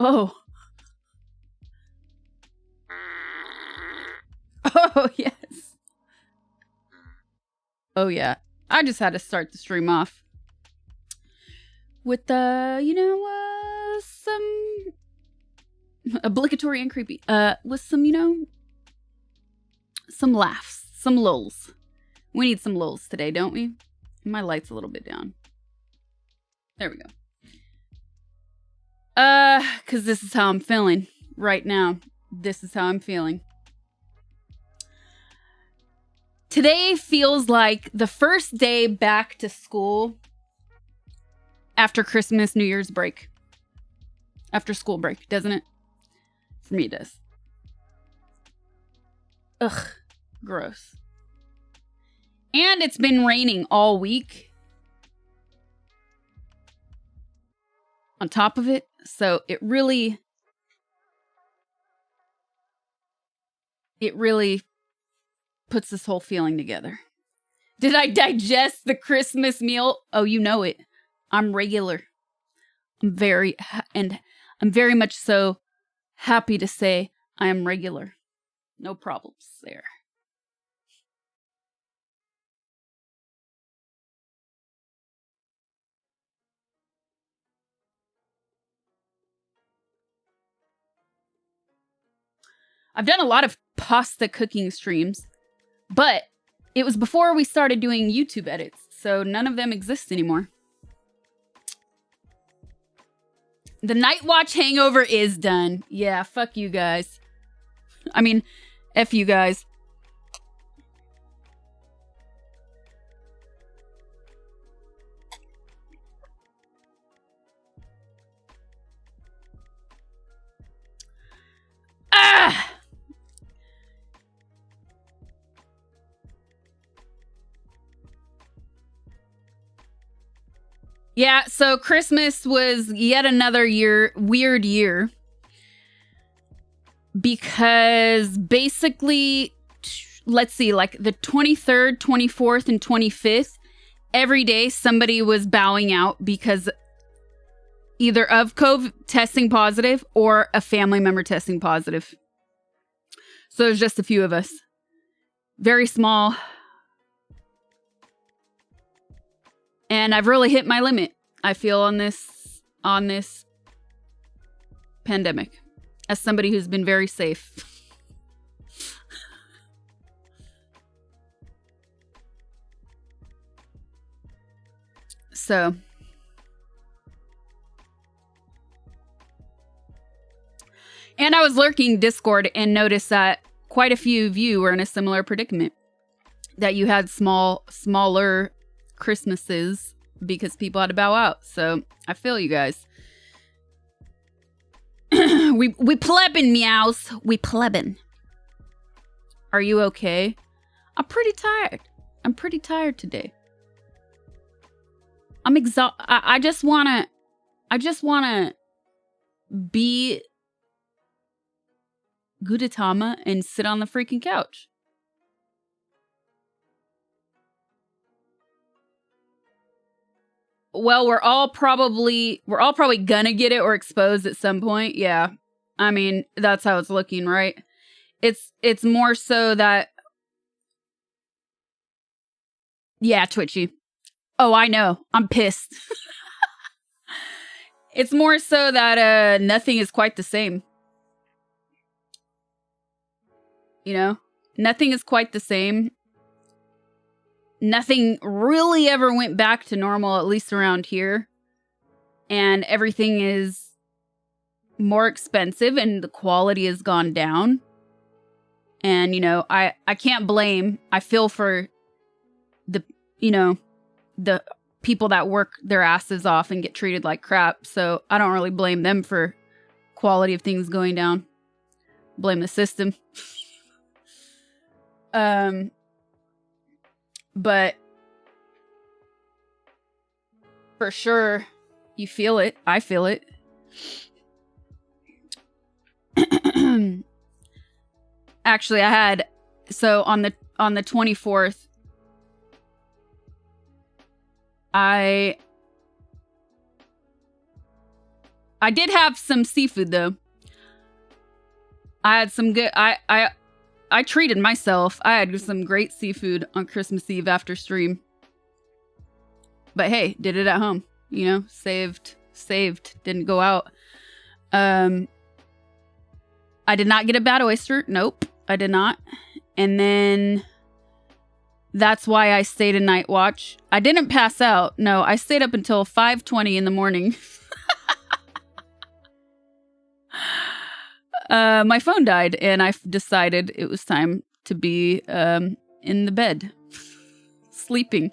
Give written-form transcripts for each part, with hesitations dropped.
Oh. Oh, yes. Oh, yeah. I just had to start the stream off with some obligatory and creepy. With some, some laughs, some lulls. We need some lulls today, don't we? My light's a little bit down. There we go. Because this is how I'm feeling right now. This is how I'm feeling. Today feels like the first day back to school after Christmas, New Year's break. After school break, doesn't it? For me, it does. Ugh, gross. And it's been raining all week. On top of it, so it really puts this whole feeling together. Did I digest the Christmas meal? Oh, you know it. I'm regular. I'm very much so happy to say I am regular. No problems there. I've done a lot of pasta cooking streams, but it was before we started doing YouTube edits, so none of them exist anymore. The Night Watch hangover is done. Yeah, fuck you guys. I mean, F you guys. Ah! Yeah, so Christmas was yet another weird year. Because basically, let's see, like the 23rd, 24th, and 25th, every day somebody was bowing out because either of COVID testing positive or a family member testing positive. So there's just a few of us. Very small. And I've really hit my limit, I feel, on this pandemic. As somebody who's been very safe. So. And I was lurking Discord and noticed that quite a few of you were in a similar predicament. That you had smaller Christmases because people had to bow out. So I feel you guys. we plebbin', meows. We plebbin'. Are you okay? I'm pretty tired. I'm pretty tired today. I'm exhausted. I just wanna be Gudetama and sit on the freaking couch. Well, we're all probably gonna get it or exposed at some point. Yeah. I mean, that's how it's looking, right? It's more so that, yeah, twitchy. Oh, I know. I'm pissed. It's more so that nothing is quite the same. You know? Nothing is quite the same. Nothing really ever went back to normal, at least around here. And everything is more expensive and the quality has gone down. And, you know, I can't blame. I feel for the people that work their asses off and get treated like crap. So I don't really blame them for quality of things going down. Blame the system. But for sure, you feel it. I feel it. Actually, I had, so on the 24th, I did have some seafood though. I had some good, I treated myself. I had some great seafood on Christmas Eve after stream. But hey, did it at home. You know, saved, didn't go out. I did not get a bad oyster. Nope, I did not. And then that's why I stayed a night watch. I didn't pass out. No, I stayed up until 5:20 in the morning. My phone died, and I decided it was time to be in the bed, sleeping.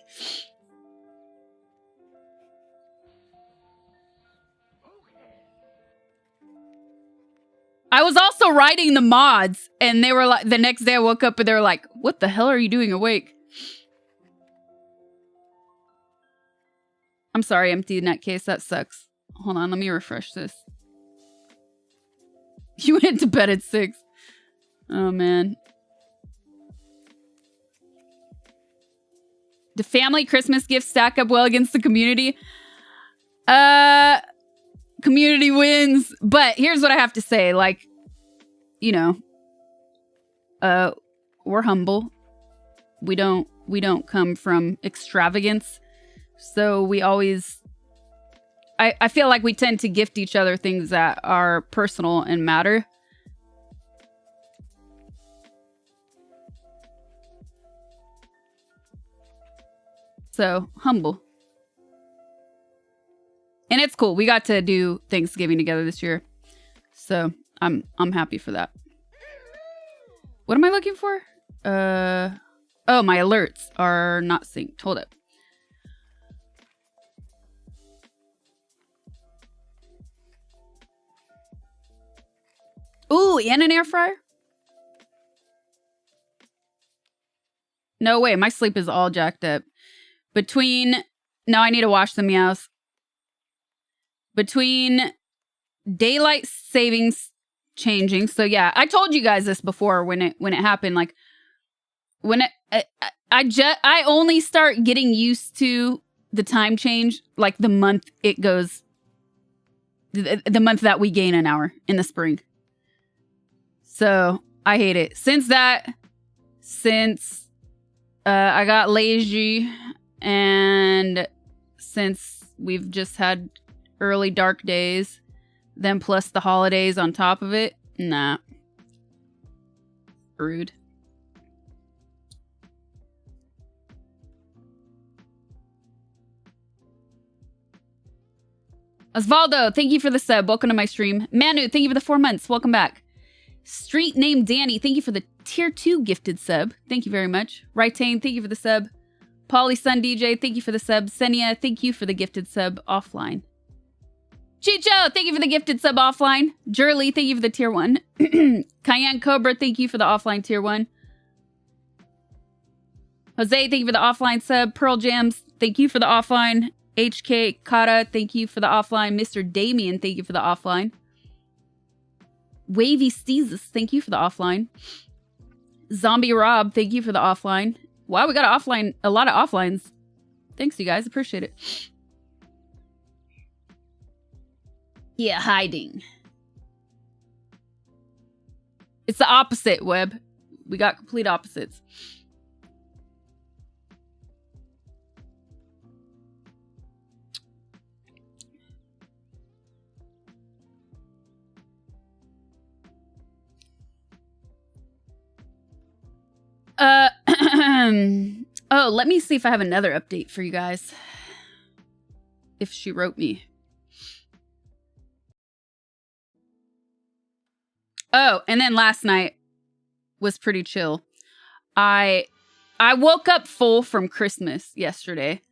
I was also writing the mods, and they were like, the next day I woke up and they were like, what the hell are you doing awake? I'm sorry, empty net case. That sucks. Hold on, let me refresh this. You went to bed at 6. Oh, man. Do family Christmas gifts stack up well against the community? Community wins. But here's what I have to say. Like, you know, we're humble. We don't come from extravagance. So we always... I feel like we tend to gift each other things that are personal and matter. So, humble. And it's cool. We got to do Thanksgiving together this year. So, I'm happy for that. What am I looking for? Oh, my alerts are not synced. Hold up. Ooh, and an air fryer? No way, my sleep is all jacked up. No, I need to wash the meows. Between daylight savings changing. So yeah, I told you guys this before when it happened. Like when I only start getting used to the time change like the month it goes, the month that we gain an hour in the spring. So I hate it. Since I got lazy and since we've just had early dark days, then plus the holidays on top of it, nah. Rude. Osvaldo, thank you for the sub. Welcome to my stream. Manu, thank you for the 4 months. Welcome back. Street named Danny, thank you for the tier 2 gifted sub. Thank you very much. Raitain, thank you for the sub. Polly Sun DJ, thank you for the sub. Senia, thank you for the gifted sub offline. Chicho, thank you for the gifted sub offline. Jurley, thank you for the tier 1. Cayenne Cobra, thank you for the offline tier 1. Jose, thank you for the offline sub. Pearl Jams, thank you for the offline. HK Kata, thank you for the offline. Mr. Damien, thank you for the offline. Wavy Steezus, thank you for the offline. Zombie Rob, thank you for the offline. Wow, we got a lot of offlines. Thanks, you guys. Appreciate it. Yeah, hiding. It's the opposite, Web. We got complete opposites. Oh, let me see if I have another update for you guys. If she wrote me. Oh, and then last night was pretty chill. I woke up full from Christmas yesterday.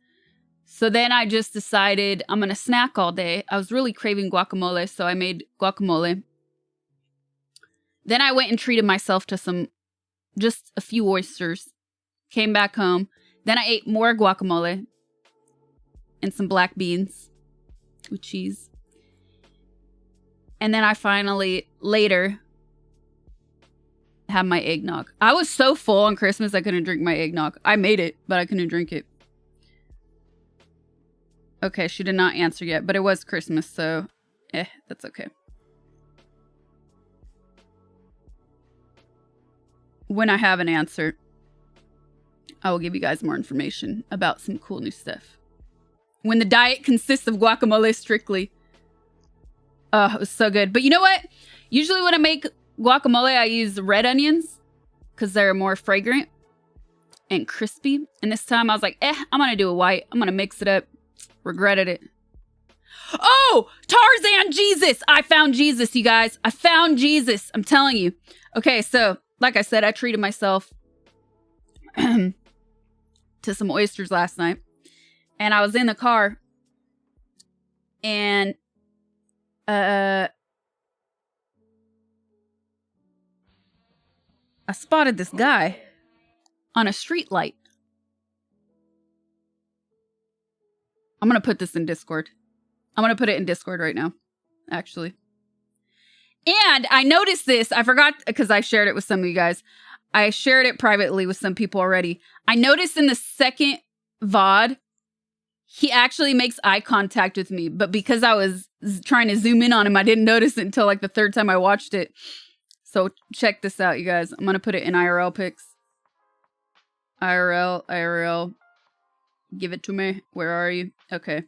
So then I just decided I'm going to snack all day. I was really craving guacamole, so I made guacamole. Then I went and treated myself to just a few oysters. Came back home. Then I ate more guacamole and some black beans with cheese. And then I finally, later, had my eggnog. I was so full on Christmas I couldn't drink my eggnog. I made it, but I couldn't drink it. Okay, she did not answer yet, but it was Christmas, so that's okay. When I have an answer, I will give you guys more information about some cool new stuff. When the diet consists of guacamole strictly. Oh, it was so good. But you know what? Usually when I make guacamole, I use red onions because they're more fragrant and crispy. And this time I was like, I'm going to do a white. I'm going to mix it up. Regretted it. Oh, Tarzan Jesus. I found Jesus, you guys. I found Jesus. I'm telling you. Okay, so like I said, I treated myself to some oysters last night. And I was in the car. And I spotted this guy on a street light. I'm going to put this in Discord. I'm going to put it in Discord right now, actually. And I noticed this. I forgot because I shared it with some of you guys. I shared it privately with some people already. I noticed in the second VOD, he actually makes eye contact with me. But because I was trying to zoom in on him, I didn't notice it until like the third time I watched it. So check this out, you guys. I'm going to put it in IRL pics. IRL. Give it to me. Where are you? Okay.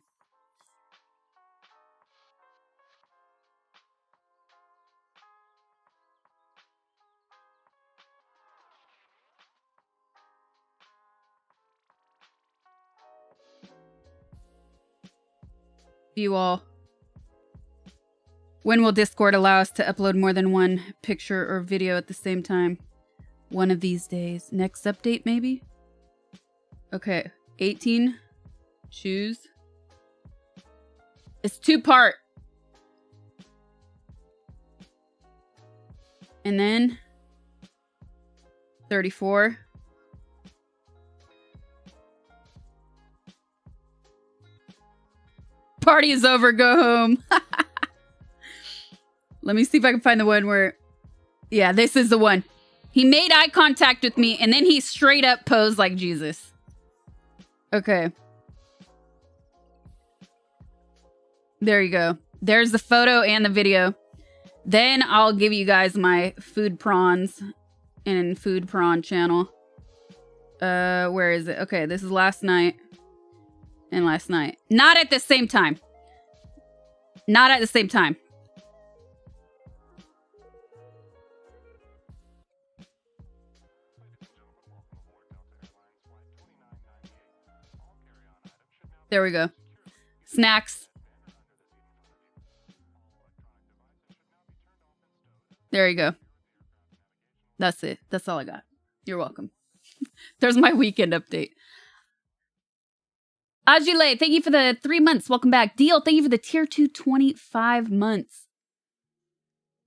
You all. When will Discord allow us to upload more than one picture or video at the same time? One of these days. Next update, maybe? Okay. 18. Choose. It's 2-part. And then 34. Party is over, go home. Let me see if I can find the one where... Yeah, this is the one. He made eye contact with me, and then he straight up posed like Jesus. Okay. There you go. There's the photo and the video. Then I'll give you guys my food prawns and food prawn channel. Where is it? Okay, this is last night. And last night. Not at the same time. Not at the same time. There we go. Snacks. There you go. That's it. That's all I got. You're welcome. There's my weekend update. Ajile, thank you for the 3 months. Welcome back. Deal, thank you for the tier 2 25 months.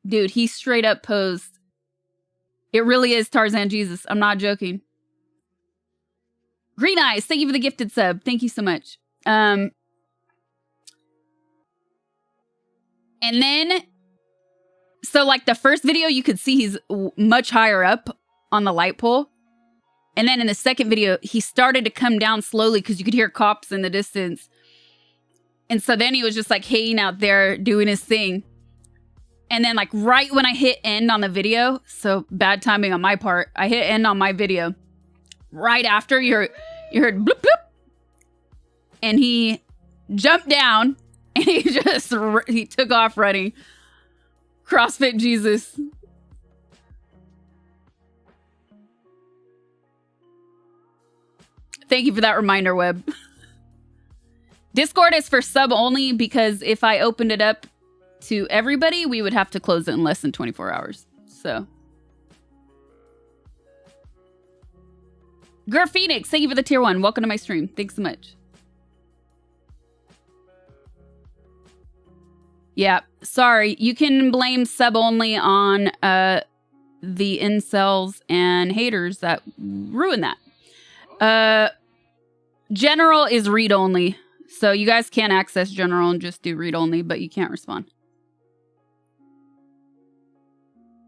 Dude, he straight up posed. It really is Tarzan Jesus. I'm not joking. Green Eyes, thank you for the gifted sub. Thank you so much. And then, so like the first video, you could see he's much higher up on the light pole. And then in the second video, he started to come down slowly because you could hear cops in the distance. And so then he was just like hanging out there doing his thing. And then like right when I hit end on the video, so bad timing on my part, I hit end on my video. Right after you heard bloop bloop. And he jumped down and he took off running. CrossFit Jesus. Thank you for that reminder, Web. Discord is for sub only because if I opened it up to everybody, we would have to close it in less than 24 hours. So. Gur Phoenix, thank you for the tier 1. Welcome to my stream. Thanks so much. Yeah, sorry. You can blame sub only on the incels and haters that ruin that. General is read only. So you guys can access general and just do read only, but you can't respond.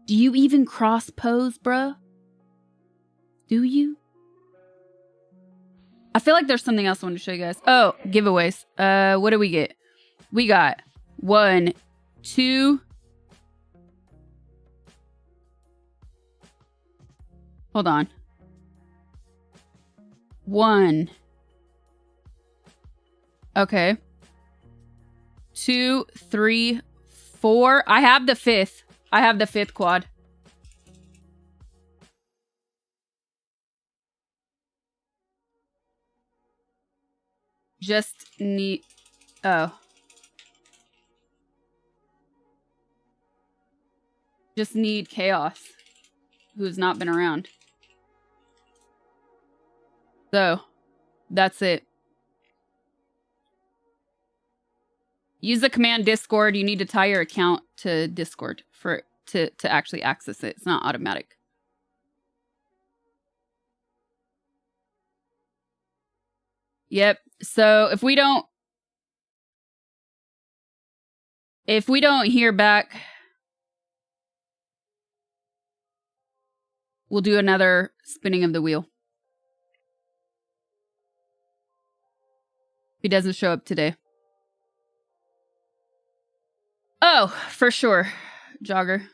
Do you even cross pose, bruh? Do you? I feel like there's something else I want to show you guys. Oh, giveaways. What do we get? We got 1, 2. Hold on. 1. Okay. 2, 3, 4. I have the 5th. I have the 5th quad. Just need... Oh. Just need Chaos, who's not been around. So, that's it. Use the command Discord. You need to tie your account to Discord for to actually access it. It's not automatic. Yep. So if we don't hear back, we'll do another spinning of the wheel. If he doesn't show up today. Oh, for sure, Jogger.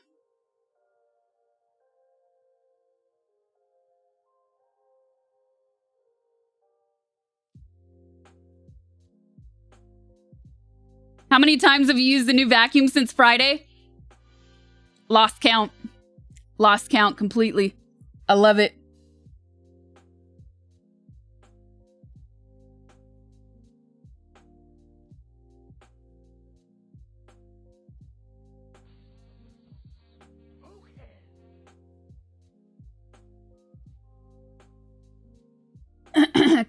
How many times have you used the new vacuum since Friday? Lost count. Lost count completely. I love it.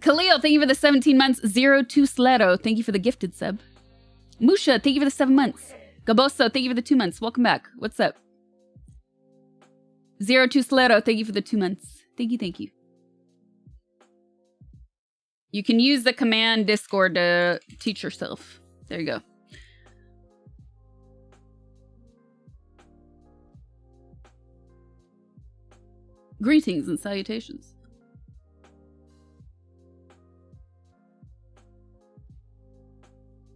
Khalil, thank you for the 17 months. 02 Sledo, thank you for the gifted sub. Musha, thank you for the 7 months. Gaboso, thank you for the 2 months. Welcome back. What's up? 02 Sledo, thank you for the 2 months. Thank you, thank you. You can use the command Discord to teach yourself. There you go. Greetings and salutations.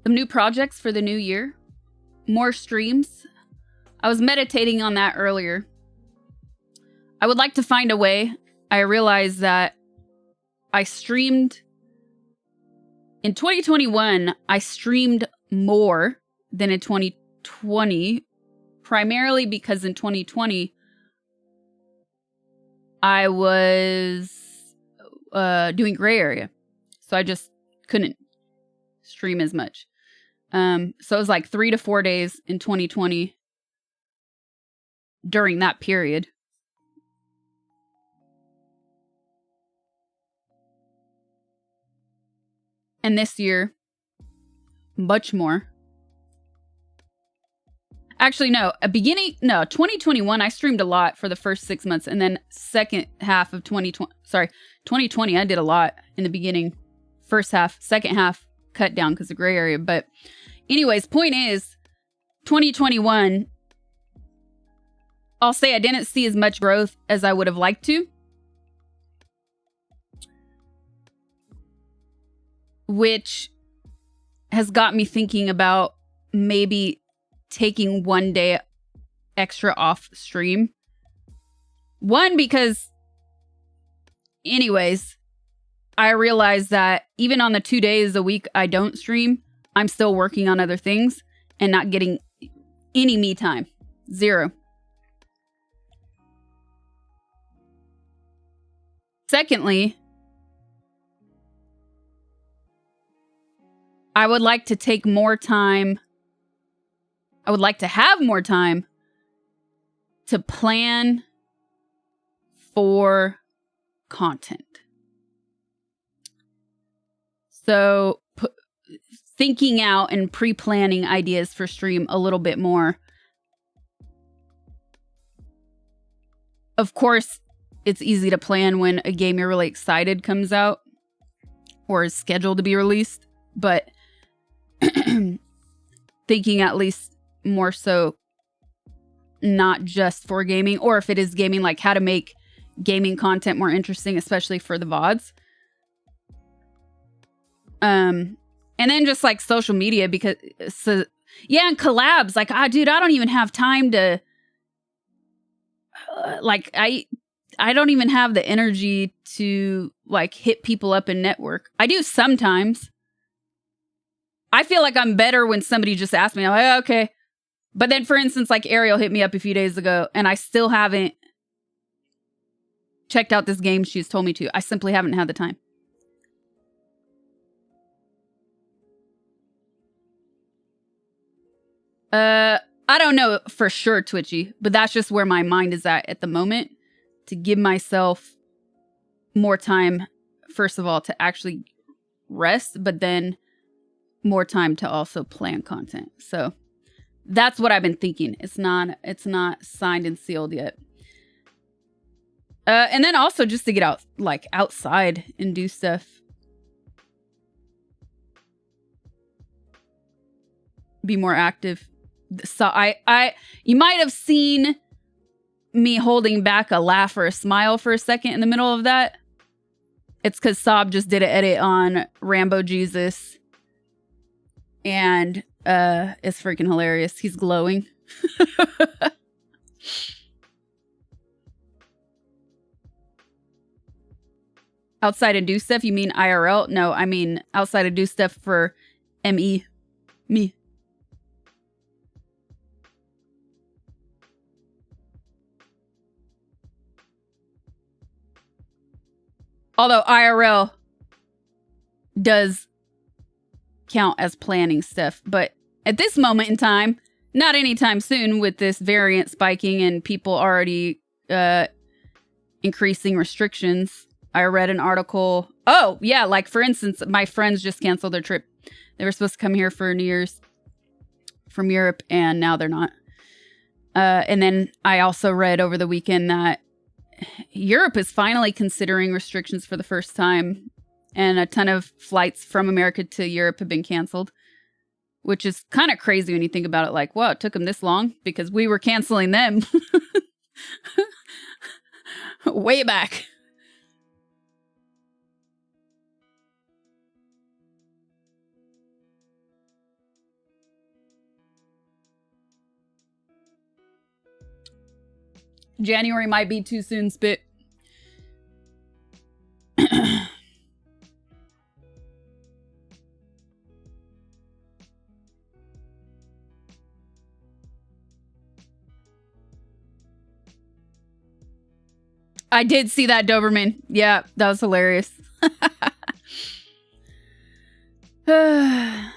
Some new projects for the new year. More streams. I was meditating on that earlier. I would like to find a way. I realized that I streamed... In 2021, I streamed more than in 2020. Primarily because in 2020, I was doing gray area. So I just couldn't stream as much. So it was like 3 to 4 days in 2020 during that period. And this year, much more. Actually, no. 2021, I streamed a lot for the first 6 months. And then second half of 2020, I did a lot in the beginning. First half, second half, cut down because of gray area. But anyways, point is, 2021, I'll say I didn't see as much growth as I would have liked to. Which has got me thinking about maybe taking 1 day extra off stream. One, because anyways, I realized that even on the 2 days a week I don't stream, I'm still working on other things and not getting any me time. 0. Secondly, I would like to take more time. I would like to have more time to plan for content. So thinking out and pre-planning ideas for stream a little bit more. Of course, it's easy to plan when a game you're really excited comes out or is scheduled to be released, but thinking at least more so not just for gaming, or if it is gaming, like how to make gaming content more interesting, especially for the VODs. And then just like social media, because yeah, and collabs, like, dude, I don't even have time to like, I don't even have the energy to like hit people up in network. I do sometimes, I feel like I'm better when somebody just asks me. I'm like, oh, okay. But then, for instance, like Ariel hit me up a few days ago, and I still haven't checked out this game she's told me to. I simply haven't had the time. I don't know for sure, Twitchy, but that's just where my mind is at the moment, to give myself more time, first of all, to actually rest, but then more time to also plan content. So that's what I've been thinking. It's not signed and sealed yet. And then also just to get out, like outside and do stuff. Be more active. So you might have seen me holding back a laugh or a smile for a second in the middle of that. It's because Saab just did an edit on Rambo Jesus. And it's freaking hilarious. He's glowing. Outside and do stuff? You mean IRL? No, I mean outside and do stuff for me. Although IRL does count as planning stuff. But at this moment in time, not anytime soon, with this variant spiking and people already increasing restrictions. I read an article. Oh, yeah. Like, for instance, my friends just canceled their trip. They were supposed to come here for New Year's from Europe, and now they're not. And then I also read over the weekend that Europe is finally considering restrictions for the first time, and a ton of flights from America to Europe have been canceled, which is kind of crazy when you think about it. Like, wow, it took them this long because we were canceling them way back. January might be too soon, Spit. I did see that, Doberman. Yeah, that was hilarious. No,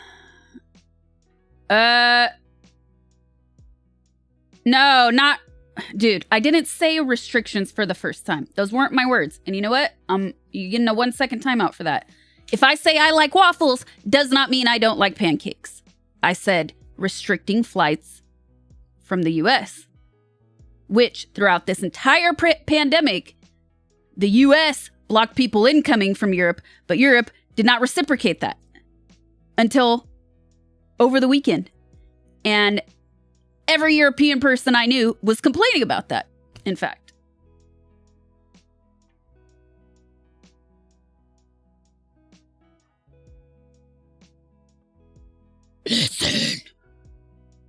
not... Dude, I didn't say restrictions for the first time. Those weren't my words. And you know what? You're getting a 1 second timeout for that. If I say I like waffles, does not mean I don't like pancakes. I said restricting flights from the US, which throughout this entire pandemic, the US blocked people incoming from Europe, but Europe did not reciprocate that until over the weekend. And every European person I knew was complaining about that, in fact. Listen.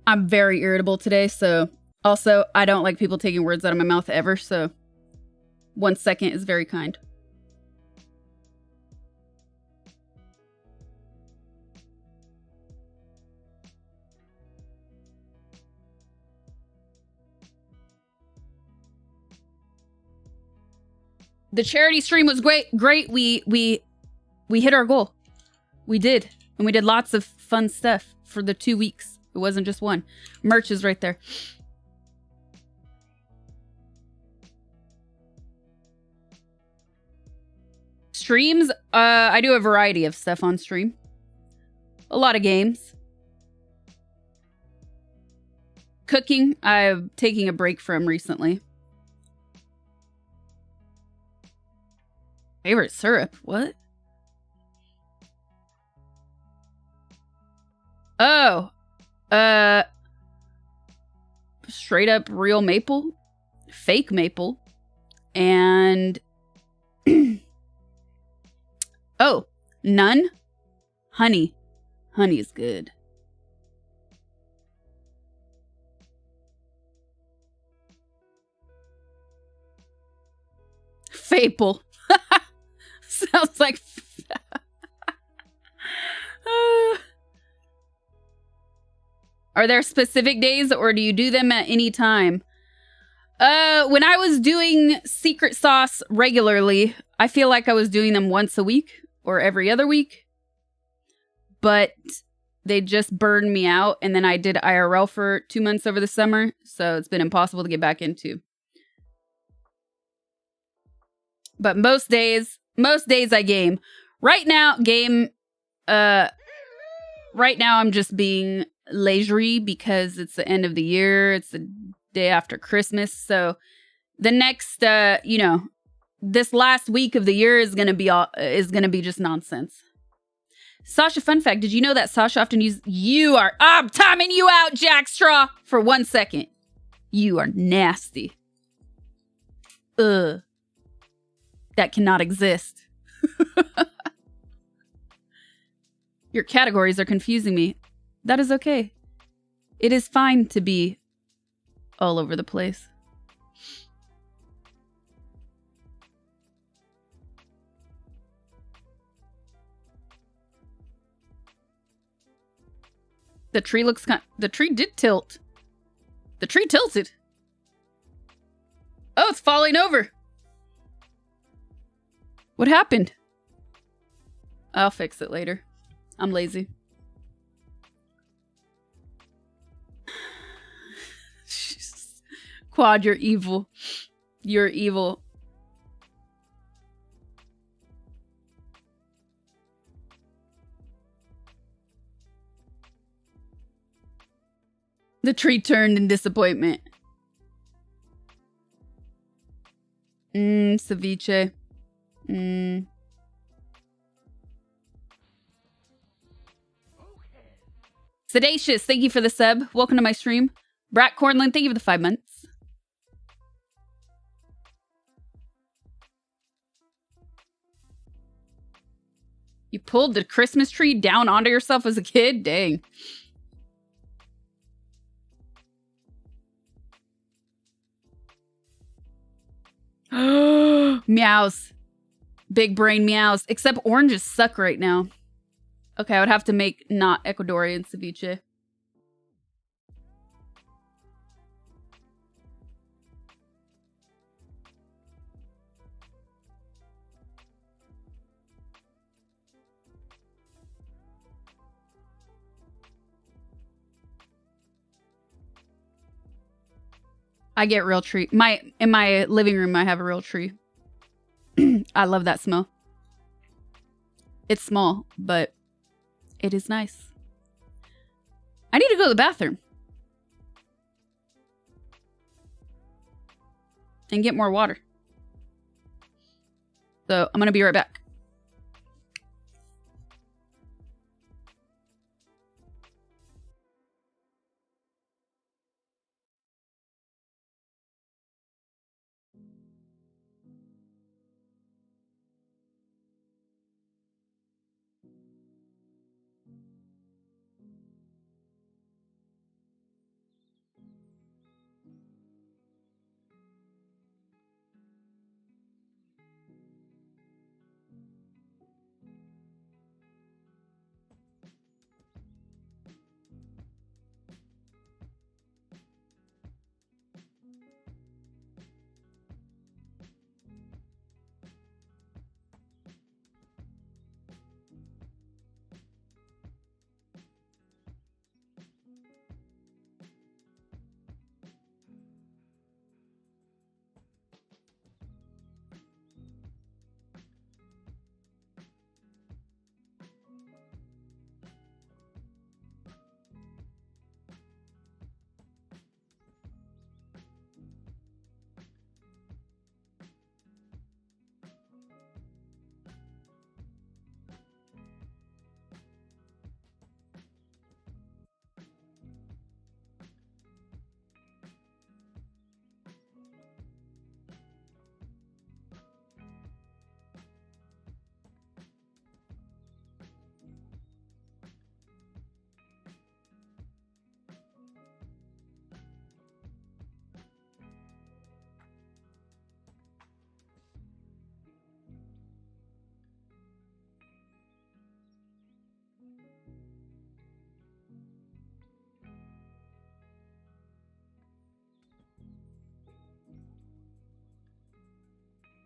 I'm very irritable today, so also I don't like people taking words out of my mouth ever, so 1 second is very kind. The charity stream was great. We hit our goal. We did. And we did lots of fun stuff for the 2 weeks. It wasn't just one. Merch is right there. Streams, I do a variety of stuff on stream. A lot of games. Cooking, I'm taking a break from recently. Favorite syrup? What? Oh. Straight up real maple, fake maple, and oh, none? Honey. Honey is good. Faple. Sounds like... Are there specific days or do you do them at any time? When I was doing Secret Sauce regularly, I feel like I was doing them once a week or every other week. But they just burned me out. And then I did IRL for 2 months over the summer. So it's been impossible to get back into. But most days I game. Right now, right now I'm just being leisurely because it's the end of the year. It's the day after Christmas. So the next, this last week of the year is gonna be just nonsense. Sasha, fun fact: did you know that Sasha often uses? I'm timing you out, Jackstraw, for 1 second. You are nasty. Ugh. That cannot exist. Your categories are confusing me. That is okay. It is fine to be all over the place. The tree looks the tree did tilt. The tree tilted. Oh, it's falling over. What happened? I'll fix it later. I'm lazy. Quad, you're evil. You're evil. The tree turned in disappointment. Ceviche. Sedacious, thank you for the sub. Welcome to my stream. Brat Cornland, thank you for the 5 months. You pulled the Christmas tree down onto yourself as a kid? Dang. Meows. Big brain meows. Except oranges suck right now. Okay, I would have to make not Ecuadorian ceviche. I get real tree. In my living room, I have a real tree. I love that smell. It's small, but it is nice. I need to go to the bathroom. And get more water. So I'm going to be right back.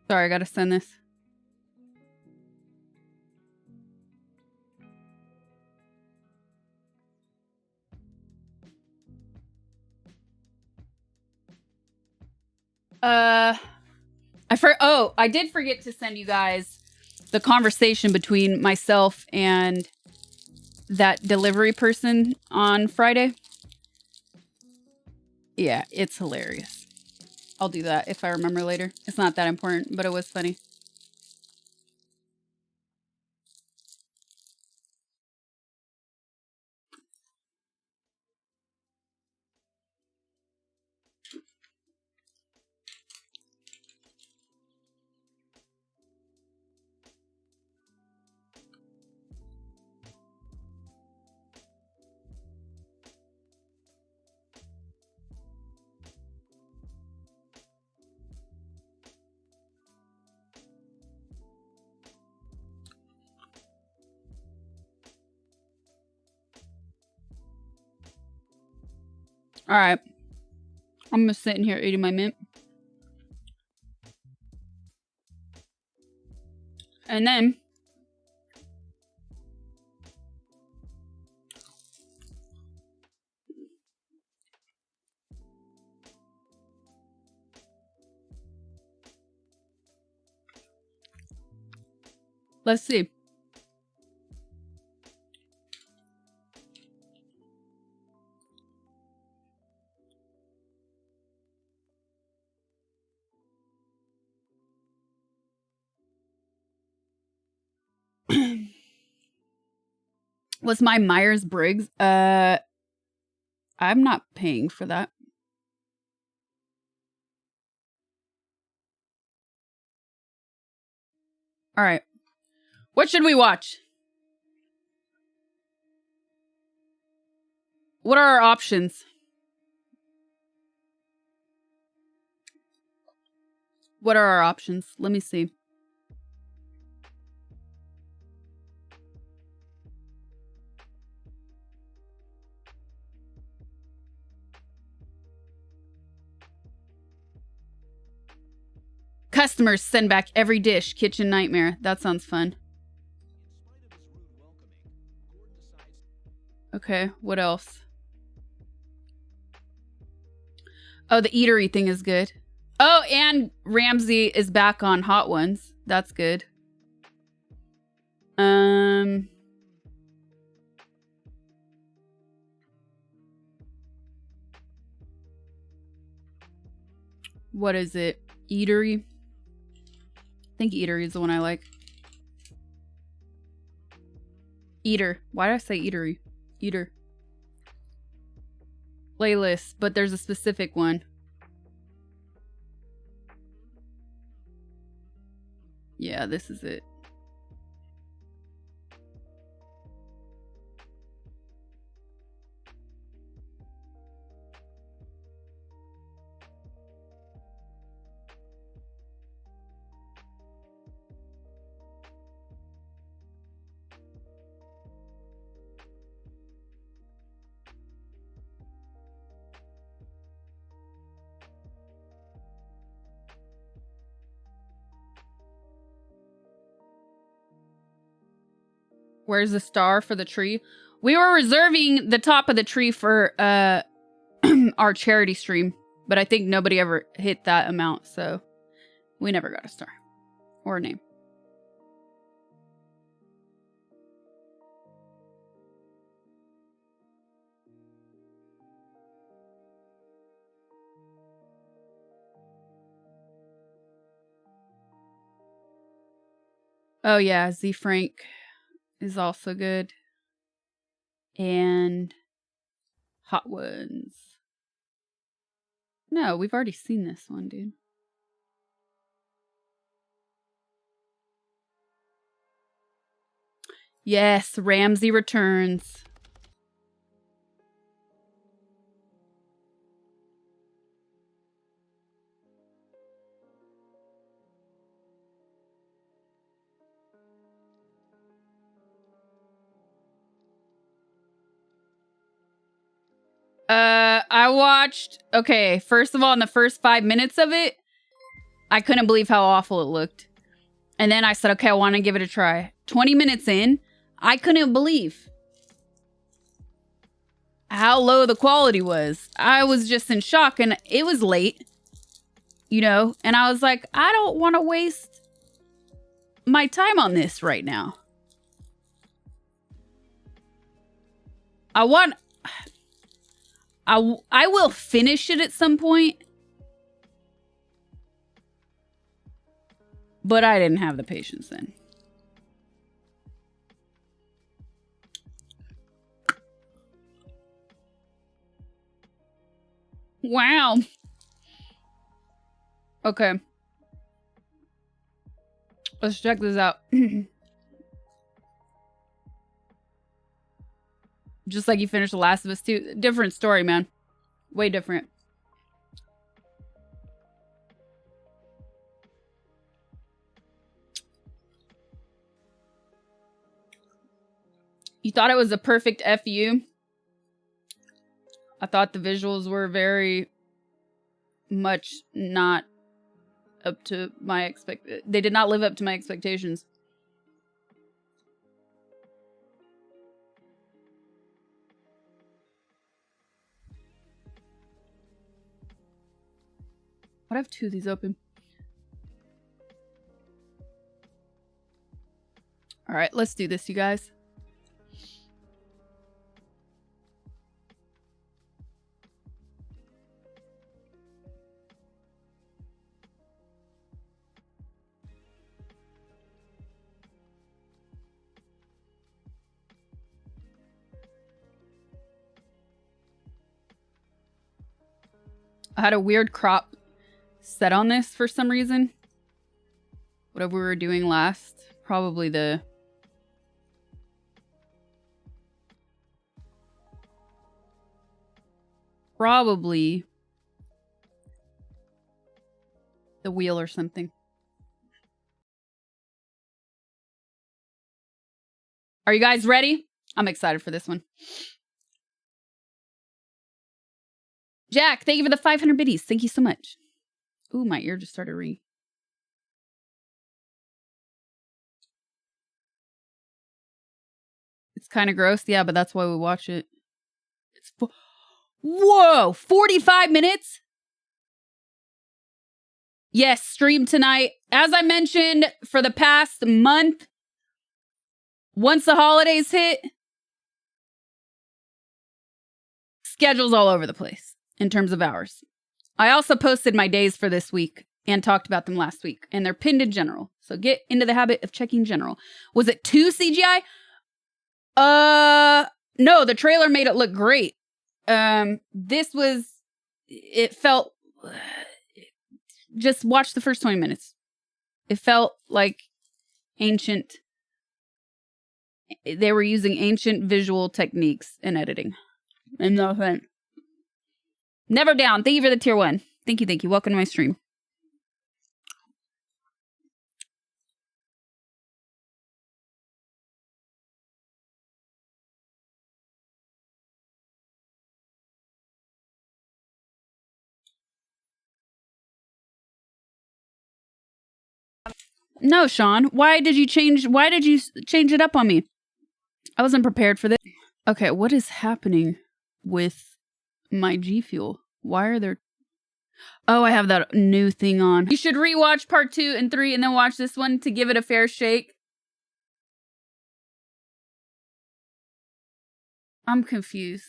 Sorry, I gotta send this. I did forget to send you guys the conversation between myself and that delivery person on Friday. Yeah, it's hilarious. I'll do that if I remember later. It's not that important, but it was funny. All right. I'm just sitting here eating my mint. And then let's see. Was my Myers-Briggs? I'm not paying for that. All right. What should we watch? What are our options? What are our options? Let me see. Customers send back every dish. Kitchen nightmare. That sounds fun. Okay, what else? Oh, the eatery thing is good. Oh, and Ramsey is back on Hot Ones. That's good. What is it? Eatery? I think Eatery is the one I like. Eater. Why did I say Eatery? Eater. Playlist, but there's a specific one. Yeah, this is it. Where's the star for the tree? We were reserving the top of the tree for our charity stream, but I think nobody ever hit that amount, so we never got a star or a name. Oh yeah, Z Frank is also good. And Hot Ones. No, we've already seen this one, dude. Yes, Ramsey Returns. I watched, okay, first of all, in the first 5 minutes of it, I couldn't believe how awful it looked. And then I said, okay, I want to give it a try. 20 minutes in, I couldn't believe how low the quality was. I was just in shock, and it was late, you know, and I was like, I don't want to waste my time on this right now. I will finish it at some point, but I didn't have the patience then. Wow. Okay. Let's check this out. Just like you finished The Last of Us 2. Different story, man. Way different. You thought it was a perfect FU? I thought the visuals were very much not up to my they did not live up to my expectations. Why do I have two of these open? All right, let's do this, you guys. I had a weird crop set on this for some reason. Whatever we were doing last. Probably the... Probably the wheel or something. Are you guys ready? I'm excited for this one. Jack, thank you for the 500 biddies. Thank you so much. Ooh, my ear just started ringing. It's kind of gross. Yeah, but that's why we watch it. It's whoa, 45 minutes? Yes, stream tonight. As I mentioned, for the past month, once the holidays hit, schedule's all over the place in terms of hours. I also posted my days for this week and talked about them last week, and they're pinned in general. So get into the habit of checking general. Was it 2 CGI? No, the trailer made it look great. This was, it felt, just watch the first 20 minutes. It felt like ancient, they were using ancient visual techniques in editing. And no offense. Never down. Thank you for the tier 1. Thank you, thank you. Welcome to my stream. No, Sean. Why did you change it up on me? I wasn't prepared for this. Okay, what is happening with my G Fuel? Why are there... Oh, I have that new thing on. You should rewatch part 2 and 3 and then watch this one to give it a fair shake. I'm confused.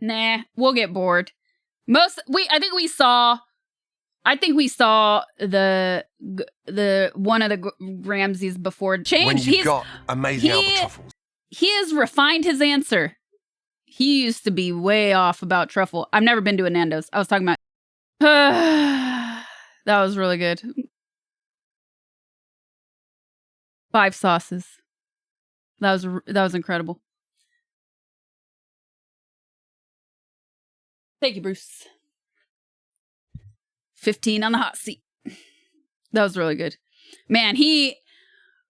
Nah, we'll get bored. I think we saw the one of the Ramses before change. When you've got amazing Alba truffles. He has refined his answer. He used to be way off about truffle. I've never been to a Nando's. I was talking about... That was really good. 5 sauces. That was incredible. Thank you, Bruce. 15 on the hot seat. That was really good. Man,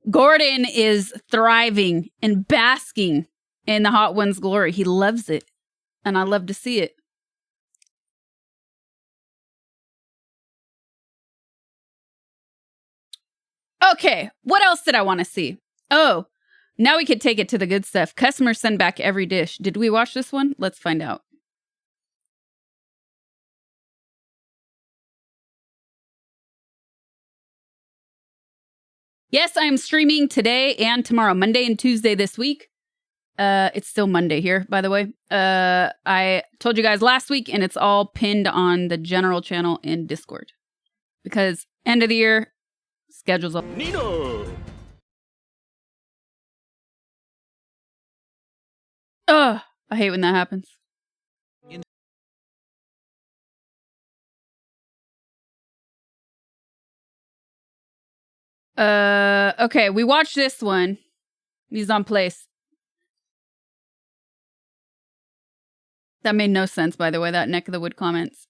Gordon is thriving and basking in the Hot One's glory. He loves it. And I love to see it. Okay, what else did I want to see? Oh, now we could take it to the good stuff. Customers send back every dish. Did we watch this one? Let's find out. Yes, I am streaming today and tomorrow, Monday and Tuesday this week. It's still Monday here, by the way. I told you guys last week, and it's all pinned on the general channel in Discord. Because end of the year, schedules up. Nino! Ugh, I hate when that happens. Okay, we watched this one. Mise en place. That made no sense, by the way, that neck of the wood comments.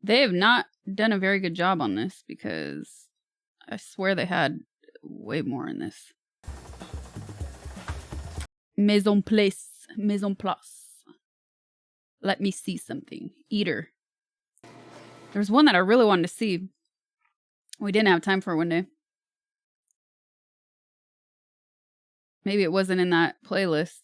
They have not done a very good job on this because I swear they had way more in this. Mise en place. Mise en place. Let me see something. Eater. There's one that I really wanted to see. We didn't have time for it one day. Maybe it wasn't in that playlist.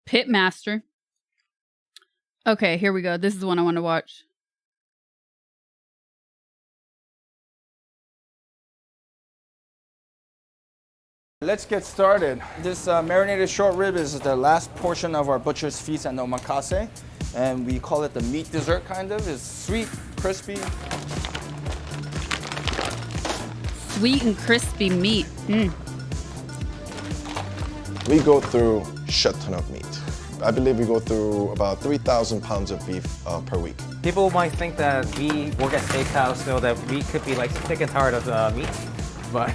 Pitmaster. Okay, here we go. This is the one I want to watch. Let's get started. This marinated short rib is the last portion of our butcher's feast at Omakase, and we call it the meat dessert kind of. It's sweet, crispy. Sweet and crispy meat. We go through a shit ton of meat. I believe we go through about 3,000 pounds of beef per week. People might think that we work at steakhouse, so that we could be like sick and tired of meat, but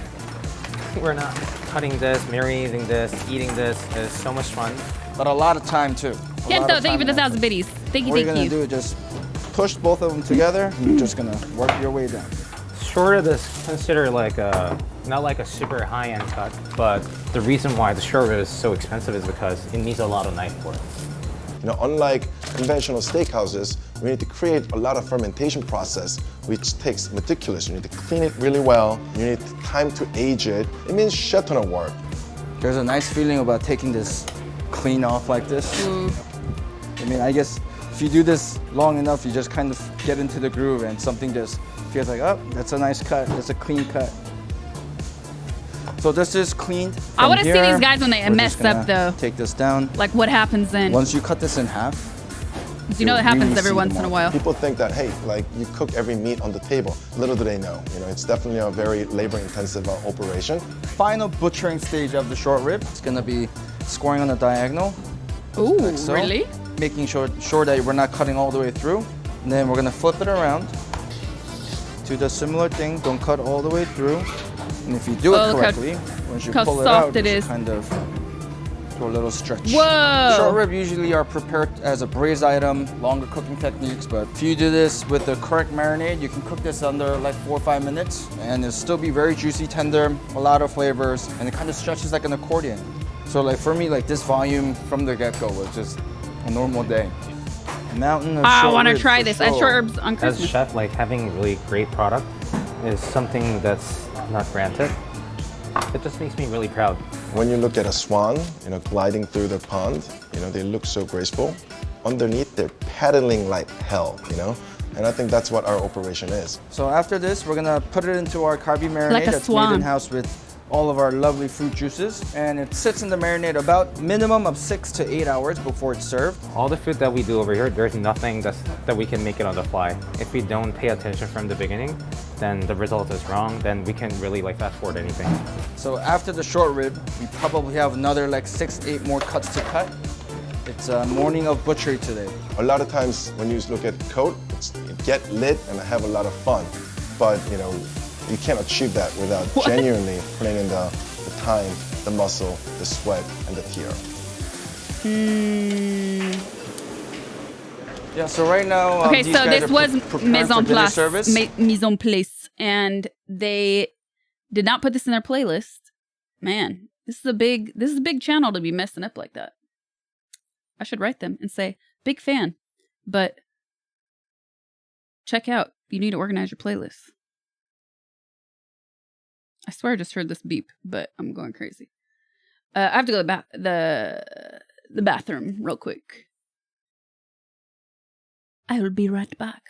we're not. Cutting this, marinating this, eating this is so much fun. But a lot of time too. Kento, thank you for the 1,000 biddies. Thank you, What thank you're you. gonna do is just push both of them together. You're just gonna work your way down. Short rib is considered like not like a super high-end cut, but the reason why the short rib is so expensive is because it needs a lot of knife work. You know, unlike conventional steakhouses, we need to create a lot of fermentation process, which takes meticulous. You need to clean it really well. You need time to age it. It means shit ton of work. There's a nice feeling about taking this clean off like this. I mean, I guess if you do this long enough, you just kind of get into the groove and something just feels like, oh, that's a nice cut. That's a clean cut. So this is cleaned. I want to see these guys when they mess up, though. Take this down. Like, what happens then? Once you cut this in half, You know, it happens really every see once them in a all. while. People think that, hey, like you cook every meat on the table. Little do they know. You know, it's definitely a very labor-intensive operation. Final butchering stage of the short rib. It's gonna be scoring on the diagonal. Ooh, like so. really? Making sure that we're not cutting all the way through. And then we're gonna flip it around. Do the similar thing. Don't cut all the way through. And if you do it correctly, once you how pull it soft out, it you is. should kind of do a little stretch. Whoa! Short rib usually are prepared as a braised item, longer cooking techniques, but if you do this with the correct marinade, you can cook this under like 4 or 5 minutes, and it'll still be very juicy, tender, a lot of flavors, and it kind of stretches like an accordion. So like for me, like this volume from the get-go was just a normal day. Mountain of I short want to ribs try for this. I sure. short ribs on As a Christmas. chef, like having a really great product is something that's not granted. It just makes me really proud. When you look at a swan, you know, gliding through the pond, you know, they look so graceful. Underneath, they're paddling like hell, you know? And I think that's what our operation is. So after this, we're gonna put it into our carby marinade Like a that's swan. made in-house with all of our lovely fruit juices. And it sits in the marinade about minimum of 6 to 8 hours before it's served. All the food that we do over here, there's nothing that we can make it on the fly. If we don't pay attention from the beginning, then the result is wrong, then we can really like fast forward anything. So after the short rib, we probably have another like 6, 8 more cuts to cut. It's a morning of butchery today. A lot of times when you look at coat, it's get lit and have a lot of fun. But you know, you can't achieve that without genuinely putting in the time, the muscle, the sweat, and the tear. Yeah, so right now, Okay, these so guys this are was preparing mise for en dinner place, service. mise en place, and they did not put this in their playlist. Man, this is a big channel to be messing up like that. I should write them and say, big fan, but check out. You need to organize your playlist. I swear I just heard this beep, but I'm going crazy. I have to go to the bathroom real quick. I will be right back.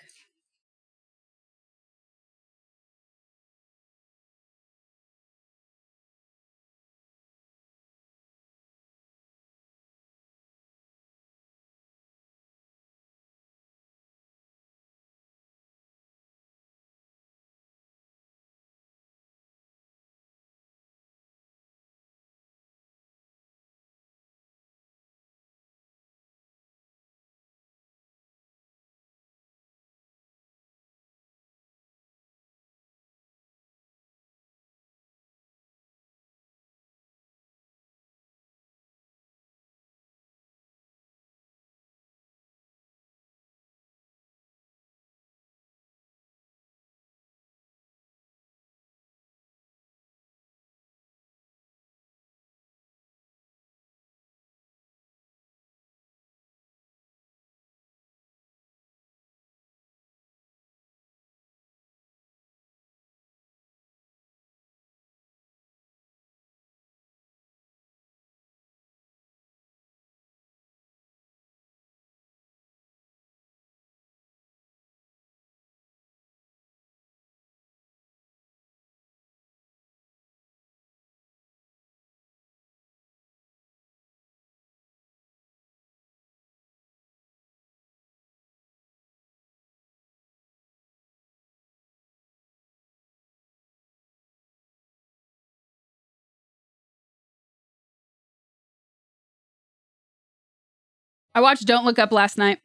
I watched Don't Look Up last night.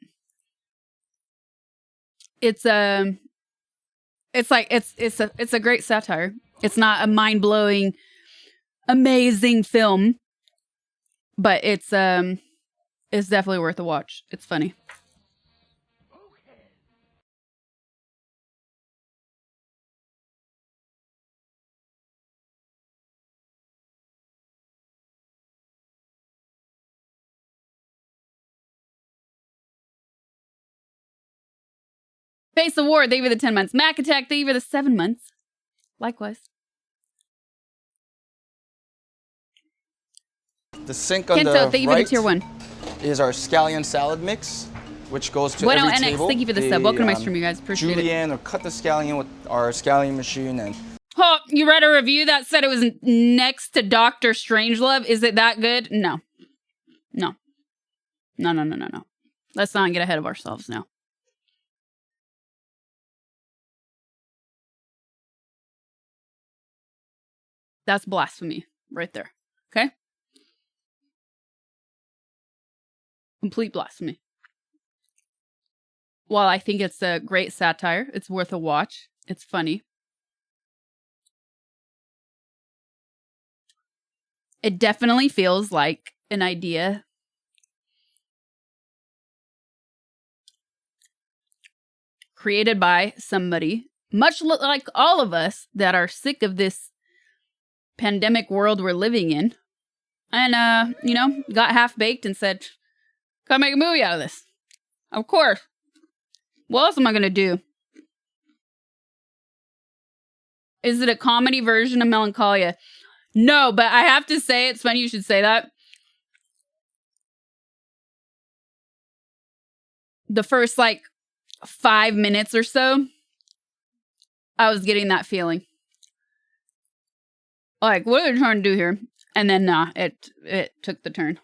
It's a great satire. It's not a mind-blowing, amazing film, but it's definitely worth a watch. It's funny. Face of War, they were the 10 months. Mac Attack, they were the 7 months. Likewise. The sink on Kento, the thank you for the right tier 1. is our scallion salad mix, which goes to Bueno, every NX, table. thank you for the sub. Welcome to my stream, you guys. Appreciate it. Julienne will cut the scallion with our scallion machine, and Oh, you read a review that said it was next to Doctor Strangelove? Is it that good? No. No. No. Let's not get ahead of ourselves now. That's blasphemy right there. Okay? Complete blasphemy. While I think it's a great satire, it's worth a watch. It's funny. It definitely feels like an idea created by somebody, much like all of us that are sick of this pandemic world we're living in. And, got half-baked and said, gotta make a movie out of this. Of course. What else am I gonna do? Is it a comedy version of Melancholia? No, but I have to say, it's funny you should say that. The first, 5 minutes or so, I was getting that feeling. Like, what are they trying to do here? And then, it took the turn.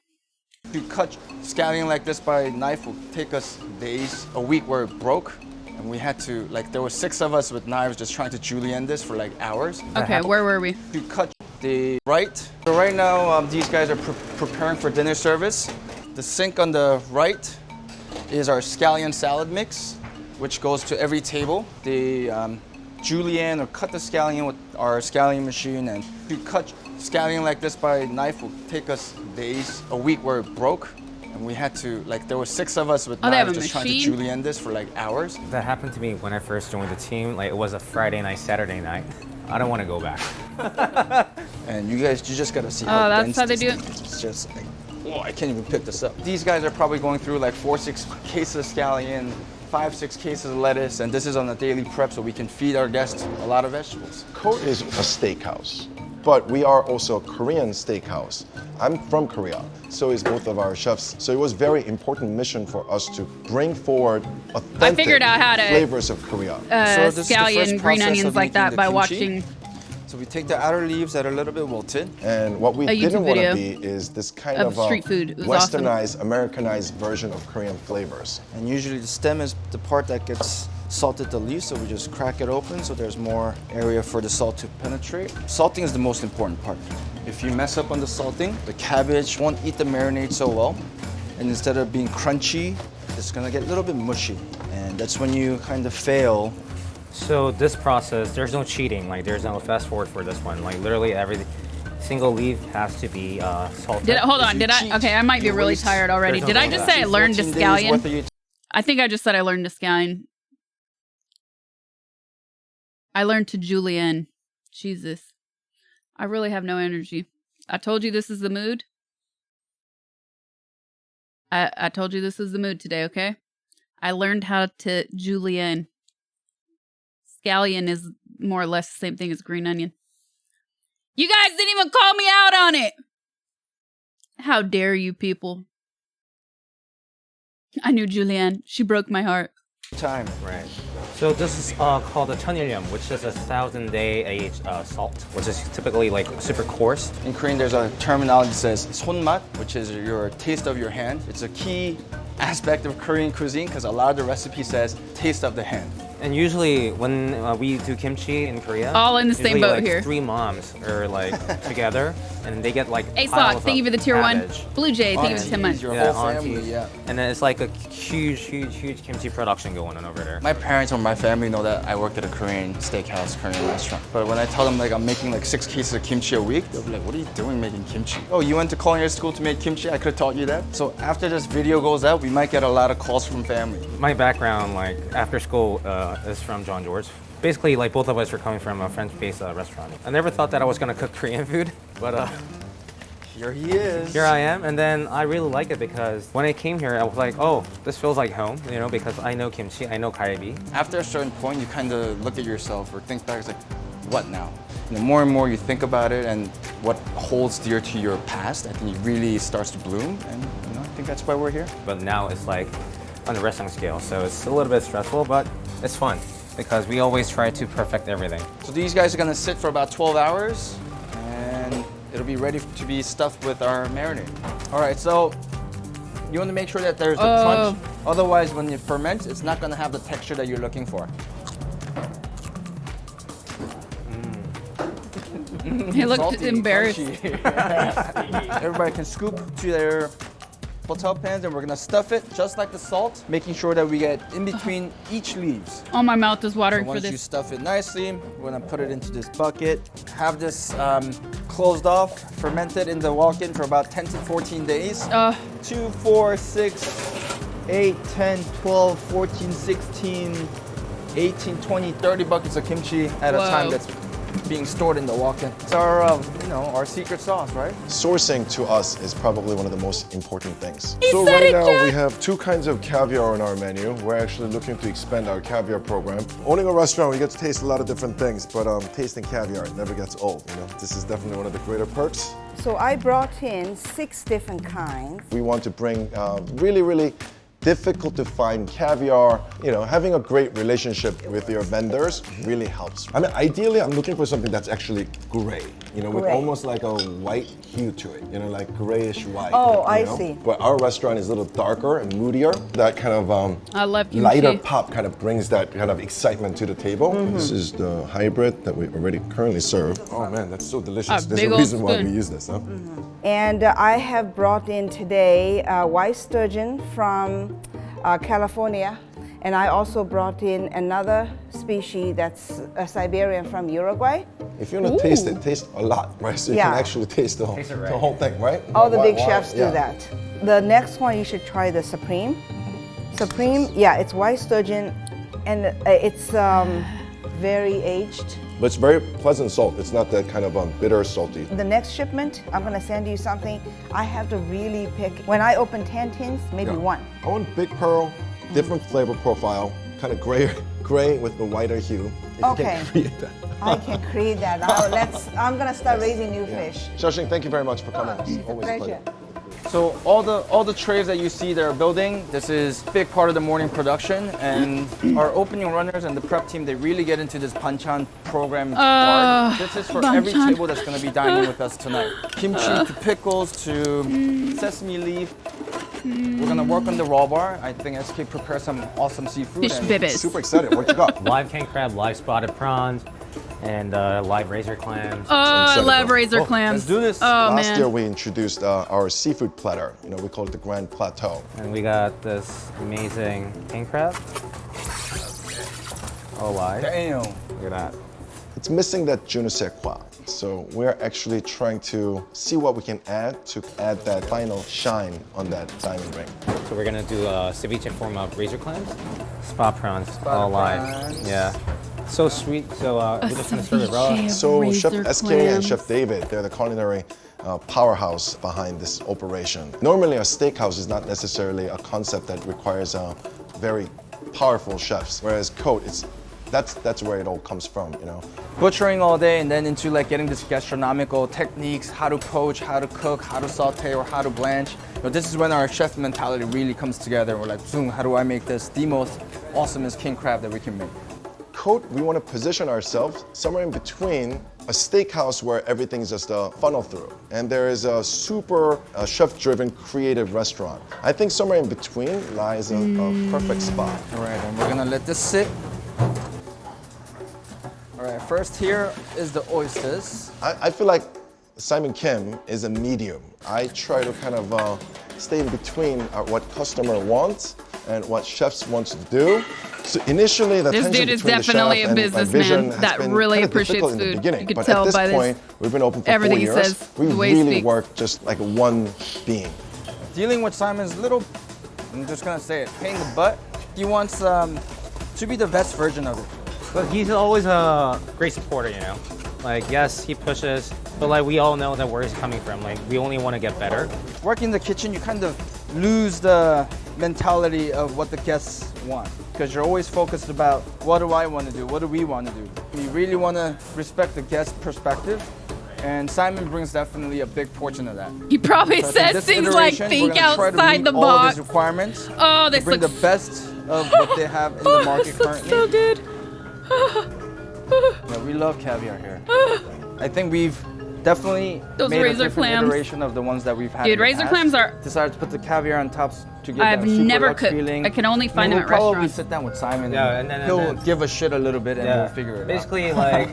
to cut scallion like this by knife will take us days, a week where it broke. And we had to, there were 6 of us with knives just trying to julienne this for hours. Okay, where were we? To cut the right. So right now, these guys are preparing for dinner service. The sink on the right is our scallion salad mix, which goes to every table. They julienne or cut the scallion with our scallion machine, and if you cut scallion like this by knife, will take us days, a week where it broke. And we had to, like, there were 6 of us with knives just trying to julienne this for like hours. That happened to me when I first joined the team. Like, it was a Friday night, Saturday night. I don't want to go back. And you just gotta see how that's dense how they this do thing is. It's just like, oh, I can't even pick this up. These guys are probably going through like 4-6 cases of scallion, 5-6 cases of lettuce, and this is on a daily prep so we can feed our guests a lot of vegetables. Code is a steakhouse, but we are also a Korean steakhouse. I'm from Korea, so is both of our chefs. So it was very important mission for us to bring forward authentic flavors of Korea. So this is the Scallion, first green process onions of like that making by the watching. So we take the outer leaves that are a little bit wilted. And what we A YouTube didn't want to video be is this kind of of street food. It was awesome. westernized, Americanized version of Korean flavors. And usually the stem is the part that gets salted the least, so we just crack it open so there's more area for the salt to penetrate. Salting is the most important part. If you mess up on the salting, the cabbage won't eat the marinade so well. And instead of being crunchy, it's gonna get a little bit mushy. And that's when you kind of fail. So this process, there's no cheating. Like, there's no fast forward for this one. Like, literally every single leaf has to be salted. Hold on, okay, I might be really tired already. Did I just say I learned the scallion? I think I just said I learned the scallion. I learned to julienne. Jesus. I really have no energy. I told you this is the mood. I told you this is the mood today, okay? I learned how to julienne. Scallion is more or less the same thing as green onion. You guys didn't even call me out on it! How dare you people? I knew Julianne. She broke my heart. Time. Right. So this is called a 천일염, which is a 1,000-day aged salt, which is typically like super coarse. In Korean, there's a terminology that says 손맛, which is your taste of your hand. It's a key aspect of Korean cuisine because a lot of the recipe says taste of the hand. And usually when we do kimchi in Korea, all in the same boat like here. 3 moms are like together, and they get like A-Slot, thank you for the tier 1. Blue Jay, thank you for the 10 months. Your Yeah, whole family, aunties. yeah. And then it's like a huge kimchi production going on over there. My parents or my family know that I work at a Korean steakhouse, Korean restaurant. But when I tell them like I'm making like 6 cases of kimchi a week, they'll be like, what are you doing making kimchi? Oh, you went to culinary school to make kimchi? I could have taught you that. So after this video goes out, we might get a lot of calls from family. My background, like after school, is from John George. Basically, like both of us were coming from a French-based restaurant. I never thought that I was gonna cook Korean food, but here he is. Here I am, and then I really like it because when I came here, I was like, oh, this feels like home, you know, because I know kimchi, I know galbi. After a certain point, you kind of look at yourself or think back, it's like, what now? You know, more and more you think about it and what holds dear to your past, I think it really starts to bloom, and you know, I think that's why we're here. But now it's like on the restaurant scale, so it's a little bit stressful, but it's fun because we always try to perfect everything. So these guys are gonna sit for about 12 hours, and it'll be ready to be stuffed with our marinade. All right, so you want to make sure that there's the crunch. Otherwise, when it ferments, it's not gonna have the texture that you're looking for. He looked Salty, embarrassed. Everybody can scoop to their hotel pans, and we're gonna stuff it just like the salt, making sure that we get in between each leaves. Oh, my mouth is So watering for once you this. stuff it nicely, we're gonna put it into this bucket, have this closed off, fermented in the walk-in for about 10 to 14 days. 2, 4, 6, 8, 10, 12, 14, 16, 18, 20, 30 buckets of kimchi at a time that's being stored in the walk-in. It's our, our secret sauce, right? Sourcing to us is probably one of the most important things. So right now we have 2 kinds of caviar on our menu. We're actually looking to expand our caviar program. Owning a restaurant, we get to taste a lot of different things, but tasting caviar, it never gets old. You know, this is definitely one of the greater perks. So I brought in 6 different kinds. We want to bring really difficult to find caviar. You know, having a great relationship with your vendors really helps. I mean, ideally, I'm looking for something that's actually gray, you know, with Gray. almost like a white hue to it, you know, like grayish white. Oh, you I know? see. But our restaurant is a little darker and moodier. That kind of I love kimchi. lighter pop kind of brings that kind of excitement to the table. This is the hybrid that we already currently serve. Oh man, that's so delicious. There's big a old reason why we spoon. use this, huh? And I have brought in today white sturgeon from California. And I also brought in another species that's a Siberian from Uruguay. If you want to taste it, taste a lot, right? So you Yeah. can actually taste the whole, Taste it right. the whole thing, right? All the Why- big why- chefs do yeah. that. The next one, you should try the Supreme. Supreme, yeah, it's white sturgeon, and it's very aged. But it's very pleasant salt. It's not that kind of bitter salty. The next shipment, I'm gonna send you something. I have to really pick. When I open 10 tins, maybe Yeah. one. I want big pearl, different flavor profile, kind of gray with the whiter hue. If Okay. you can create that. I can create that. I'm gonna start raising new fish. Xiaoxing, thank you very much for coming. It's It's always a pleasure. pleasure. So all the trays that you see they're building, this is a big part of the morning production, and our opening runners and the prep team, they really get into this banchan program hard. This is for every banchan. table that's going to be dining with us tonight. Kimchi to pickles to sesame leaf. We're going to work on the raw bar. I think SK prepared some awesome seafood. Fish and bibbis. Super excited. What you got? Live king crab, live spotted prawns, and live razor clams. Oh, I excited, love bro. razor Oh, clams. let's do this. Oh, Last man. year we introduced our seafood platter. You know, we call it the Grand Plateau. And we got this amazing king crab. All live. Damn. Look at that. It's missing that je ne sais quoi. So we're actually trying to see what we can add to add that final shine on that diamond ring. So we're gonna do a ceviche form of razor clams, spot prawns, all live. prawns. Yeah, so sweet. So we're just gonna serve it raw. ceviche. So Chef Razor SK and clams. Chef David, they're the culinary powerhouse behind this operation. Normally a steakhouse is not necessarily a concept that requires very powerful chefs, whereas Cote, that's where it all comes from, you know. Butchering all day and then into like getting this gastronomical techniques, how to poach, how to cook, how to saute, or how to blanch. But this is when our chef mentality really comes together. We're like, zoom, how do I make this the most awesomest king crab that we can make? Cote, we want to position ourselves somewhere in between a steakhouse where everything's just a funnel through, and there is a super chef-driven creative restaurant. I think somewhere in between lies a perfect spot. All right, and we're gonna let this sit. All right, first here is the oysters. I feel like Simon Kim is a medium. I try to kind of stay in between what customer wants and what chefs wants to do. So initially, the This tension dude is between the definitely chef a and my businessman vision has that been really kind of appreciates difficult in the food. beginning. You could But tell at this by this- point, we've been open for everything 4 he years. says, We the way he really speaks. work just like one being. Dealing with Simon's little, I'm just gonna say it, pain in the butt. He wants to be the best version of it. But he's always a great supporter, you know. Like, yes, he pushes, but like we all know that where he's coming from. Like, we only want to get better. Working in the kitchen, you kind of lose the mentality of what the guests want because you're always focused about what do I want to do, what do we want to do. We really want to respect the guest perspective, and Simon brings definitely a big portion of that. He probably So I think says this things like iteration, think we're gonna try to outside meet the all of box. these requirements. Oh, to this bring looks the best of what they have in the market this looks currently. so good. Yeah, we love caviar here. I think we've definitely Those made a razor different clams. iteration of the ones that we've had. Dude, in the razor past. clams are- Decided to put the caviar on top to give I've that super never luxe cooked. feeling. I can only find we'll them at probably restaurants. sit down with Simon. Yeah, and and then- he'll and then- give a shit a little bit, and we'll figure it out. Basically, like,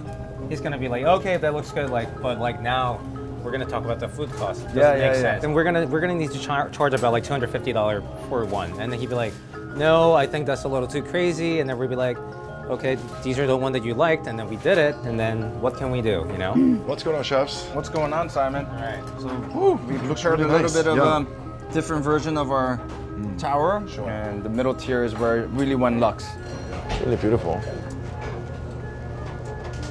he's gonna be like, okay, that looks good, like, but like now, we're gonna talk about the food cost. Does Yeah, it make yeah, yeah. sense? And we're gonna need to charge about like $250 for one, and then he'd be like, no, I think that's a little too crazy, and then we'd be like, okay, these are the one that you liked, and then we did it, and then what can we do, you know? What's going on, chefs? What's going on, Simon? All right. So we've looks prepared really a little nice. bit of Yeah. a different version of our tower, and the middle tier is where it really went luxe. It's really beautiful.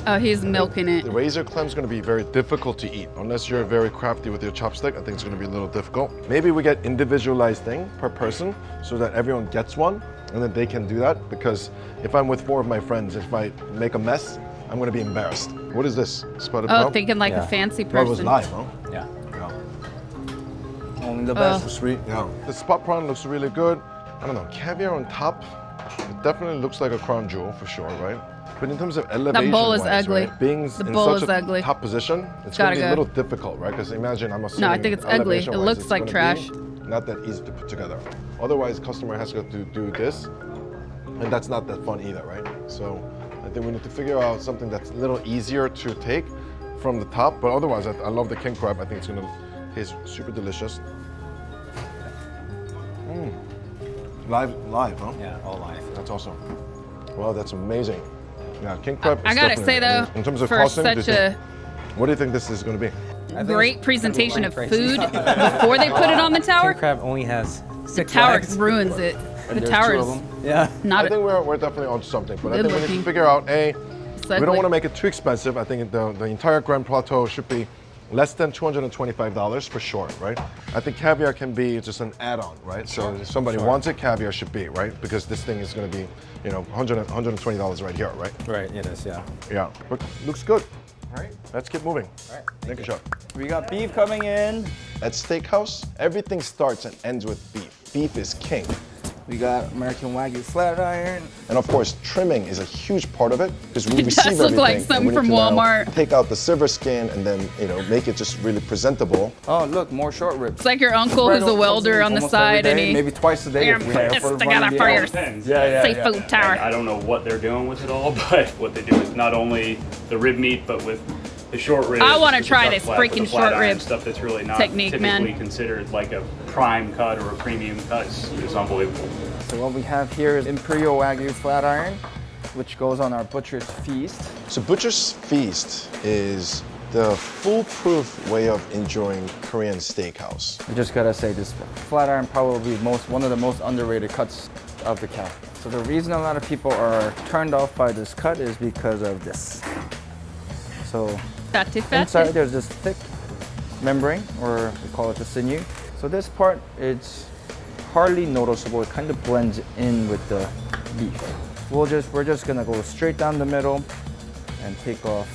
Oh, he's milking it. The razor clam is going to be very difficult to eat. Unless you're very crafty with your chopstick, I think it's going to be a little difficult. Maybe we get individualized thing per person so that everyone gets one and then they can do that. Because if I'm with 4 of my friends, if I make a mess, I'm going to be embarrassed. What is this? Spotted Oh, pearl? thinking like Yeah. a fancy That was person. live, huh? Yeah. Only the best. Oh. Sweet, yeah. The spot prawn looks really good. I don't know, caviar on top, it definitely looks like a crown jewel for sure, right? But in terms of elevation, bowl is ugly. Right, being The in bowl such is a ugly. top position, it's going Gotta to be a go. little difficult, right? Because imagine I'm assuming No, I think it's ugly. It elevation-wise, looks it's like gonna trash. be not that easy to put together. Otherwise, customer has got to do this, and that's not that fun either, right? So I think we need to figure out something that's a little easier to take from the top. But otherwise, I love the king crab. I think it's going to taste super delicious. Live, huh? Yeah, all live. That's awesome. Wow, that's amazing. Yeah, king crab. I is gotta definitely- say though, in terms of for costing, such a what do you think this is going to be? great presentation of food before they put it on the tower, King crab only has the 6 tower legs. ruins it. The there's tower two is of them. Yeah. not I think we're definitely on something, but I Good think we need looking. to figure out we segue. don't want to make it too expensive. I think the entire Grand Plateau should be less than $225 for sure, right? I think caviar can be just an add-on, right? So if somebody wants it, caviar should be, right? Because this thing is going to be, you know, $120 right here, right? Right, it is, yeah. Yeah, but looks good. All right. Let's keep moving. All right. Take a shot. We got beef coming in. At Steakhouse, everything starts and ends with beef. Beef is king. We got American Wagyu flat iron. And of course, trimming is a huge part of it because we It receive does look everything. like and something we need from to now Walmart. Take out the silver skin and then, you know, make it just really presentable. Oh, look, more short ribs. It's like your uncle who's a welder on the Almost every side, and day, he maybe twice a day. Here, if we put have this for together running for the your hours. Depends. seafood tower. I don't know what they're doing with it all, but what they do is not only the rib meat, but with the short ribs. I wanna with the try tuck this flap, with freaking the flat short iron rib stuff that's really not technique, typically man. considered like a prime cut or a premium cut. It's unbelievable. So what we have here is Imperial Wagyu flat iron, which goes on our butcher's feast. So Butcher's Feast is the foolproof way of enjoying Korean steakhouse. I just gotta say, this flat iron probably one of the most underrated cuts of the cow. So the reason a lot of people are turned off by this cut is because of this. So Fatty, inside fatty. there's this thick membrane, or we call it the sinew. So this part, it's hardly noticeable. It kind of blends in with the beef. We're just gonna go straight down the middle and take off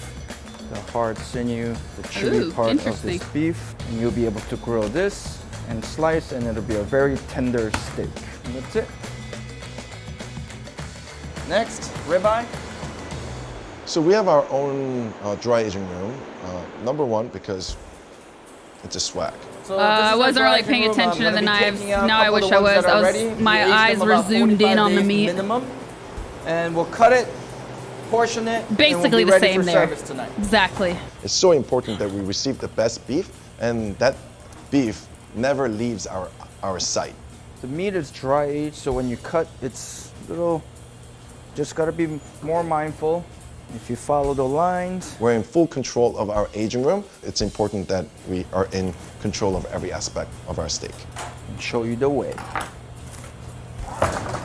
the hard sinew, the chewy Ooh, part of interesting. this beef, and you'll be able to grill this and slice, and it'll be a very tender steak. And that's it. Next, ribeye. So we have our own dry aging room. Number one, because it's a swag. So I wasn't really paying attention to the knives. Now I wish I was. My eyes were zoomed in on the meat. Minimum, and we'll cut it, portion it. Basically and the we'll be ready same for there. service tonight. Exactly. It's so important that we receive the best beef, and that beef never leaves our sight. The meat is dry aged, so when you cut, it's little. Just gotta be more mindful. If you follow the lines. We're in full control of our aging room. It's important that we are in control of every aspect of our steak. And show you the way.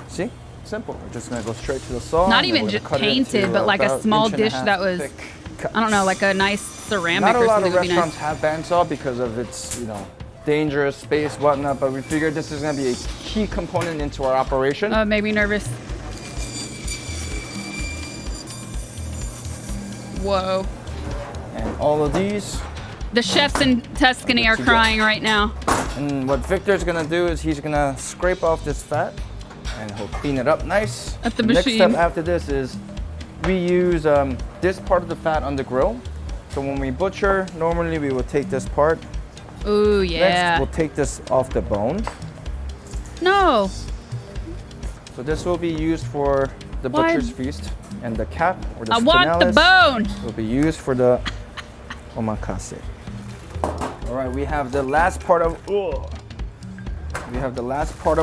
See? Simple. We're just gonna go straight to the saw. Not and even we're just gonna cut it painted, into but like a about small 1.5 dish that was, thick cuts. I don't know, like a nice ceramic Not a or lot something of would be restaurants nice. have bandsaw because of its, dangerous space, whatnot, but we figured this is gonna be a key component into our operation. Made me nervous. Whoa. And all of these. The chefs in Tuscany are crying right now. And what Victor's gonna do is he's gonna scrape off this fat and he'll clean it up nice. At the Next machine. step after this is we use this part of the fat on the grill. So when we butcher, normally we will take this part. Ooh, Next, yeah. we'll take this off the bone. No. So this will be used for the Why- butcher's feast. And the cap, or the I want the spinalis, bone. will be used for the omakase. All right, we have the last part of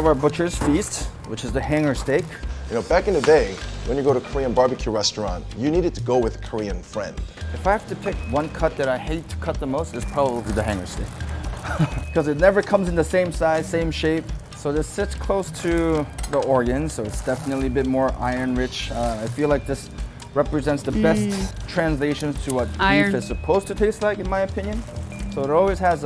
our butcher's feast, which is the hanger steak. Back in the day, when you go to a Korean barbecue restaurant, you needed to go with Korean friend. If I have to pick one cut that I hate to cut the most, it's probably the hanger steak. Because it never comes in the same size, same shape. So this sits close to the organ, so it's definitely a bit more iron rich. I feel like this represents the best translations to what Iron. beef is supposed to taste like, in my opinion. So it always has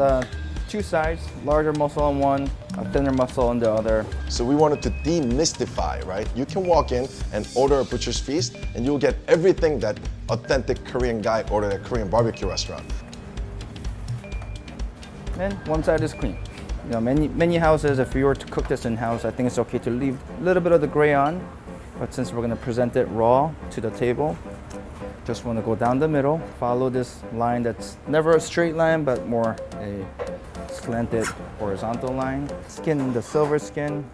two sides, larger muscle on one, a thinner muscle on the other. So we wanted to demystify, right? You can walk in and order a butcher's feast, and you'll get everything that authentic Korean guy ordered at a Korean barbecue restaurant. And one side is clean. Many houses, if we were to cook this in-house, I think it's okay to leave a little bit of the gray on. But since we're gonna present it raw to the table, just wanna go down the middle, follow this line that's never a straight line, but more a slanted horizontal line. Skin, the silver skin.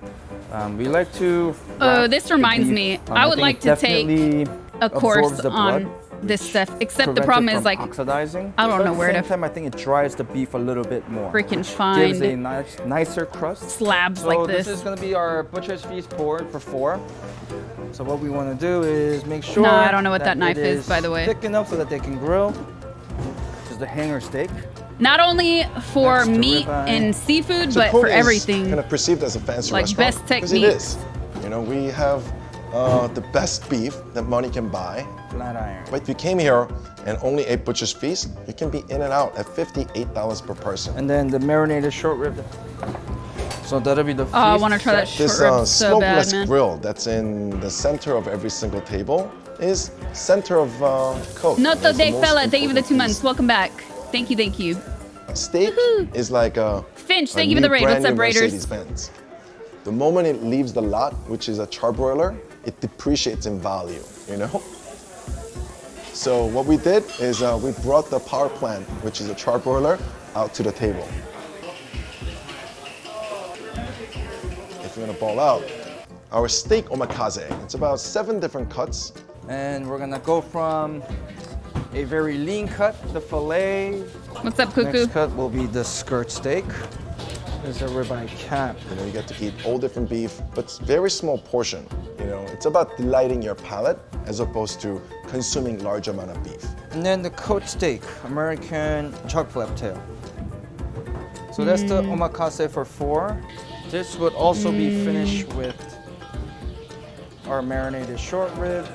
We like to. Oh, wrap this the reminds beef. me. I I would think like it to take definitely a absorbs course the on blood. this stuff. Except the prevents problem it is from like oxidizing. I don't But know at the where same to time, I think it dries the beef a little bit more. freaking Gives a find nicer crust. slabs So like this this. is gonna be our butcher's feast poured for 4. So what we want to do is make sure. Nah, I don't know what that knife it is, by the way. Thick enough so that they can grill. This is the hanger steak. Not only for Next to meat ribeye. and seafood, So but Kobe for is everything. kind of perceived as a fancy Like restaurant. best Because it technique. is. You know, we have the best beef that money can buy. Flat iron. But if you came here and only ate Butcher's Feast, you can be in and out at $58 per person. And then the marinated short rib. So that'll be the feast. Oh, I want to try that set. short This rib so bad, smokeless man. grill that's in the center of every single table is center of code. Noto That's the de most fella, thank you for the important 2 months. piece. Welcome back. Thank you, thank you. Steak is like a Finch, a thank you for the new raid. What's brand up, new Raiders? Mercedes-Benz. The moment it leaves the lot, which is a charbroiler, it depreciates in value, you know? So what we did is we brought the power plant, which is a charbroiler, out to the table. If you're gonna ball out, our steak omakase, it's about 7 different cuts. And we're gonna go from a very lean cut, the fillet. What's up, Cuckoo? Next cut will be the skirt steak. There's a ribeye cap. You know, you get to eat all different beef, but it's very small portion. You know, it's about delighting your palate as opposed to consuming large amount of beef. And then the coat steak, American chuck flap tail. So that's the omakase for 4. This would also be finished with our marinated short rib.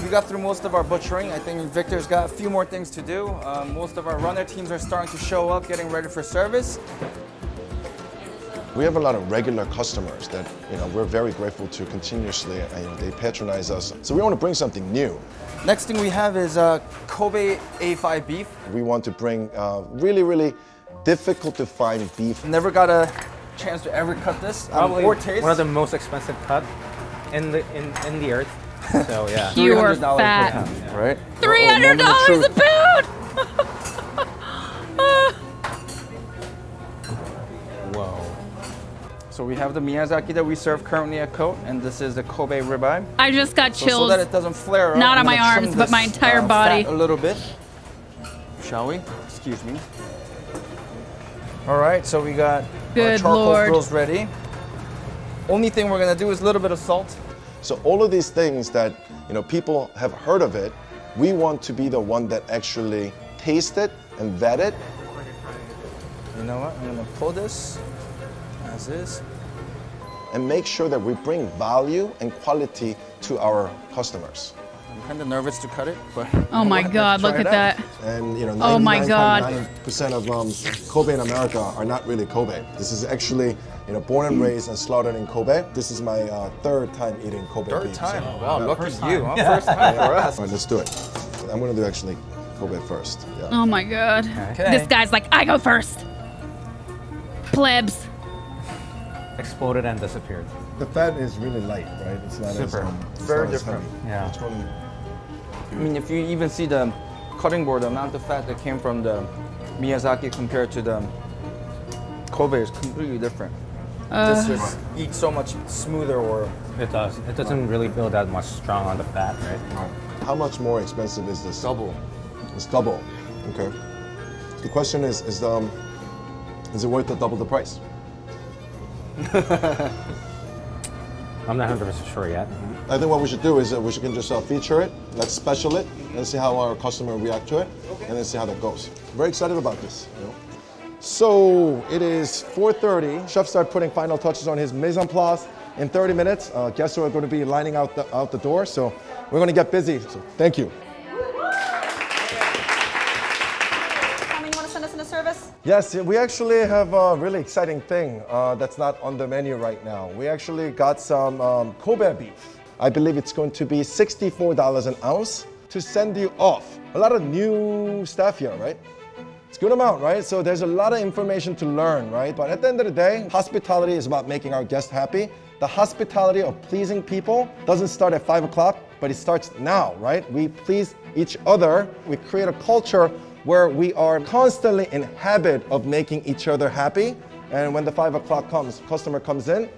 We got through most of our butchering. I think Victor's got a few more things to do. Most of our runner teams are starting to show up, getting ready for service. We have a lot of regular customers that, you know, we're very grateful to continuously, and they patronize us. So we want to bring something new. Next thing we have is Kobe A5 beef. We want to bring really, really difficult to find beef. Never got a chance to ever cut this. Probably or taste. one of the most expensive cut in the earth. So yeah. You are $300 per fat. pound, right? $300 a pound! Whoa. So we have the Miyazaki that we serve currently at Cote, and this is the Kobe ribeye. I just got So chills. that it doesn't flare up, Not I'm on my gonna trim arms, but my this, entire body. fat a little bit. Shall we? Excuse me. All right, so we got our Good charcoal Lord. grills ready. Only thing we're gonna do is a little bit of salt. So all of these things that, you know, people have heard of it, we want to be the one that actually taste it and vet it. You know what? I'm gonna pull this as is. and make sure that we bring value and quality to our customers. I'm kind of nervous to cut it, but Oh my God, look Try at it that. out. And you know, Oh my God. 99.9% of Kobe in America are not really Kobe. This is actually, you know, born and raised and slaughtered in Kobe. This is my third time eating Kobe third beef. time. So, Wow, yeah. lucky you. Huh? First time for us. All right, let's do it. I'm gonna do actually Kobe first. Yeah. Oh my God. Okay. This guy's like, I go first. Plebs. Exploded and disappeared. The fat is really light, right? It's not Super. as Very not as different. heavy. Yeah. It's totally- I mean, if you even see the cutting board, the amount of fat that came from the Miyazaki compared to the Kobe is completely different. This just eats so much smoother or It does. It doesn't really feel that much strong on the fat, right? How much more expensive is this? double. It's double. Okay. The question is it worth the double the price? I'm not 100% sure yet. I think what we should do is we can just feature it, let's special it, and see how our customer react to it, and then see how that goes. Very excited about this. You know? So it is 4:30. Chef started putting final touches on his mise en place. In 30 minutes, guests are going to be lining out the door, so we're going to get busy. So thank you. Something you want to send us into service? Yes, we actually have a really exciting thing that's not on the menu right now. We actually got some Kobe beef. I believe it's going to be $64 an ounce to send you off. A lot of new staff here, right? It's a good amount, right? So there's a lot of information to learn, right? But at the end of the day, hospitality is about making our guests happy. The hospitality of pleasing people doesn't start at 5 o'clock, but it starts now, right? We please each other. We create a culture where we are constantly in habit of making each other happy. And when the 5 o'clock comes, customer comes in,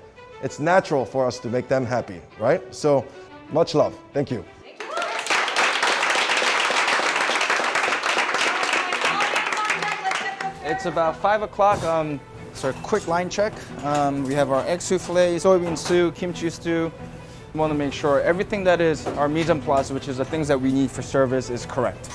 it's natural for us to make them happy, right? So much love. Thank you. It's about 5 o'clock. So a quick line check. We have our egg souffle, soybean stew, kimchi stew. We want to make sure everything that is our mise en place, which is the things that we need for service, is correct.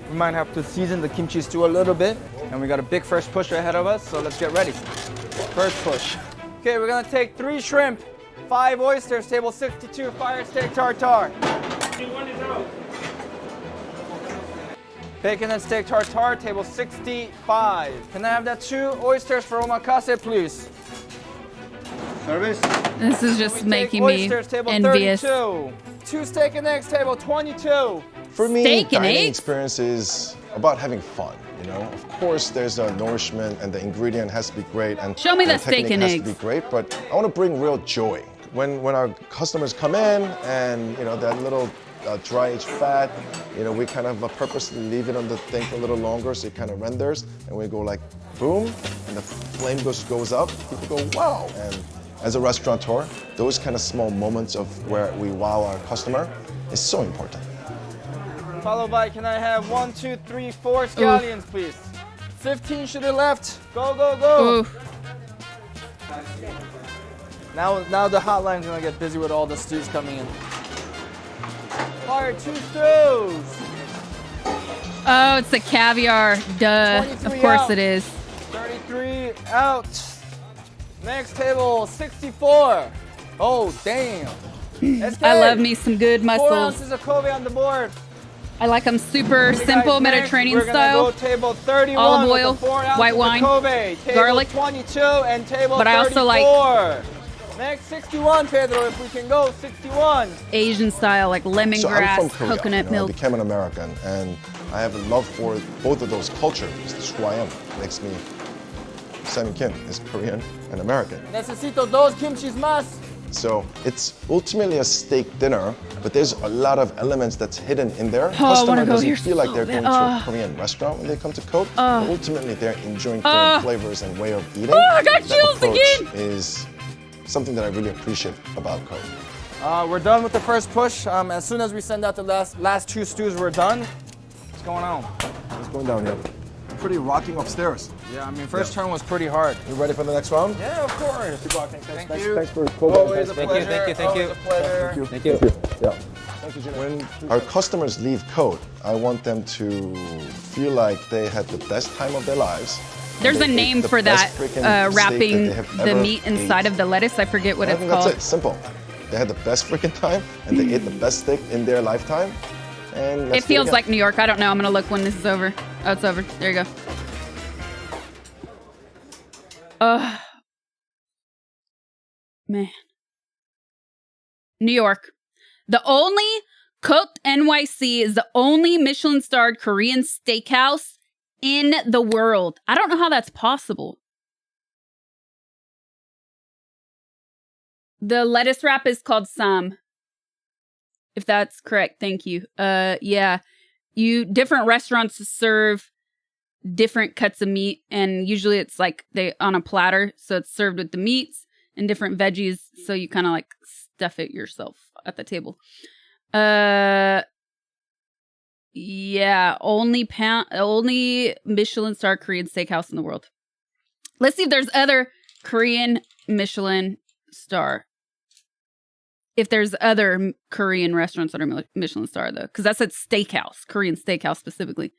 We might have to season the kimchi stew a little bit, and we got a big first push ahead of us, so let's get ready. First push. Okay, we're gonna take 3 shrimp, 5 oysters, table 62, fire steak tartare. Bacon and steak tartare, table 65. Can I have that 2 oysters for omakase, please? Service. This is just making me oysters, table envious. 32. 2 steak and eggs, table 22. For me, Steak and dining eggs? experience is about having fun, you know? Of course, there's the nourishment and the ingredient has to be great and Show me the that steak technique and has eggs. to be great, but I want to bring real joy. When our customers come in and, you know, that little dry aged fat, you know, we kind of purposely leave it on the thing for a little longer so it kind of renders, and we go like boom, and the flame goes up, people go wow. And as a restaurateur, those kind of small moments of where we wow our customer is so important. Followed by, can I have 1, 2, 3, 4 scallions, please? 15 should have left. Go, go, go. Ooh. Now the hotline's gonna get busy with all the stews coming in. Fire 2 stews. Oh, it's the caviar. Duh. Of 23 course out. it is. 33 out. Next table, 64. Oh, damn. I love me some good 4 mussels. ounces of Kobe on the board. I like them super simple, Guys, next, Mediterranean we're gonna style. go table 31 Olive with oil, the 4 ounces white of wine, Kobe. Table garlic. 22 and table But I 34. also like- Next, 61, Pedro, if we can go, 61. Asian style, like So I'm lemongrass, from Korea. coconut you know, I milk. became an American, and I have a love for both of those cultures. It's who I am. Makes me. Sammy Kim is Korean and American. Necesito 2 kimchis más. So it's ultimately a steak dinner, but there's a lot of elements that's hidden in there. I Customer wanna go doesn't here feel like so they're bad. going to a Korean restaurant when they come to Coke. But ultimately, they're enjoying Korean flavors and way of eating. I got That chills approach again. is something that I really appreciate about Coke. We're done with the first push. As soon as we send out the last 2 stews, we're done. What's going on? It's going down here. Pretty rocking upstairs. Yeah, I mean, first turn was pretty hard. You ready for the next round? Yeah, of course. Thank you. Thanks for Always a Thank you, pleasure. thank you, thank you. Always a pleasure. Thank you. Yeah. Thank you, Gina. When our customers leave Coke, I want them to feel like they had the best time of their lives. There's a They ate name the for best that, freaking steak that wrapping they have the ever meat inside ate. of the lettuce. I forget what I it's think called. that's it. Simple. They had the best freaking time, and they ate the best steak in their lifetime. And let's It feels do it like again. New York. I don't know. I'm going to look when this is over. Oh, it's over. There you go. Man. New York. The only Cooked NYC is the only Michelin-starred Korean steakhouse in the world. I don't know how that's possible. The lettuce wrap is called Sam. If that's correct, thank you. Yeah. Different restaurants serve different cuts of meat, and usually it's like they on a platter, so it's served with the meats and different veggies, so you kind of like stuff it yourself at the table. Yeah, only Michelin star Korean steakhouse in the world. Let's see if there's other Korean Michelin star. If there's other Korean restaurants that are Michelin star though, because that's at steakhouse, Korean steakhouse specifically.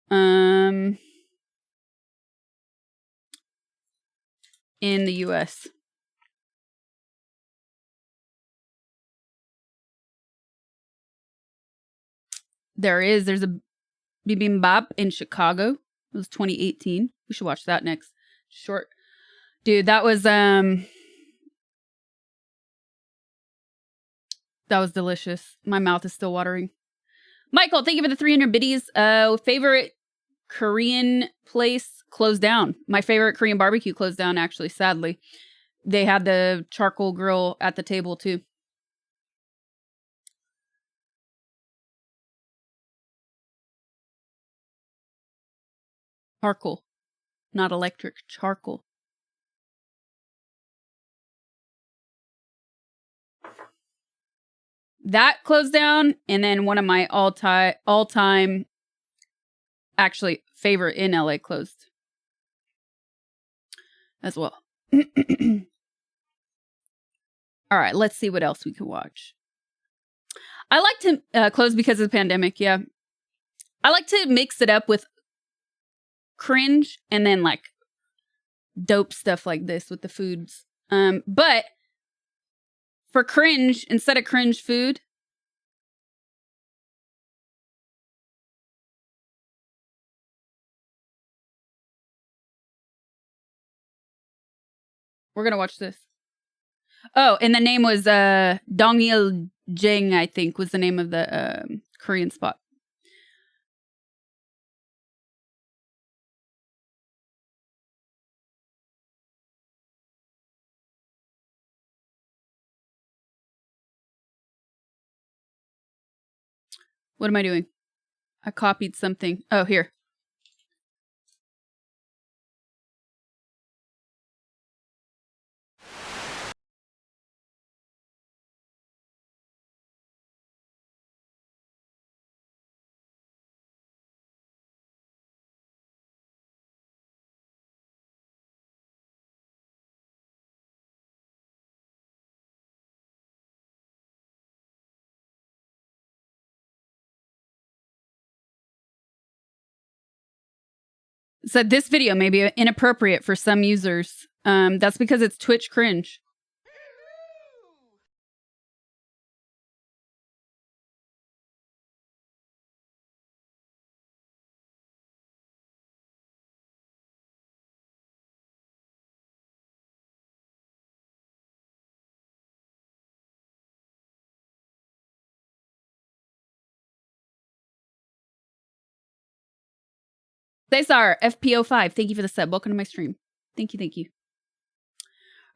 In the US. There's a bibimbap in Chicago. It was 2018. We should watch that next. Short. Dude, that was delicious. My mouth is still watering. Michael, thank you for the 300 biddies. Favorite Korean place closed down. My favorite Korean barbecue closed down, actually, sadly. They had the charcoal grill at the table, too. Charcoal. Not electric, charcoal. That closed down, and then one of my all-time actually favorite in LA closed as well. All right, let's see what else we can watch. I like to close because of the pandemic, yeah. I like to mix it up with cringe and then like dope stuff like this with the foods. But for cringe, instead of cringe food, we're gonna watch this. Oh, and the name was Dongil Jing, I think, was the name of the Korean spot. What am I doing? I copied something. Oh, here. Said this video may be inappropriate for some users. That's because it's Twitch cringe. Cesar, FPO5, thank you for the sub. Welcome to my stream. Thank you, thank you.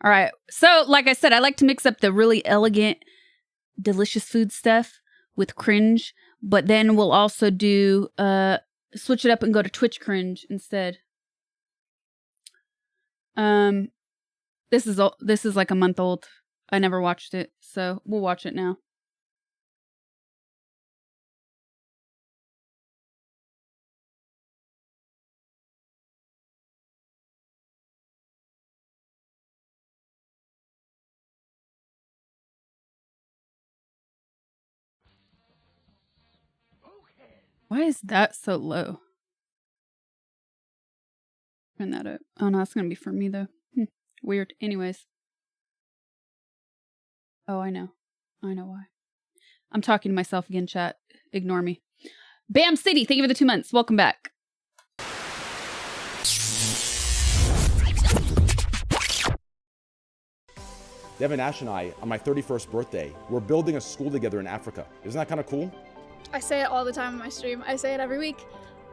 All right. So, like I said, I like to mix up the really elegant, delicious food stuff with cringe, but then we'll also do, switch it up and go to Twitch cringe instead. This is like a month old. I never watched it, so we'll watch it now. Why is that so low? Turn that up. Oh no, that's gonna be for me though. Weird. Anyways. Oh, I know. I know why. I'm talking to myself again, chat. Ignore me. Bam City, thank you for the 2 months. Welcome back. Devin, Ash, and I, on my 31st birthday, we're building a school together in Africa. Isn't that kind of cool? I say it all the time on my stream. I say it every week.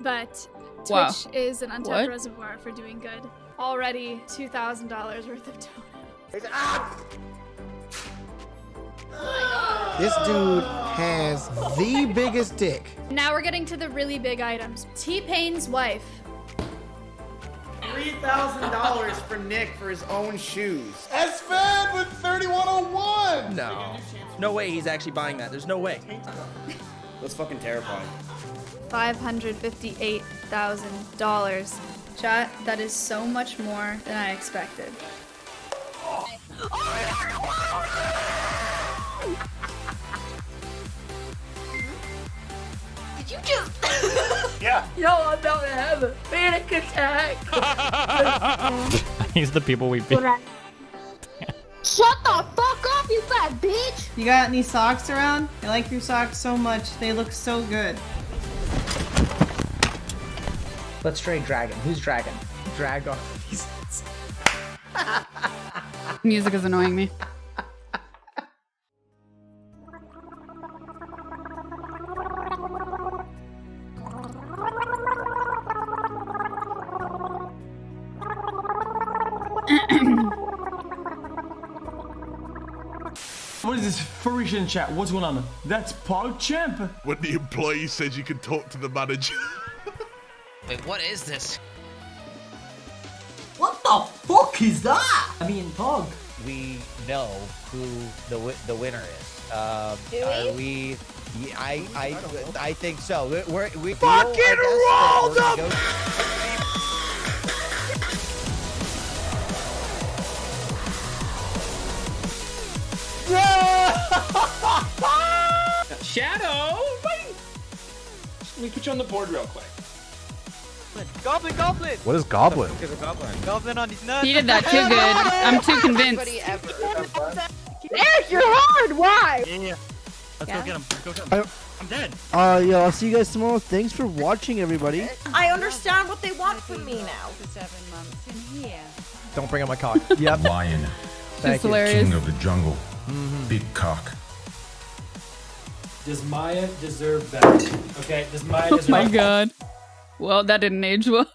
But Twitch Wow. is an untapped What? reservoir for doing good. Already $2,000 worth of donuts. This dude has the biggest dick. Now we're getting to the really big items. T-Pain's wife. $3,000 for Nick for his own shoes. S-Fed with 3101! No way he's actually buying that. There's no way. That's fucking terrifying. $558,000. Chat, that is so much more than I expected. Did you just... Yeah. Yo, I'm about to have a panic attack. He's the people we beat. Shut the fuck up, you fat bitch! You got any socks around? I like your socks so much. They look so good. Let's trade Dragon. Who's Dragon? Dragon. Music is annoying me. What is this Parisian chat? What's going on? That's PogChamp. When the employee says you can talk to the manager. Wait, what is this? the fuck is that? I mean, Pog. We know who the winner is. Do we? Yeah, I think so. We Fucking rolled them! Shadow! Wait! Let me put you on the board real quick. Goblin! What is Goblin? Goblin on his nuts! He did that too good. I'm too convinced. Eric, you're hard. Why? Yeah. Let's go get him. Let's go get him. I'm dead. Yeah, I'll see you guys tomorrow. Thanks for watching, everybody. I understand what they want from me now. Don't bring up my cock. Yep. Lion. It's hilarious. King of the jungle. Big cock. Does Maya deserve better? Okay, does Maya deserve Oh my god. Well, that didn't age well.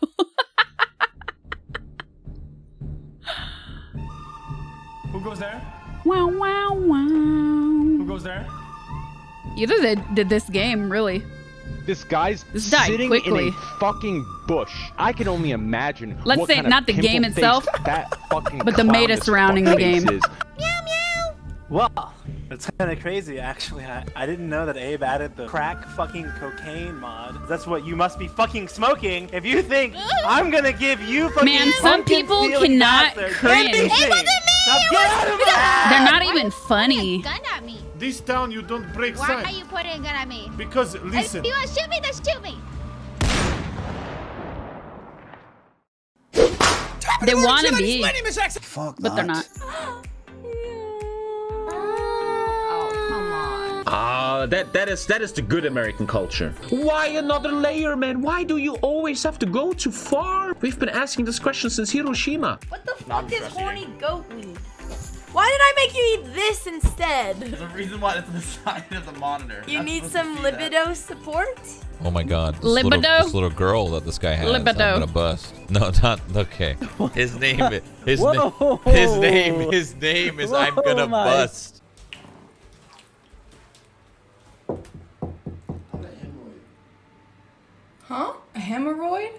Who goes there? Wow, wow, wow. Who goes there? Either they did this game, really. This guy's This died sitting quickly. in a fucking bush. I can only imagine. Let's what say kind not of the game pimple-faced itself, that fucking but the meta clown surrounding the fucking game. face is. Wow. It's kind of crazy, actually. I didn't know that Abe added the crack fucking cocaine mod. That's what you must be fucking smoking if you think I'm gonna give you fucking Man, some people cannot cringe. Now get out of my They're not even funny. Gun at me. This town you don't break Why sign. are you putting a gun at me? Because listen. If you want to shoot me, then shoot me. They want to be, My name is Jackson. but they're not. That is the good American culture. Why another layer, man? Why do you always have to go too far? We've been asking this question since Hiroshima. What the fuck is horny goat weed? Why did I make you eat this instead? There's a reason why it's on the side of the monitor. You need some libido support? Oh my god. Libido? This little girl that this guy has. Libido. I'm gonna bust. No, not okay. His name is I'm gonna bust. Huh? A hemorrhoid?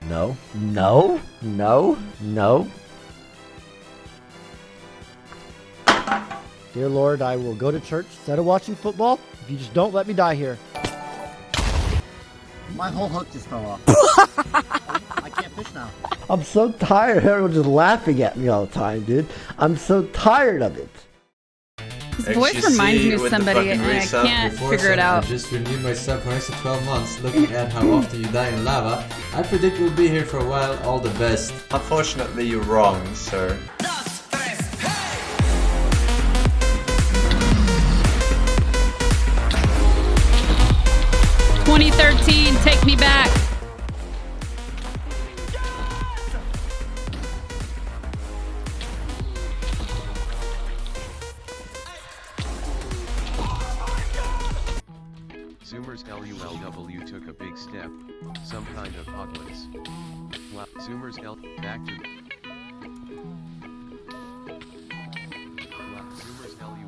No. No. No. No. Dear Lord, I will go to church instead of watching football if you just don't let me die here. My whole hook just fell off. I can't fish now. I'm so tired. Everyone's just laughing at me all the time, dude. I'm so tired of it. His voice reminds me of somebody, and I can't figure it out. I just renewed my sub for next 12 months. Looking at how often you die in lava, I predict you'll be here for a while. All the best. Unfortunately, you're wrong, sir. 2013, take me back. Zoomers LULW took a big step, some kind of oddness. Wow. Zoomers L back to. Wow. Zoomers LUL.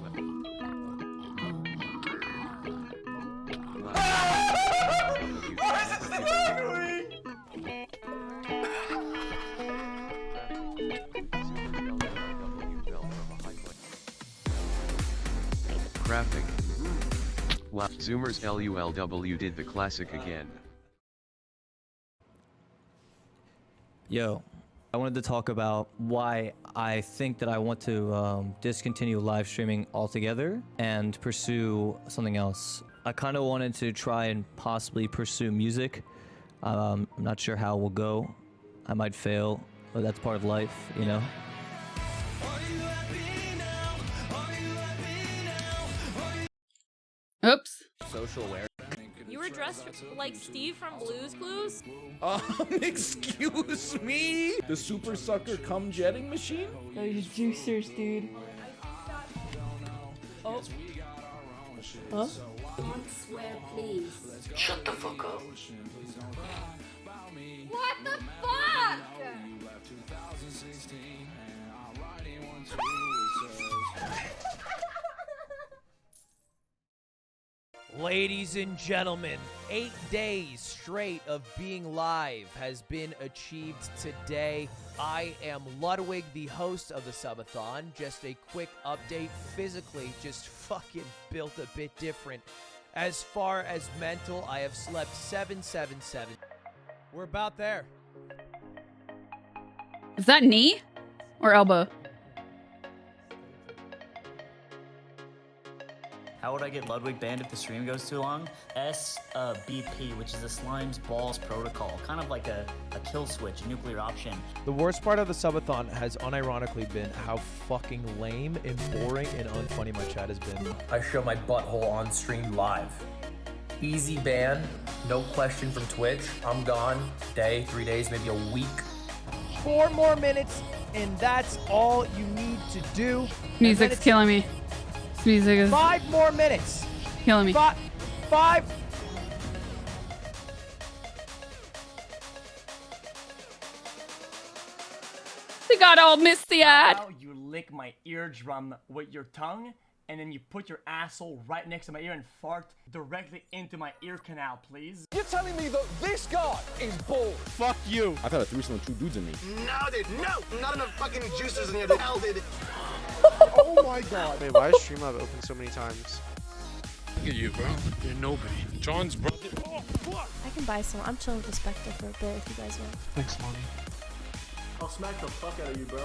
Why is it still happening? Crafting. Wow. Zoomers LULW did the classic again. Yo, I wanted to talk about why I think that I want to discontinue live streaming altogether and pursue something else. I kind of wanted to try and possibly pursue music. I'm not sure how it will go. I might fail, but that's part of life, you know? Oops. Social aware. You were dressed like Steve from Blue's Clues? Excuse me? The super sucker cum jetting machine? Those juicers, dude. Oh. Huh? Don't swear, please. Shut the fuck up. What the fuck? Ladies and gentlemen, 8 days straight of being live has been achieved today. I am Ludwig, the host of the subathon. Just a quick update. Physically, just fucking built a bit different. As far as mental, I have slept 777. We're about there. Is that knee or elbow? How would I get Ludwig banned if the stream goes too long? SBP, which is the Slime's Balls Protocol. Kind of like a kill switch, a nuclear option. The worst part of the subathon has unironically been how fucking lame and boring and unfunny my chat has been. I show my butthole on stream live. Easy ban, no question from Twitch. I'm gone. Day, 3 days, maybe a week. 4 more minutes, and that's all you need to do. Music's killing me. This music is 5 more minutes. killing me. Five. They got all misty-eyed. Now you lick my eardrum with your tongue, and then you put your asshole right next to my ear and fart directly into my ear canal, please. You're telling me that this guy is bald? Fuck you. I've had a threesome with 2 dudes in me. No, dude, no! Not enough fucking juices in here to hell, dude. Oh my god. Wait, why is Streamlab open so many times? Look at you, bro. You're nobody. John's brother. Oh, fuck! I can buy some. I'm chilling with the Spectre for a bit if you guys want. Thanks, Monty. I'll smack the fuck out of you, bro.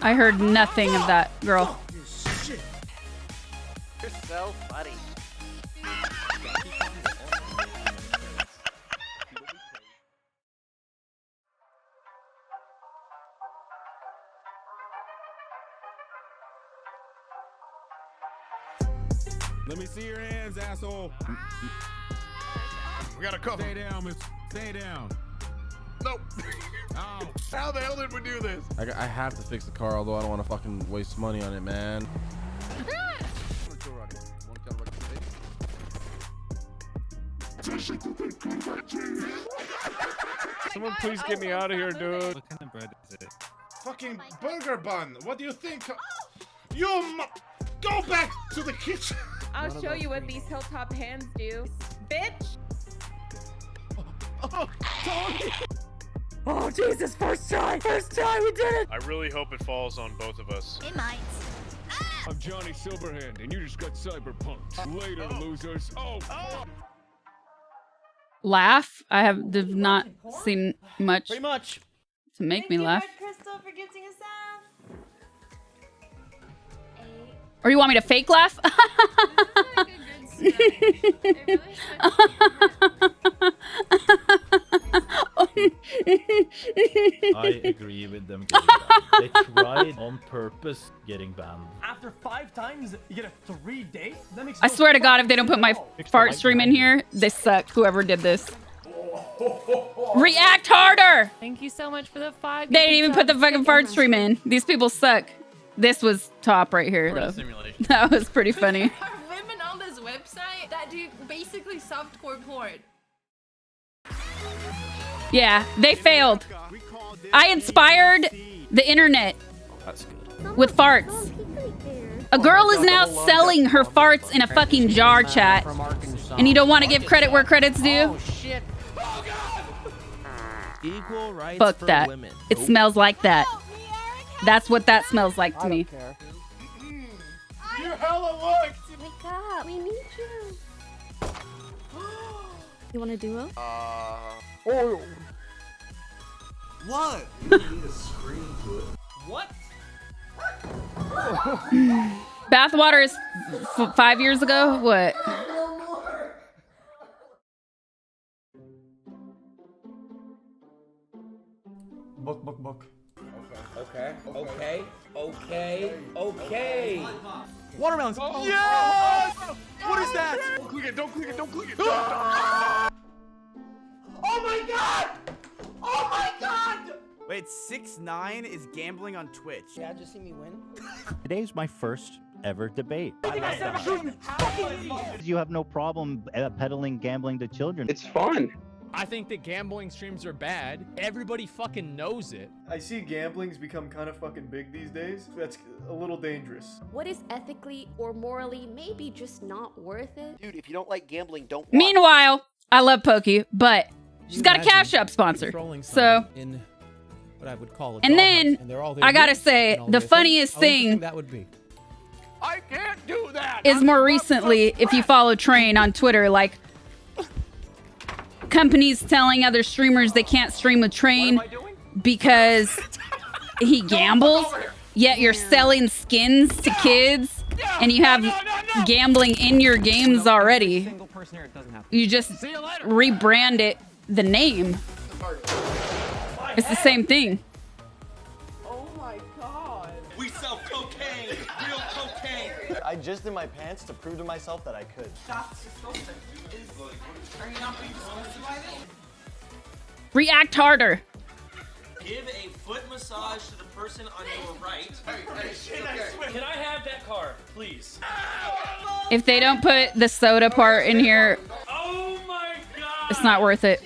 I heard nothing of that, girl. Shit. You're so funny. Let me see your hands, asshole. We got a cover. Stay down, miss. Stay down. Nope. Oh. How the hell did we do this? I have to fix the car, although I don't want to fucking waste money on it, man. Someone please get me out of here, dude. What kind of bread is it? Fucking burger bun. What do you think? You go back to the kitchen. I'll show you what these hilltop hands do, bitch. Oh, Tony. Oh Jesus! First try, we did it. I really hope it falls on both of us. It might. I'm Johnny Silverhand, and you just got cyberpunked. Later, losers. Oh. Laugh? I have not seen much. Pretty much. To make me laugh. Crystal for gifting us Or you want me to fake laugh? I agree with them getting banned. They tried on purpose getting banned. After 5 times, you get a 3 day? That makes I swear to God, if they don't put my fart stream in here, they suck. Whoever did this. React harder! Thank you so much for the 5. They didn't even put the fucking fart stream in. These people suck. This was top right here, though. That was pretty funny. There are women on this website that do basically softcore porn. Yeah, they failed. I inspired the internet with farts. A girl is now selling her farts in a fucking jar, chat. And you don't want to give credit where credit's due? Shit. Equal rights Fuck for that. women. It smells like that. That's what that smells like to me. You hella looked. Wake up, we need you. You want a duo? Oh. What? You need a scream to it. What? Bathwater is 5 years ago? What? Book. Okay. Watermelons. Yes! What is that? Don't click it. Don't click it. Don't click it. Oh my god! Oh my god! Wait, 6ix9ine is gambling on Twitch. Yeah, just see me win. Today's my first ever debate. I said, You have no problem peddling gambling to children. It's fun. I think that gambling streams are bad. Everybody fucking knows it. I see gambling's become kind of fucking big these days. That's a little dangerous. What is ethically or morally maybe just not worth it? Dude, if you don't like gambling, don't watch. Meanwhile, I love Pokey, but she's got a Cash App sponsor. So, in what I would call a and then dollhouse, and they're all there I gotta rich say, and all the their things. funniest How interesting thing that would be. I can't do that. is more recently, if you follow Train on Twitter, like companies telling other streamers they can't stream with Train because he gambles, yet you're selling skins to kids and you have gambling in your games already. You just rebrand it the name. It's the same thing. Oh my god. We sell cocaine. Real cocaine. I jizzed in my pants to prove to myself that I could. That's disgusting. Are you not being disgusted by this? React harder. Give a foot massage to the person on your right. Can I have that card, please? If they don't put the soda part in here, Oh my god! it's not worth it.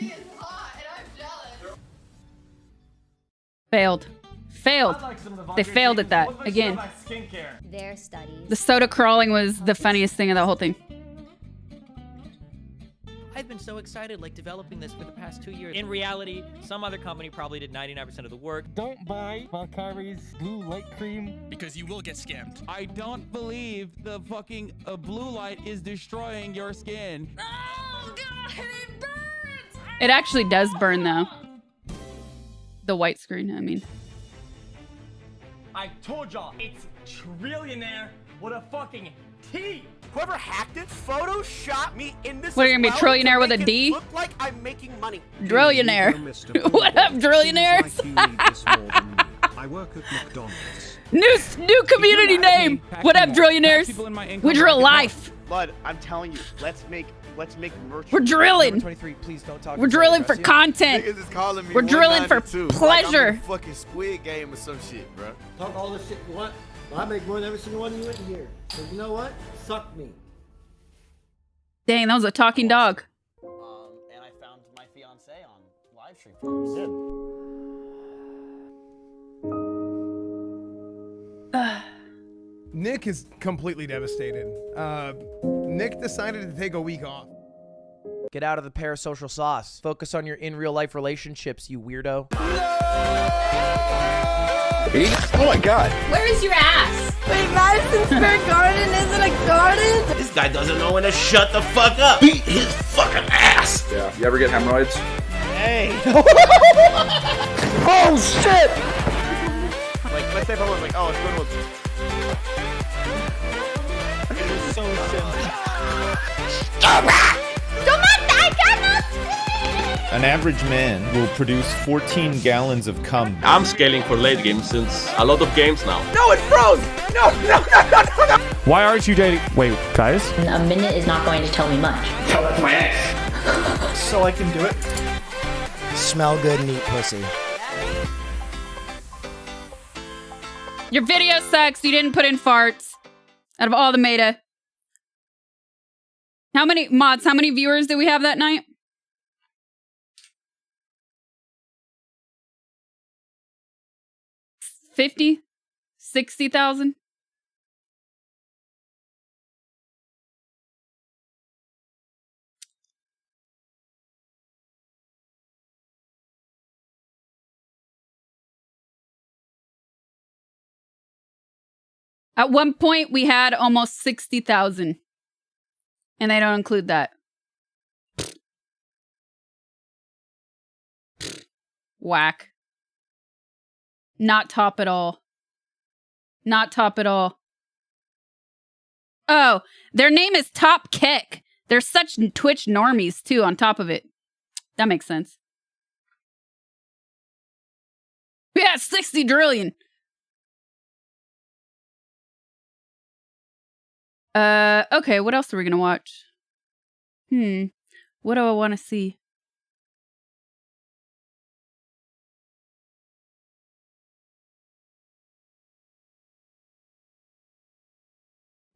Failed. Failed. They failed at that again. Their studies. The soda crawling was the funniest thing of the whole thing. I've been so excited, like developing this for the past 2 years. In reality, some other company probably did 99% of the work. Don't buy Valkyrie's blue light cream because you will get scammed. I don't believe the fucking blue light is destroying your skin. Oh god, it burns! It actually does burn though. The white screen, I mean. I told y'all, it's trillionaire with a fucking T. Whoever hacked it photoshopped me in this. What, are you gonna be trillionaire with a D? Look like I'm making money. Drillionaire. What up, drillionaires? I work at McDonald's. New community name. What up, drillionaires? We drill life. Bud, I'm telling you, let's make merch. We're drilling. Number 23, please don't talk. We're drilling for content. Niggas is calling me We're drilling for 192, pleasure. Like I'm in a fucking Squid Game or some shit, bro. Talk all the shit you want. Well, I make more than every single one of you in here. So you know what? Suck me. Dang, that was a talking dog. And I found my fiance on live stream for him. Nick is completely devastated. Nick decided to take a week off. Get out of the parasocial sauce. Focus on your in real life relationships, you weirdo. Oh my god. Where is your ass? Wait, Madison Square Garden isn't a garden? This guy doesn't know when to shut the fuck up. Beat his fucking ass. Yeah. You ever get hemorrhoids? Hey. Oh shit. Like, let's say if I was like, oh, it's going to it's so An average man will produce 14 gallons of cum. I'm scaling for late game since a lot of games now. No, it froze! No! Why aren't you dating? Wait, guys? A minute is not going to tell me much. Oh, that's my ex. So I can do it. Smell good and eat pussy. Your video sucks. You didn't put in farts. Out of all the meta. How many mods? How many viewers did we have that night? 50? 60,000? At one point, we had almost 60,000. And they don't include that. Whack. Not top at all. Not top at all. Oh, their name is Top Keck. They're such Twitch normies, too, on top of it. That makes sense. Yeah, 60 drillion. Okay, what else are we gonna watch? What do I want to see?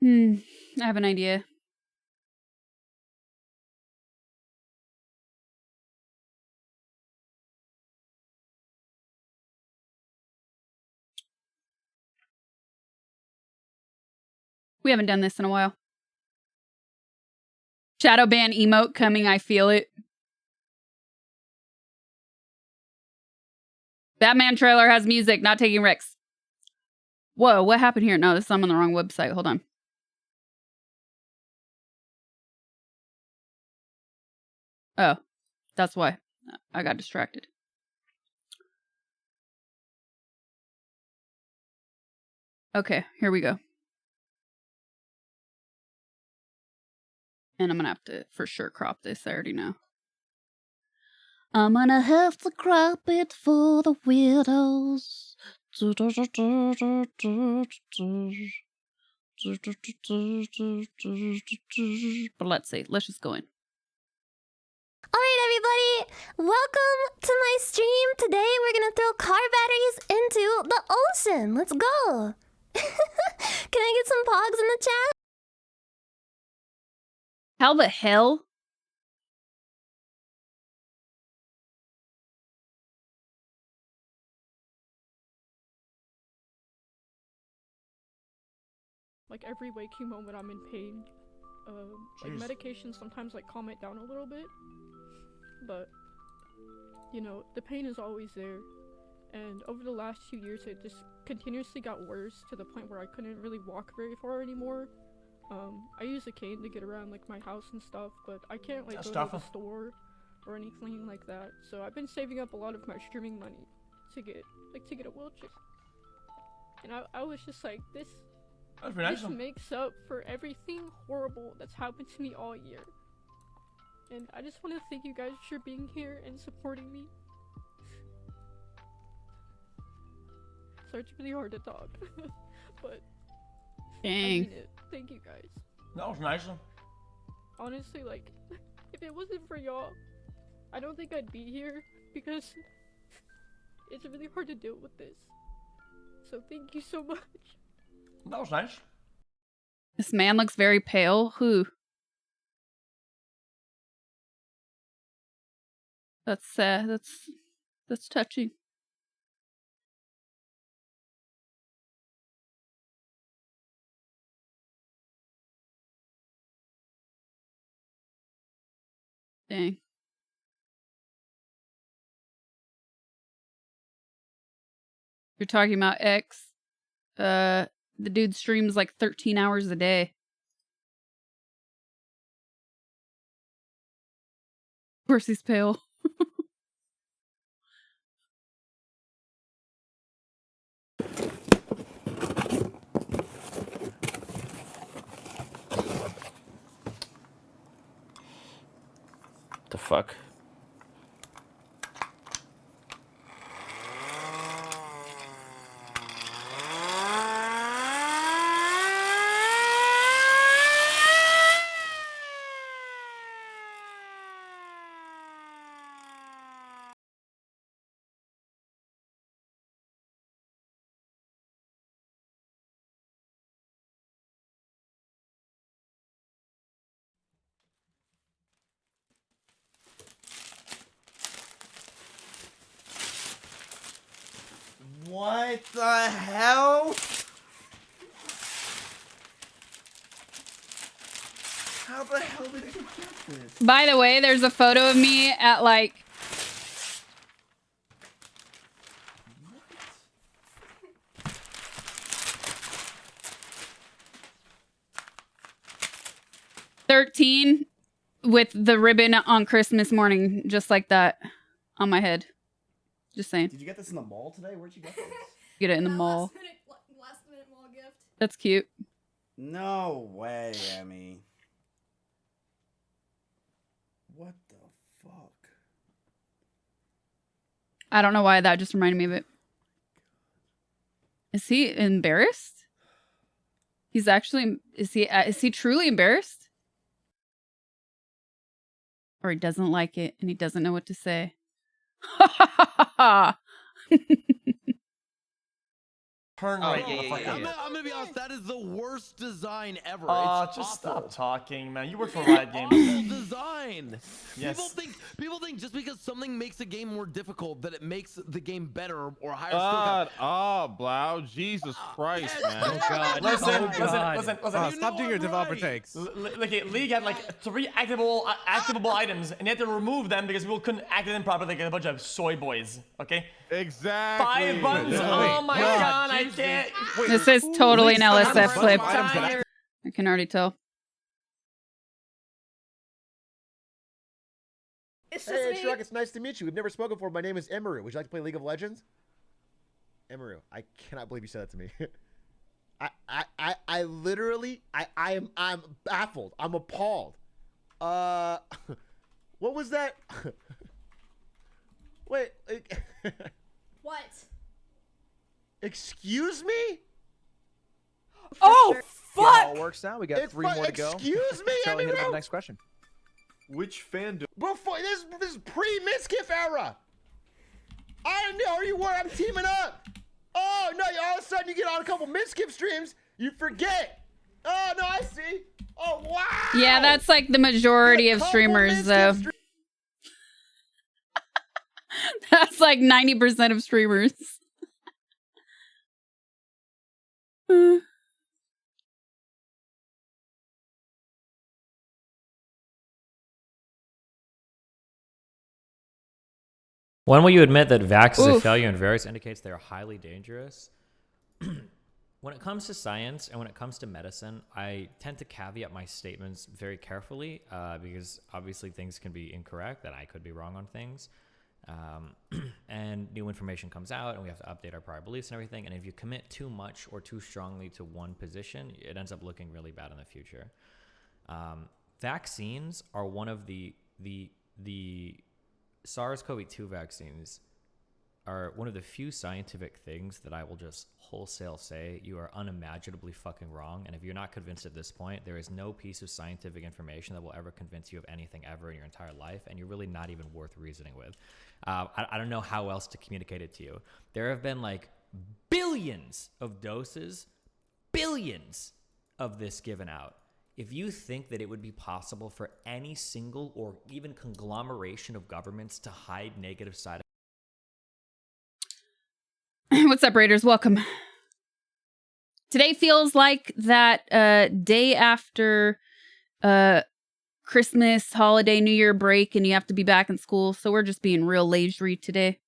I have an idea. We haven't done this in a while. Shadow ban emote coming. I feel it. Batman trailer has music. Not taking risks. Whoa, what happened here? No, I'm on the wrong website. Hold on. Oh, that's why. I got distracted. Okay, here we go. And I'm gonna have to for sure crop this. I already know. I'm gonna have to crop it for the weirdos. But let's see. Let's just go in. Alright everybody, welcome to my stream. Today we're gonna throw car batteries into the ocean. Let's go. Can I get some pogs in the chat? How the hell? Like every waking moment I'm in pain. Like medication sometimes like calm it down a little bit. But, you know, the pain is always there. And over the last 2 years it just continuously got worse to the point where I couldn't really walk very far anymore. I use a cane to get around like my house and stuff, but I can't like go to the store or anything like that. So I've been saving up a lot of my streaming money to get a wheelchair. And I was just like, this makes up for everything horrible that's happened to me all year. And I just want to thank you guys for being here and supporting me. Sorry, it's really hard to talk, but dang. I mean it. Thank you guys. That was nice. Honestly, like, if it wasn't for y'all, I don't think I'd be here because it's really hard to deal with this. So thank you so much. That was nice. This man looks very pale. Who? That's sad. That's touching. Dang. You're talking about X. The dude streams like 13 hours a day. Of course he's pale. The fuck? What the hell? How the hell did you get this? By the way, there's a photo of me at like $13 with the ribbon on Christmas morning, just like that on my head. Just saying. Did you get this in the mall today? Where'd you get this? Get it in the mall. Last minute mall gift. That's cute. No way, Emmy. What the fuck? I don't know why that just reminded me of it. Is he embarrassed? He's actually, is he truly embarrassed? Or he doesn't like it and he doesn't know what to say. Ha ha ha ha! Turn right, motherfucker. I'm gonna be honest. That is the worst design ever. Just it's stop talking, man. You work for Riot Games. awful design. Yes. People think just because something makes a game more difficult that it makes the game better or higher God, oh, Blau, Jesus Christ, man. Oh God. Listen. Stop doing your developer takes. Look, League had like 3 activable items, and they had to remove them because people couldn't activate them properly. Like a bunch of soy boys. Okay. Exactly. 5 buttons. Oh my God, I can't. This is totally an LSF clip. I can already tell. Hey, Shrek, it's nice to meet you. We've never spoken before. My name is Emeru. Would you like to play League of Legends? Emeru, I cannot believe you said that to me. I literally, I'm baffled. I'm appalled. What was that? Wait. What? Excuse me? Oh, fuck! All works now. We got It's 3 more to go. Excuse me, Charlie, hit him with Emeru? the next question. Which fandom? Before this is pre-Miskiff era. I know where you were. I'm teaming up. Oh no! All of a sudden you get on a couple Miskiff streams, you forget. Oh no! I see. Oh wow! Yeah, that's like the majority of streamers, though. That's like 90% of streamers. When will you admit that Vax is a failure and Varix indicates they are highly dangerous? When it comes to science and when it comes to medicine, I tend to caveat my statements very carefully because obviously things can be incorrect and I could be wrong on things. And new information comes out and we have to update our prior beliefs and everything. And if you commit too much or too strongly to one position, it ends up looking really bad in the future. Vaccines are one of the SARS-CoV-2 vaccines are one of the few scientific things that I will just wholesale say you are unimaginably fucking wrong. And if you're not convinced at this point, there is no piece of scientific information that will ever convince you of anything ever in your entire life. And you're really not even worth reasoning with. I don't know how else to communicate it to you. There have been like billions of doses, billions of this given out. If you think that it would be possible for any single or even conglomeration of governments to hide negative side What's up, Raiders? Welcome. Today feels like that day after Christmas, holiday, New Year break, and you have to be back in school. So we're just being real lazy today.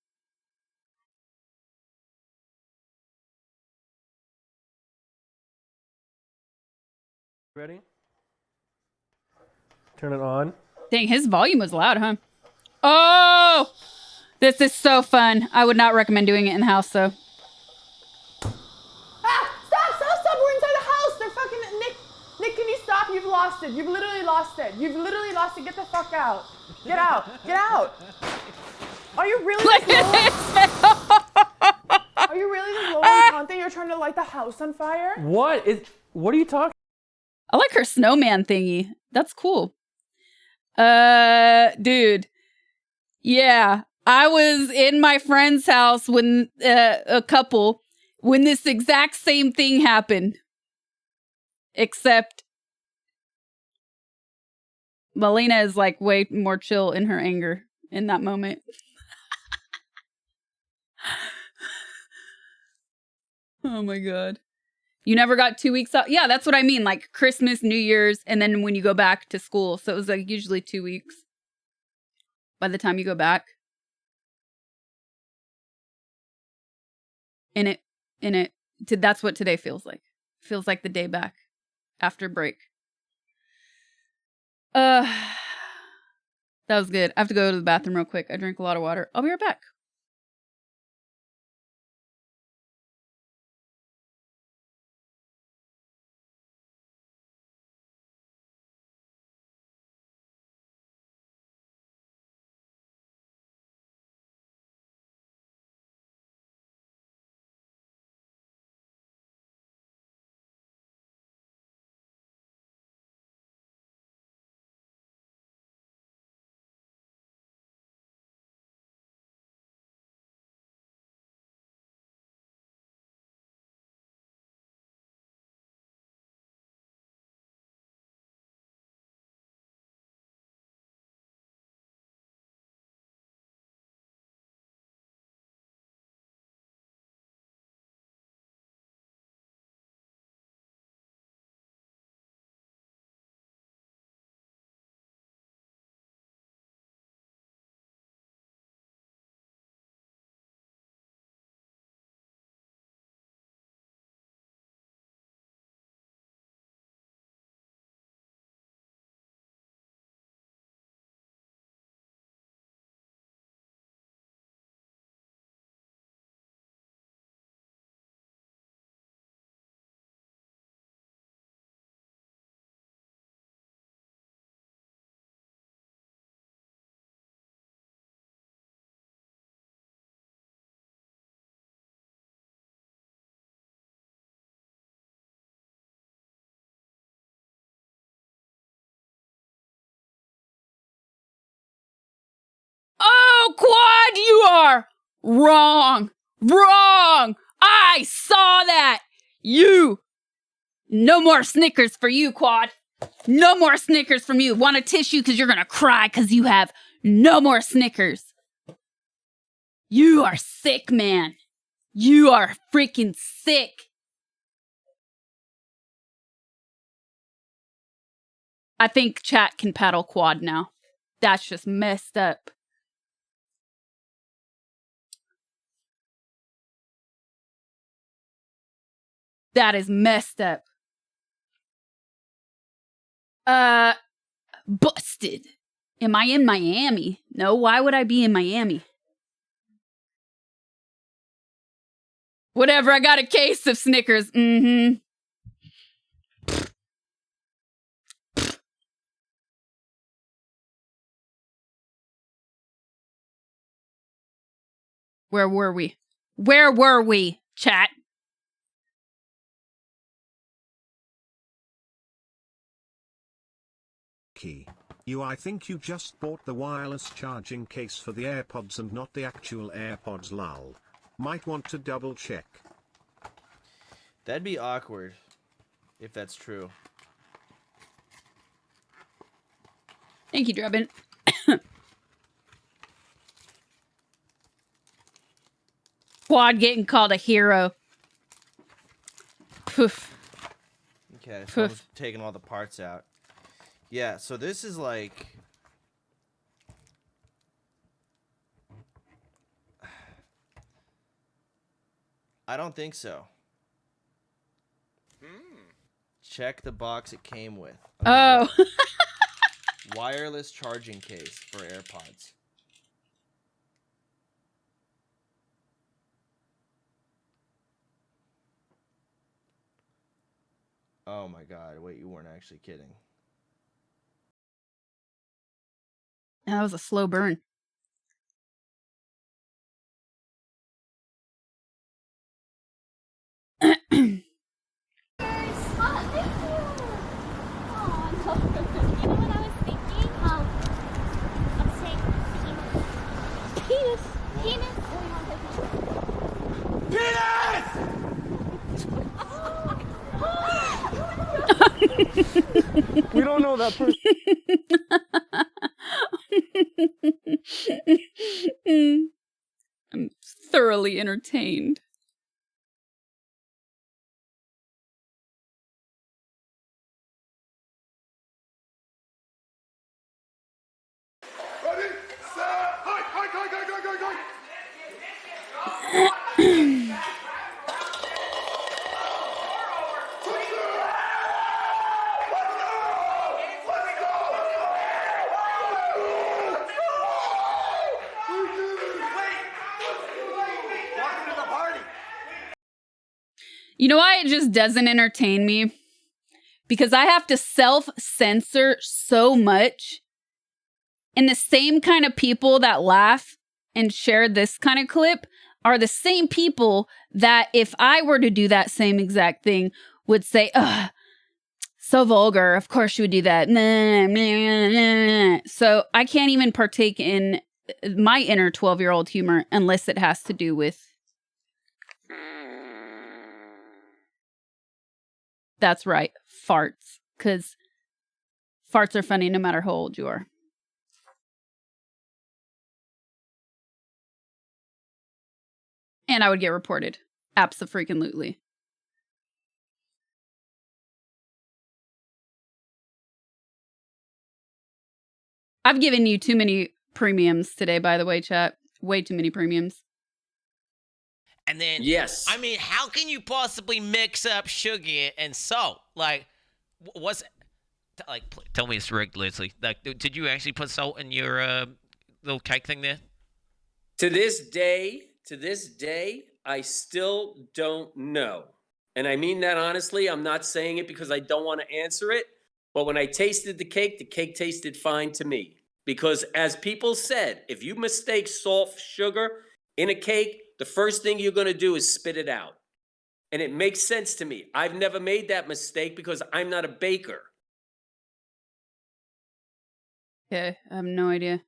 Ready? Turn it on. Dang, his volume was loud, huh? Oh! This is so fun. I would not recommend doing it in the house, though. Stop! We're inside the house! They're fucking... Nick, can you stop? You've lost it. You've literally lost it. Get the fuck out. Get out. Are you really Are you really this low on content? You're trying to light the house on fire? What are you talking? I like her snowman thingy. That's cool. Dude. Yeah. I was in my friend's house when when this exact same thing happened. Except Melina is like way more chill in her anger in that moment. Oh my God. You never got 2 weeks off? Yeah, that's what I mean. Like Christmas, New Year's, and then when you go back to school. So it was like usually 2 weeks by the time you go back. That's what today feels like. Feels like the day back after break. That was good. I have to go to the bathroom real quick. I drank a lot of water. I'll be right back. No, Quad, you are wrong. Wrong. I saw that. No more Snickers for you, Quad. No more Snickers from you. Want a tissue because you're going to cry because you have no more Snickers. You are sick, man. You are freaking sick. I think chat can paddle Quad now. That's just messed up. That is messed up. Busted. Am I in Miami? No, why would I be in Miami? Whatever, I got a case of Snickers. Mm-hmm. Where were we? Where were we, chat? I think you just bought the wireless charging case for the AirPods and not the actual AirPods, lol. Might want to double check. That'd be awkward if that's true. Thank you, Drebin. Quad getting called a hero. Poof. Okay, so I'm taking all the parts out. Yeah, so this is like... I don't think so. Check the box it came with. Oh. Wireless charging case for AirPods. Oh my god, wait, you weren't actually kidding. That was a slow burn. We don't know that person. I'm thoroughly entertained. Ready, set, hike. You know why it just doesn't entertain me? Because I have to self-censor so much. And the same kind of people that laugh and share this kind of clip are the same people that if I were to do that same exact thing would say, ugh, so vulgar. Of course you would do that. Nah, nah, nah. So I can't even partake in my inner 12-year-old humor unless it has to do with... That's right, farts. Because farts are funny no matter how old you are. And I would get reported. Abso-freaking-lutely. I've given you too many premiums today, by the way, chat. Way too many premiums. And then, yes, I mean, how can you possibly mix up sugar and salt? Like, what's like? Tell me it's rigged, Leslie. Like, did you actually put salt in your little cake thing there? To this day, I still don't know. And I mean that honestly. I'm not saying it because I don't want to answer it. But when I tasted the cake tasted fine to me. Because as people said, if you mistake salt for sugar in a cake, the first thing you're going to do is spit it out. And it makes sense to me. I've never made that mistake because I'm not a baker. Okay, I have no idea.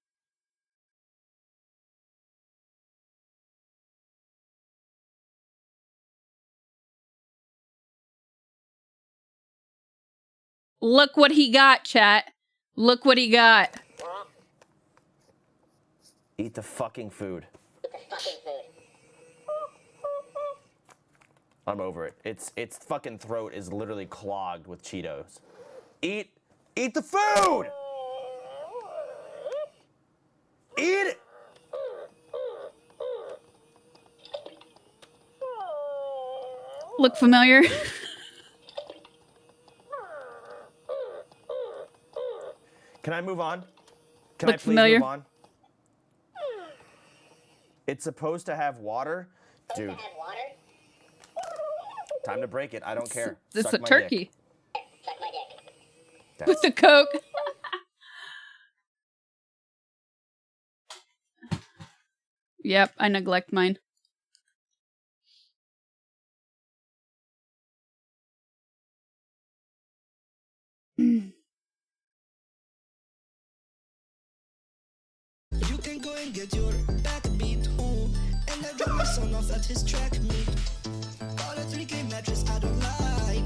Look what he got, chat. Look what he got. Eat the fucking food. I'm over it. Its fucking throat is literally clogged with Cheetos. Eat the food! Eat it! Look familiar? Can I move on? Can Look I please familiar? move on? It's supposed to have water? Dude. Time to break it. I don't care. It's Suck a my turkey. Dick. With the Coke. Yep, I neglect mine. You can go and get your backbeat home, and I drop my son off at his track meet. All a 3K mattress I don't like.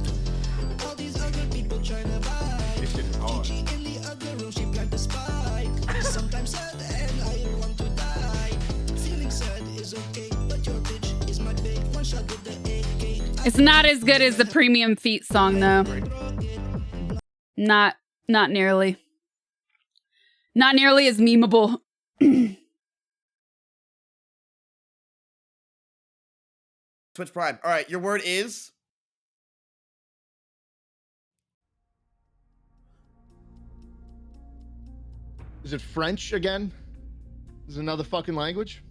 All these other people trying to buy. This shit is hard. She in the other room, she plant the spike. Sometimes sad and I want to die. Feeling sad is okay, but your bitch is my big one shot with the AK. It's not as good as the Premium Feet song, though. Not nearly. Not nearly as memeable. Twitch Prime. All right, your word is. Is it French again? Is it another fucking language?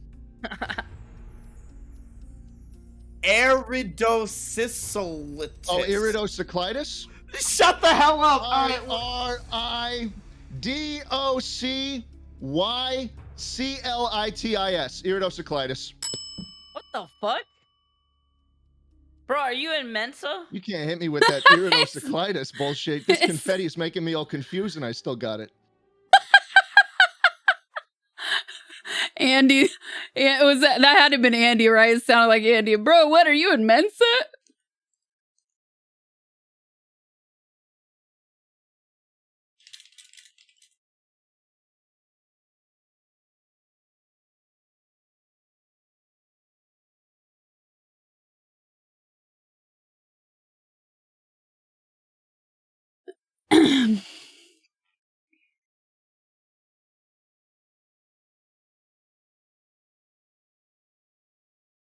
Iridocyclitis. Oh, iridocyclitis? Shut the hell up! IRIDOCYCLITIS. Iridocyclitis. What the fuck? Bro, are you in Mensa? You can't hit me with that iridocyclitis bullshit. This confetti is making me all confused and I still got it. Andy, it was that had to have been Andy, right? It sounded like Andy. Bro, what are you in Mensa?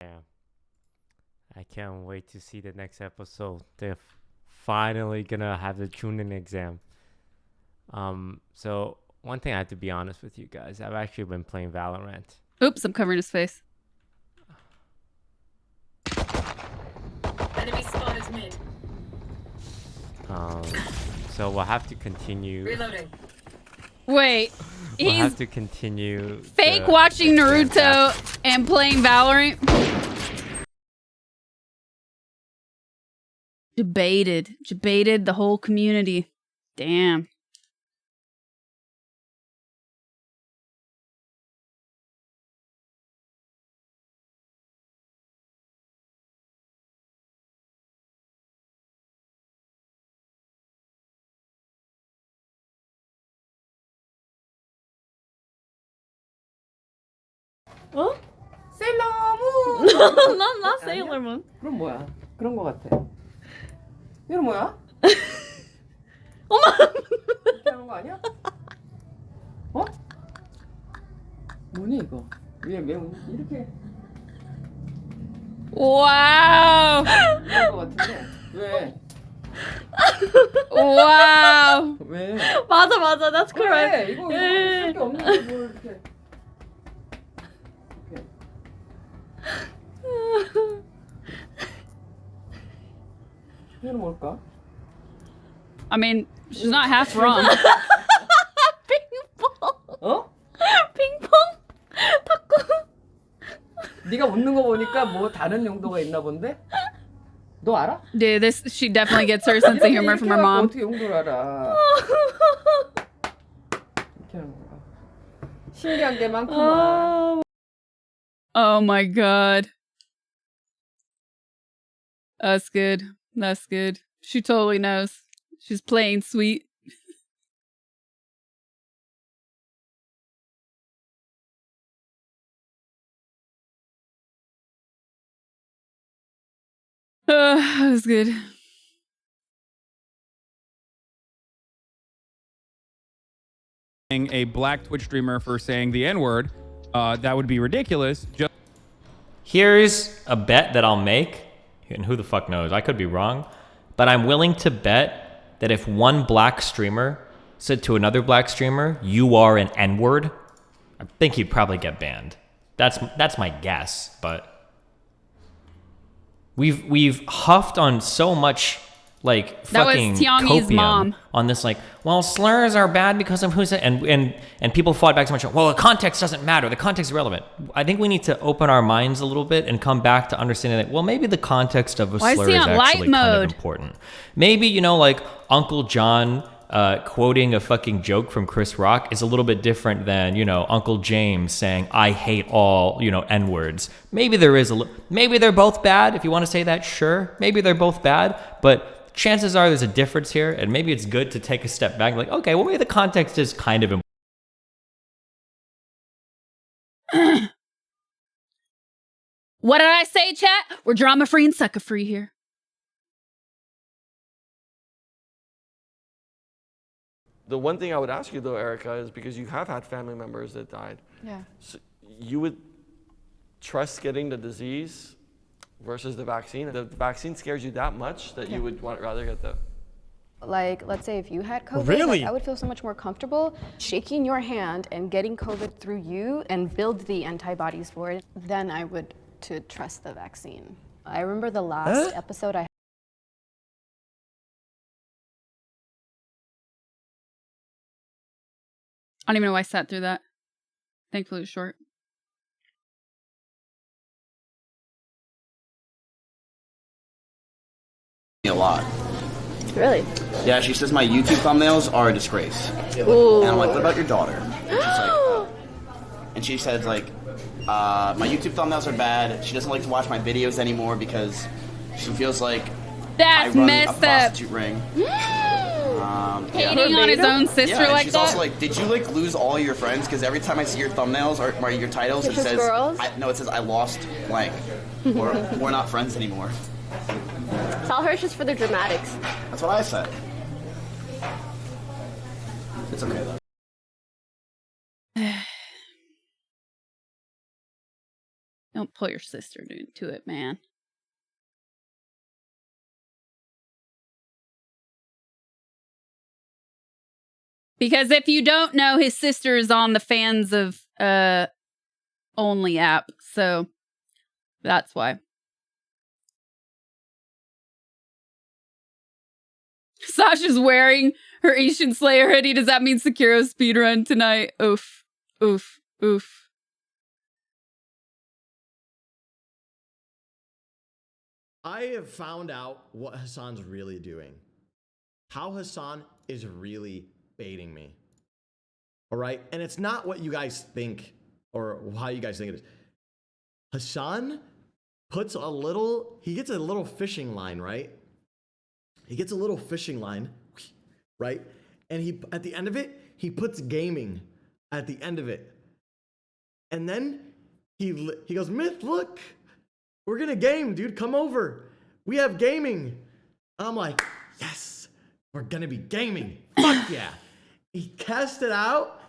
Yeah. I can't wait to see the next episode. They're finally gonna have the tuning exam. So one thing I have to be honest with you guys, I've actually been playing Valorant. Oops, I'm covering his face. Enemy spawn is mid. So we'll have to continue. Reloading. Wait, We'll he's have to continue fake the watching exam Naruto and playing Valorant. Debated the whole community. Damn. 어? 세일러문. 난 세일러문. 그럼 뭐야? 그런 거 같아. 이건 뭐야? 어머. 이렇게 하는 거 아니야? 어? 뭐니 이거? 왜 이렇게? 와우. 이런 거 같은데 왜? 와우. 왜? 맞아. That's 그래, correct. 이거 쓸 게 없는데 뭘 이렇게? 이건 뭘까? I mean, she's not half wrong. 어? 핑퐁? 네가 웃는 거 보니까 뭐 다른 용도가 있나 본데? 너 알아? Dude, she definitely gets her sense of humor from her mom. 어떻게 용도를 알아? 이렇게 하는 거야. 신기한 게 많구만. Oh my god. That's good. She totally knows. She's playing sweet. That was good. A black Twitch streamer for saying the N-word, that would be ridiculous. Here's a bet that I'll make, and who the fuck knows, I could be wrong, but I'm willing to bet that if one black streamer said to another black streamer, "You are an N-word," I think he'd probably get banned. That's my guess, but we've huffed on so much like fucking copium on this, like, well, slurs are bad because of who's and people fought back so much. Well, the context doesn't matter. The context is relevant. I think we need to open our minds a little bit and come back to understanding that, well, maybe the context of a slur is actually kind of important. Maybe, you know, like Uncle John quoting a fucking joke from Chris Rock is a little bit different than, you know, Uncle James saying, "I hate all, you know, N-words." Maybe there is maybe they're both bad. If you want to say that, sure. Maybe they're both bad, but chances are there's a difference here, and maybe it's good to take a step back and like, okay, well, maybe the context is kind of important. What did I say, chat? We're drama-free and sucker-free here. The one thing I would ask you though, Erica, is because you have had family members that died. Yeah. So you would trust getting the disease versus the vaccine? The vaccine scares you that much that you would rather get the... Like, let's say if you had COVID, Really? like, I would feel so much more comfortable shaking your hand and getting COVID through you and build the antibodies for it than I would to trust the vaccine. I remember the last episode I don't even know why I sat through that. Thankfully it was short. A lot. Really? Yeah, she says my YouTube thumbnails are a disgrace. Ooh. And I'm like, what about your daughter? And she's like, and she says like, my YouTube thumbnails are bad. She doesn't like to watch my videos anymore because she feels like I run a prostitute ring. Hating on his own sister and like she's that? also like, did you like lose all your friends? Because every time I see your thumbnails or your titles, it It's just says, girls? no, it says I lost blank, or we're not friends anymore. Tell her it's just for the dramatics. That's what I said. It's okay though. Don't pull your sister into it, man. Because if you don't know, his sister is on the fans of only app, so that's why. Sasha's wearing her Asian Slayer hoodie. Does that mean Sekiro speedrun tonight? Oof. Oof. Oof. I have found out what Hassan's really doing. How Hassan is really baiting me. All right? And it's not what you guys think or how you guys think it is. Hassan puts he gets a little fishing line, right? He gets a little fishing line, right? And he, at the end of it, he puts gaming at the end of it. And then he goes, Myth, look, we're gonna game, dude, come over. We have gaming. And I'm like, yes, we're gonna be gaming. Fuck yeah. He casts it out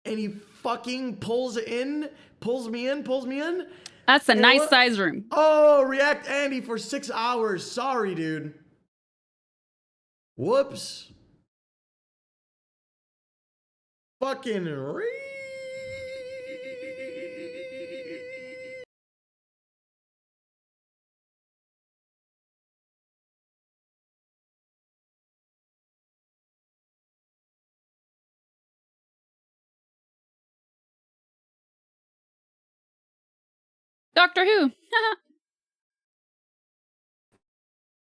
and he fucking pulls me in. That's a nice size room. Oh, React Andy for 6 hours. Sorry, dude. Whoops. Fucking Doctor Who.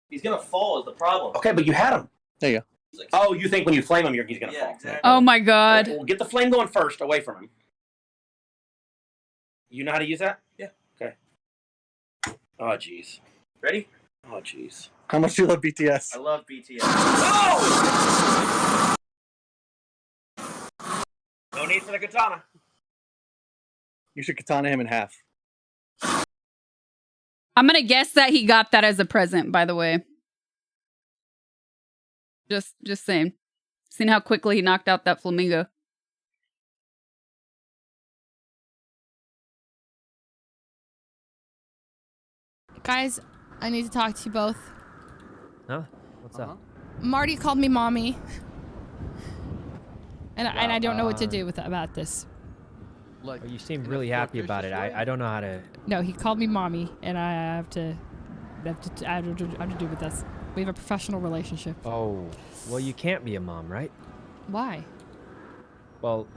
He's gonna fall is the problem. Okay, but you had him. There you go. Oh, you think when you flame him, he's gonna fall? Exactly. Oh my god. Well, get the flame going first, away from him. You know how to use that? Yeah. Okay. Oh, jeez. Ready? Oh, jeez. How much do you love BTS? I love BTS. No! No need for the katana. You should katana him in half. I'm gonna guess that he got that as a present, by the way. Just saying. Seen how quickly he knocked out that flamingo. Guys, I need to talk to you both. Huh? What's up? Marty called me mommy. And I don't know what to do about this. Well, you seem really happy about it. I don't know how to... No, he called me mommy, and I have to do with this. We have a professional relationship. Oh, well, you can't be a mom, right? Why? Well,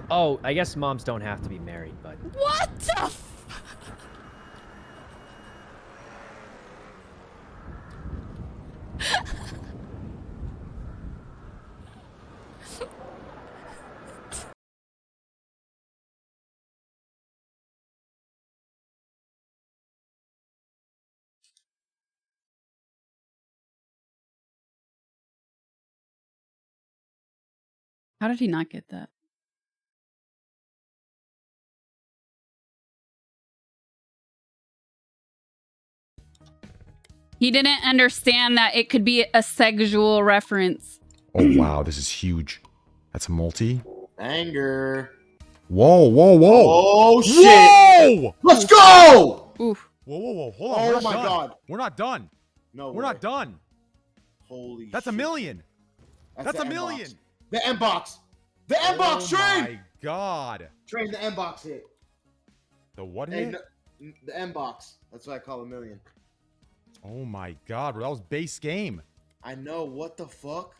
oh, I guess moms don't have to be married, but... What the How did he not get that? He didn't understand that it could be a sexual reference. Oh, wow. This is huge. That's a multi. Anger. Whoa, whoa, whoa. Oh, shit. Whoa! Let's go! Oof. Whoa, whoa, whoa. Hold on. Oh, We're not my done. God. We're not done. No We're not done. Holy That's shit. a million. That's the a million. M-box. The M-box. The M-box, Train! Oh, my God. Train, the M-box hit. The what Hey, hit? no, the M-box. That's what I call a million. Oh, my God, bro. That was base game. I know. What the fuck?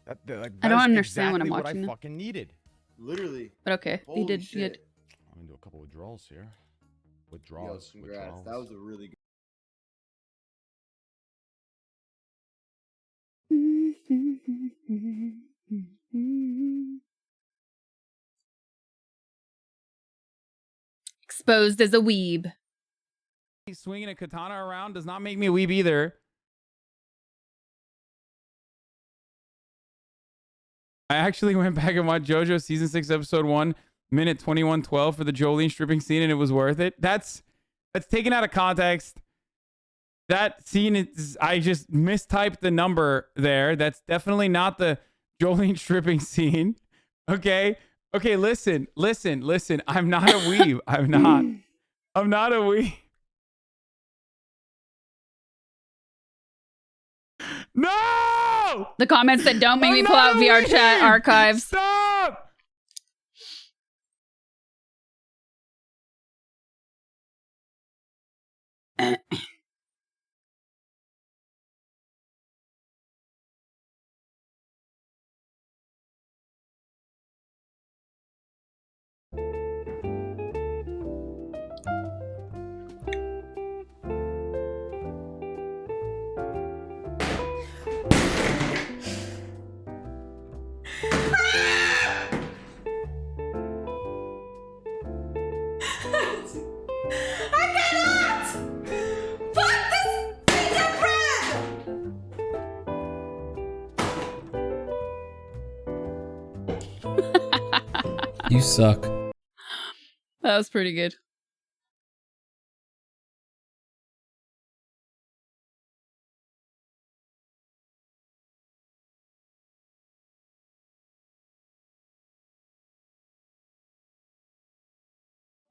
That I don't is understand what I'm exactly watching I now. fucking needed. Literally. But okay, he did. Shit. I'm going to do a couple of draws here. Yo, Withdrawals. congrats. That was a really good. Exposed as a weeb. Swinging a katana around does not make me a weeb either. I actually went back and watched JoJo season 6 episode 1 minute 21:12 for the Jolene stripping scene, and it was worth it. That's taken out of context. That scene is, I just mistyped the number there. That's definitely not the Jolene stripping scene. Okay, listen. I'm not a weeb. I'm not a weeb. No! The comments that don't make me pull out VR chat archives. Stop! You suck. That was pretty good.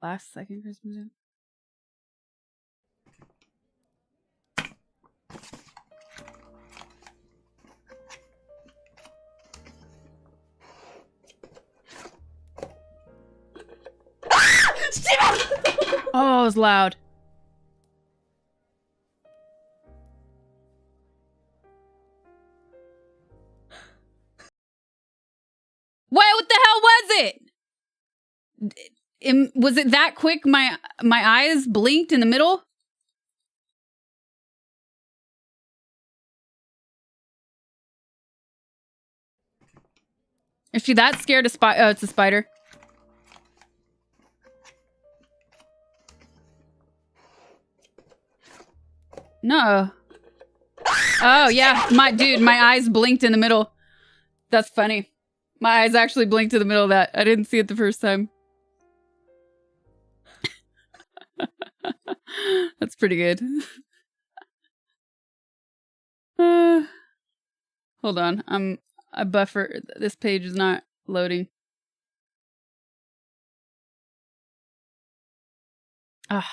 Last second Christmas Eve. Oh, it was loud. What the hell was it? Was it that quick? My eyes blinked in the middle. Is she that scared of spider? Oh, it's a spider. No. Oh yeah, my eyes blinked in the middle. That's funny. My eyes actually blinked in the middle of that. I didn't see it the first time. That's pretty good. Hold on. I buffer. This page is not loading. Ah.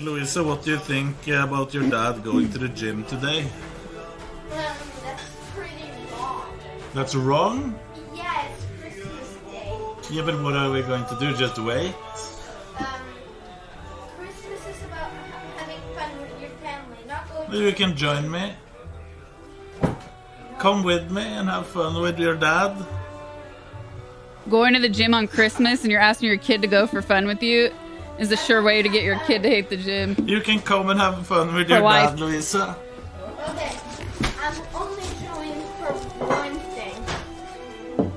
Louisa, what do you think about your dad going to the gym today? That's pretty wrong. That's wrong? Yeah, it's Christmas Day. Yeah, but what are we going to do? Just wait? Christmas is about having fun with your family, not going Maybe you can join me. Come with me and have fun with your dad. Going to the gym on Christmas and you're asking your kid to go for fun with you is a sure way to get your kid to hate the gym. You can come and have fun with your dad, Louisa. Okay, I'm only showing for one thing.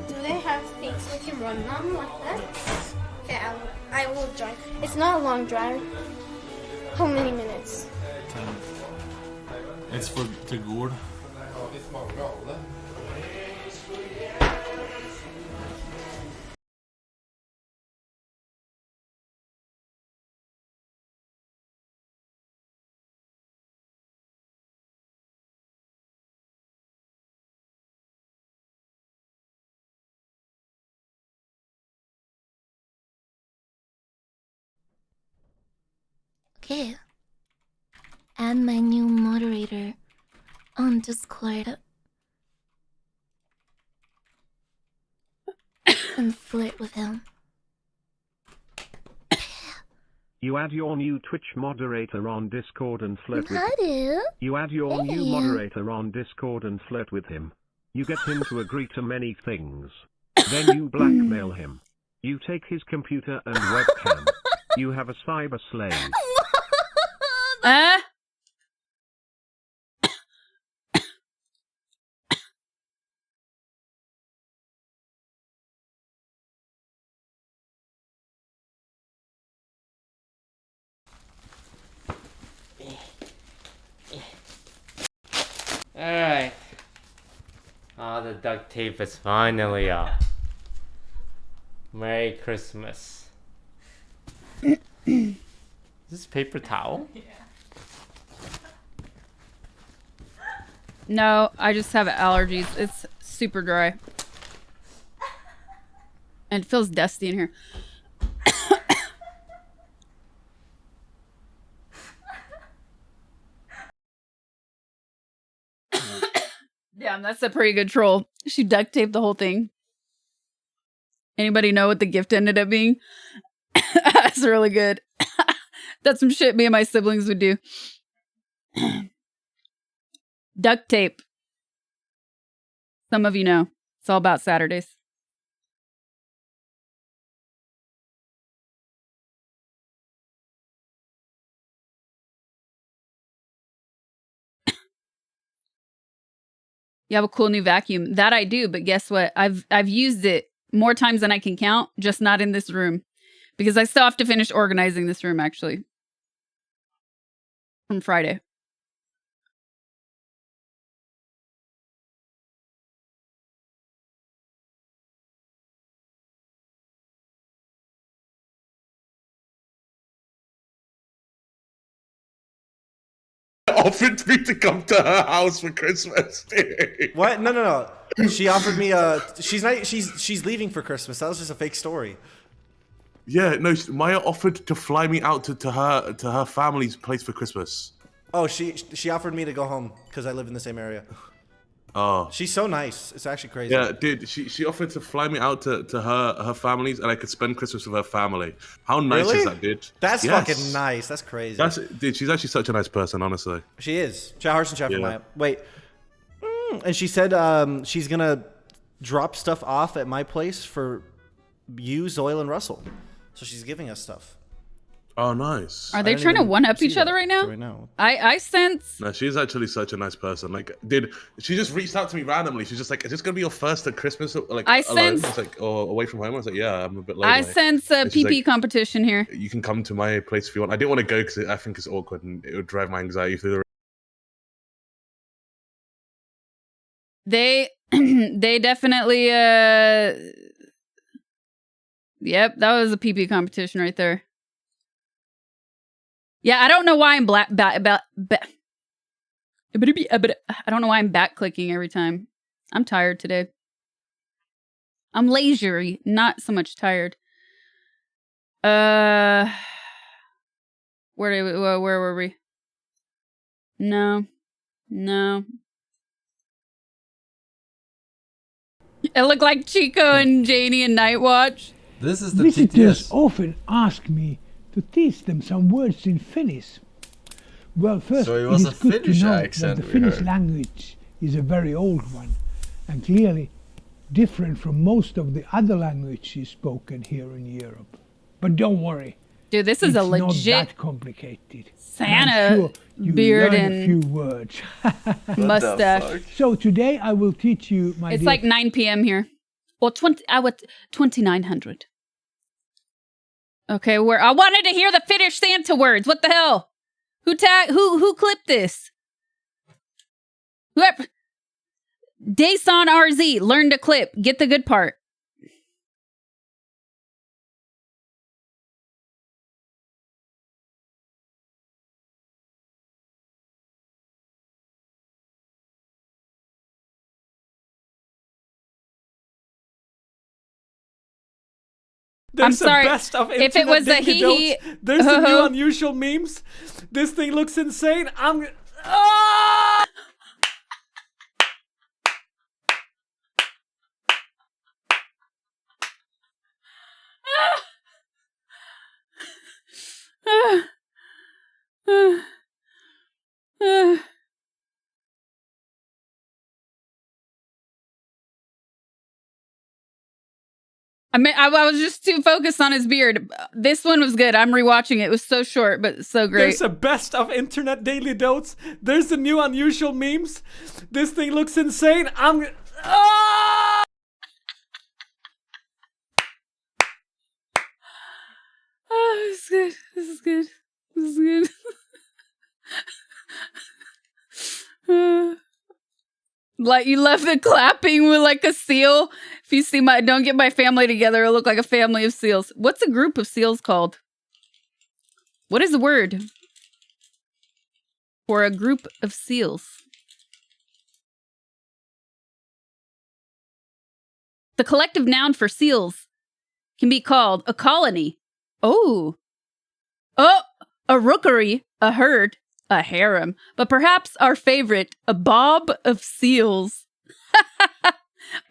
Do they have things we can run on like that? Okay, I will join. It's not a long drive. How many minutes? 10. It's for to good. Okay. Add my new moderator on Discord. And flirt with him. You add your new Twitch moderator on Discord and flirt with him. Hello. You add your new Hey. moderator on Discord and flirt with him. You get him to agree to many things. Then you blackmail him. You take his computer and webcam. You have a cyber slave. Alright. Oh, the duct tape is finally up. Merry Christmas. Is this paper towel? No, I just have allergies. It's super dry. And it feels dusty in here. Damn, that's a pretty good troll. She duct taped the whole thing. Anybody know what the gift ended up being? That's really good. That's some shit me and my siblings would do. Duct tape. Some of you know. It's all about Saturdays. You have a cool new vacuum. That I do, but guess what? I've used it more times than I can count, just not in this room. Because I still have to finish organizing this room, actually. From Friday. Offered me to come to her house for Christmas. What? No. She offered me she's leaving for Christmas. That was just a fake story. Yeah, no. Maya offered to fly me out to her family's place for Christmas. Oh, she offered me to go home because I live in the same area. Oh. She's so nice. It's actually crazy. Yeah, dude, she offered to fly me out to her families and I could spend Christmas with her family. How nice Really? is that, dude? That's Yes. fucking nice. That's crazy. Dude, she's actually such a nice person, honestly. She is. Harrison chat for Yeah. my wait. And she said she's gonna drop stuff off at my place for you, Zoil, and Russell. So she's giving us stuff. Oh, nice. Are they trying to one-up each other right now? Right now. I sense... No, she's actually such a nice person. Like, dude, she just reached out to me randomly. She's just like, "Is this gonna be your first at Christmas, like I alone?" sense- I was like, "Or away from home?" I was like, "Yeah, I'm a bit lonely." I sense a And she's PP like, competition here. "You can come to my place if you want." I didn't want to go because I think it's awkward and it would drive my anxiety through the. They definitely yep, that was a PP competition right there. Yeah, I don't know why I'm I don't know why I'm back clicking every time. I'm tired today. I'm leisurely, not so much tired. Where were we? No. It looked like Chico and Janie and Nightwatch. This is the Visitors TTS. often ask me to teach them some words in Finnish. Well, first, So it it was is a good to Finnish know accent that the we Finnish heard. language is a very old one, and clearly different from most of the other languages spoken here in Europe. But don't worry. Dude, this is a it's not legit that complicated. Santa I'm sure you beard learn and a few words. mustache. So today I will teach you, my It's dear like 9 p.m. here. Well, 2900. Okay, where I wanted to hear the Finnish Santa words. What the hell? Who clipped this? Whoever. Dason RZ, learn to clip. Get the good part. I'm There's sorry. the best of If it was a internet hee-hee, dinky-don'ts. There's the new unusual memes. This thing looks insane. Ah! I mean, I was just too focused on his beard. This one was good. I'm rewatching it. It was so short, but so great. There's a best of internet daily don'ts. There's the new unusual memes. This thing looks insane. Ah! Oh, this is good. This is good. This is good. Like, you left the clapping with like a seal. If you see don't get my family together, it'll look like a family of seals. What's a group of seals called? What is the word for a group of seals? The collective noun for seals can be called a colony. Oh, a rookery, a herd, a harem, but perhaps our favorite, a bob of seals.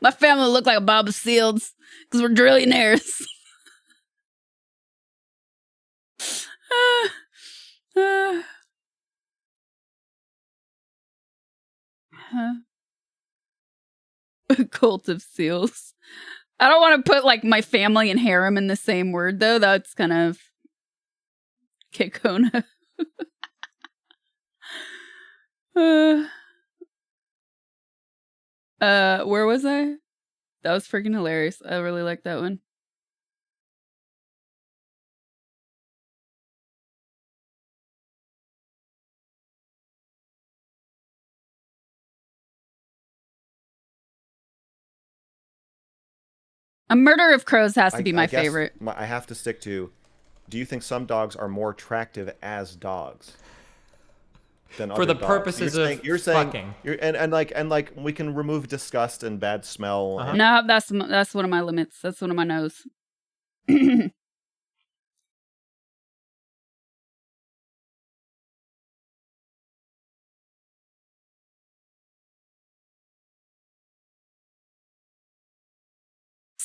My family look like a bob of seals because we're drillionaires. A cult of seals. I don't want to put like my family and harem in the same word though. That's kind of Kekona. Where was I? That was freaking hilarious. I really like that one. A Murder of Crows has to be my guess favorite. I have to stick to, do you think some dogs are more attractive as dogs than For other the dogs? purposes of you're saying, fucking. and like we can remove disgust and bad smell. and- No, that's one of my limits. That's one of my no's.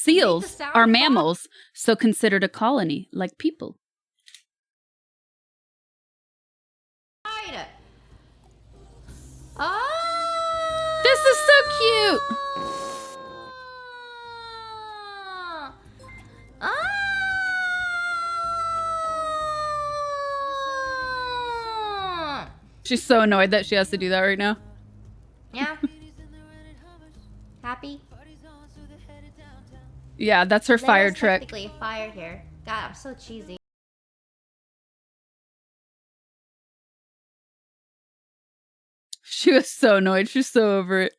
Seals are mammals, so considered a colony, like people. This is so cute. She's so annoyed that she has to do that right now. Yeah. Happy? Yeah, that's her fire There's trick. technically fire here. God, I'm so cheesy. She was so annoyed. She's so over it.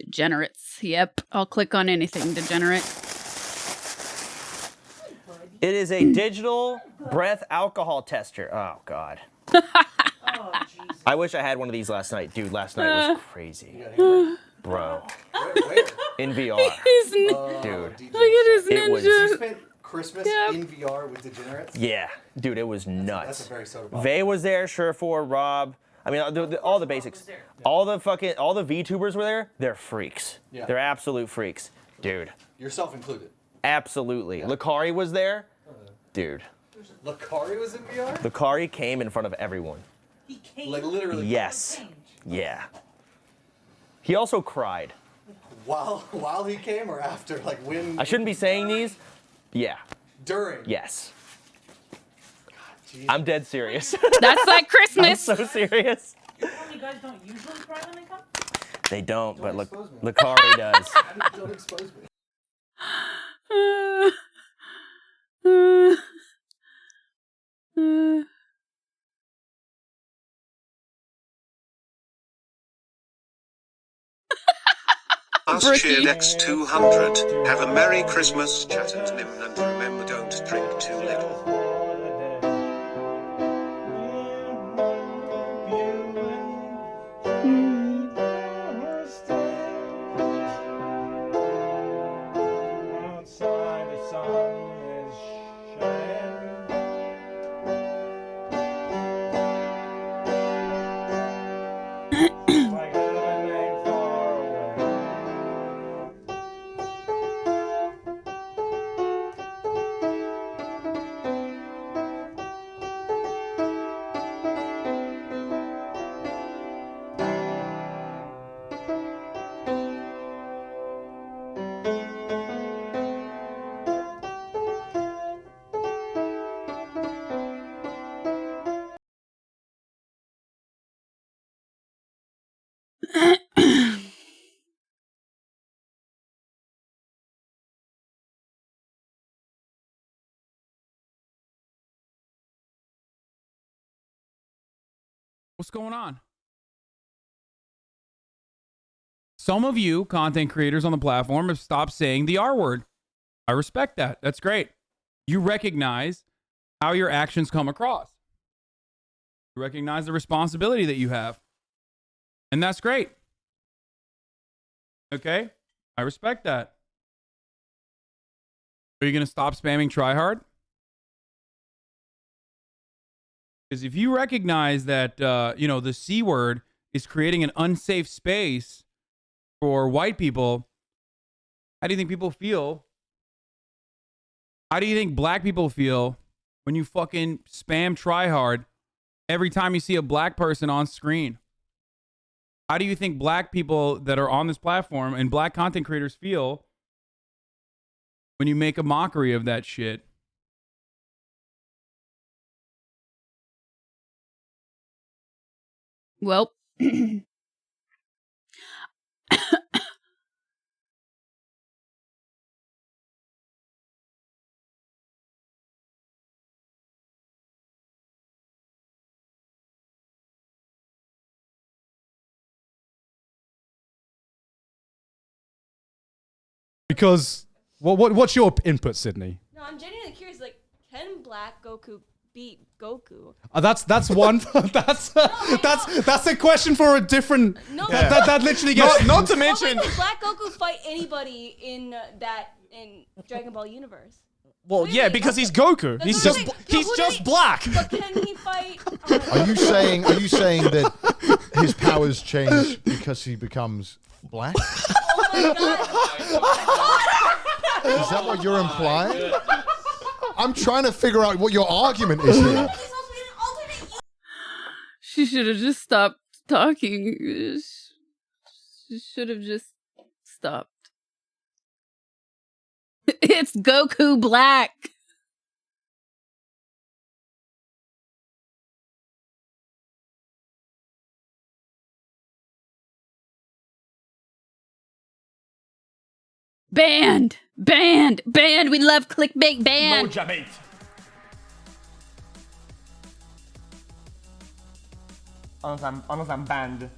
Degenerates. Yep. I'll click on anything degenerate. It is a digital breath alcohol tester. Oh, God. I wish I had one of these last night. Dude, last night was crazy. Bro. In VR. Dude. Look at his ninja. It was... You spent Christmas in VR with degenerates? Yeah. Dude, it was nuts. That's a very soda pop. Vay was there, Surefour, Rob. I mean, all the basics. All the VTubers were there. They're freaks. Yeah. They're absolute freaks. Dude. Yourself included. Absolutely. Lakari was there. Dude. Lakari was in VR? Lakari came in front of everyone. He came? Like literally? Yes. Yeah. He also cried. While he came or after? Like when? I shouldn't be saying these. Yeah. During? Yes. I'm dead serious. That's like Christmas. I'm so serious. You guys don't usually cry when they come? They don't, but Lakari does. Don't expose me. Ask Cheered X200. Have a Merry Christmas, chat and Nim, and remember, don't drink too little. What's going on? Some of you content creators on the platform have stopped saying the R word. I respect that. That's great. You recognize how your actions come across. You recognize the responsibility that you have. And that's great. Okay? I respect that. Are you going to stop spamming tryhard? Because if you recognize that, the C word is creating an unsafe space for white people, how do you think people feel? How do you think black people feel when you fucking spam tryhard every time you see a black person on screen? How do you think black people that are on this platform and black content creators feel when you make a mockery of that shit? Well, Because what's your input, Sydney? No, I'm genuinely curious. Like, can Black Goku beat Goku? That's one. that's a question for a different. No, that literally gets. Not to mention, can Black Goku fight anybody in Dragon Ball universe? Well, yeah, because he's Goku. He's just black. But can he fight? Are you saying that his powers change because he becomes black? Is that what you're implying? I'm trying to figure out what your argument is here. She should have just stopped talking. She should have just stopped. It's Goku Black. Banned! Banned! Banned! We love clickbait banned! Moja mate. I'm banned.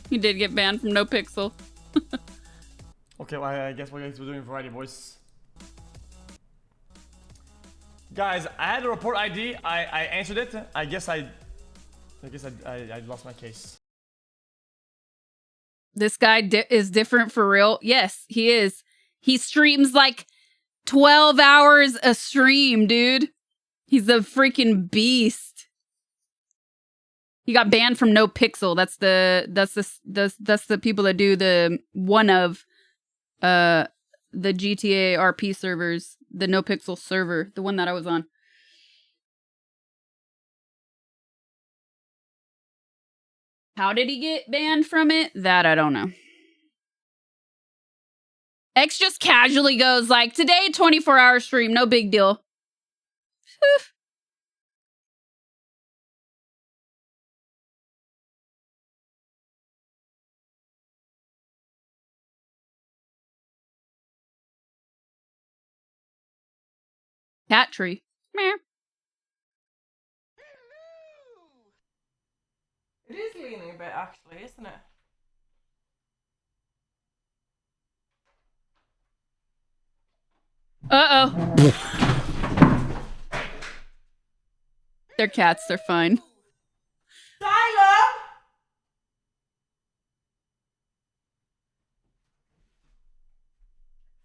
You did get banned from No Pixel. Okay, well, I guess we're doing variety voice. Guys, I had a report ID. I answered it. I guess I lost my case. This guy is different for real. Yes, he is. He streams like 12 hours a stream, dude. He's a freaking beast. He got banned from No Pixel. That's the people that do the GTA RP servers, the No Pixel server, the one that I was on. How did he get banned from it? That I don't know. X just casually goes like, today 24-hour stream, no big deal. Cat tree. Meh. It is leaning a bit, actually, isn't it? Uh-oh. They're cats, they're fine. Asylum!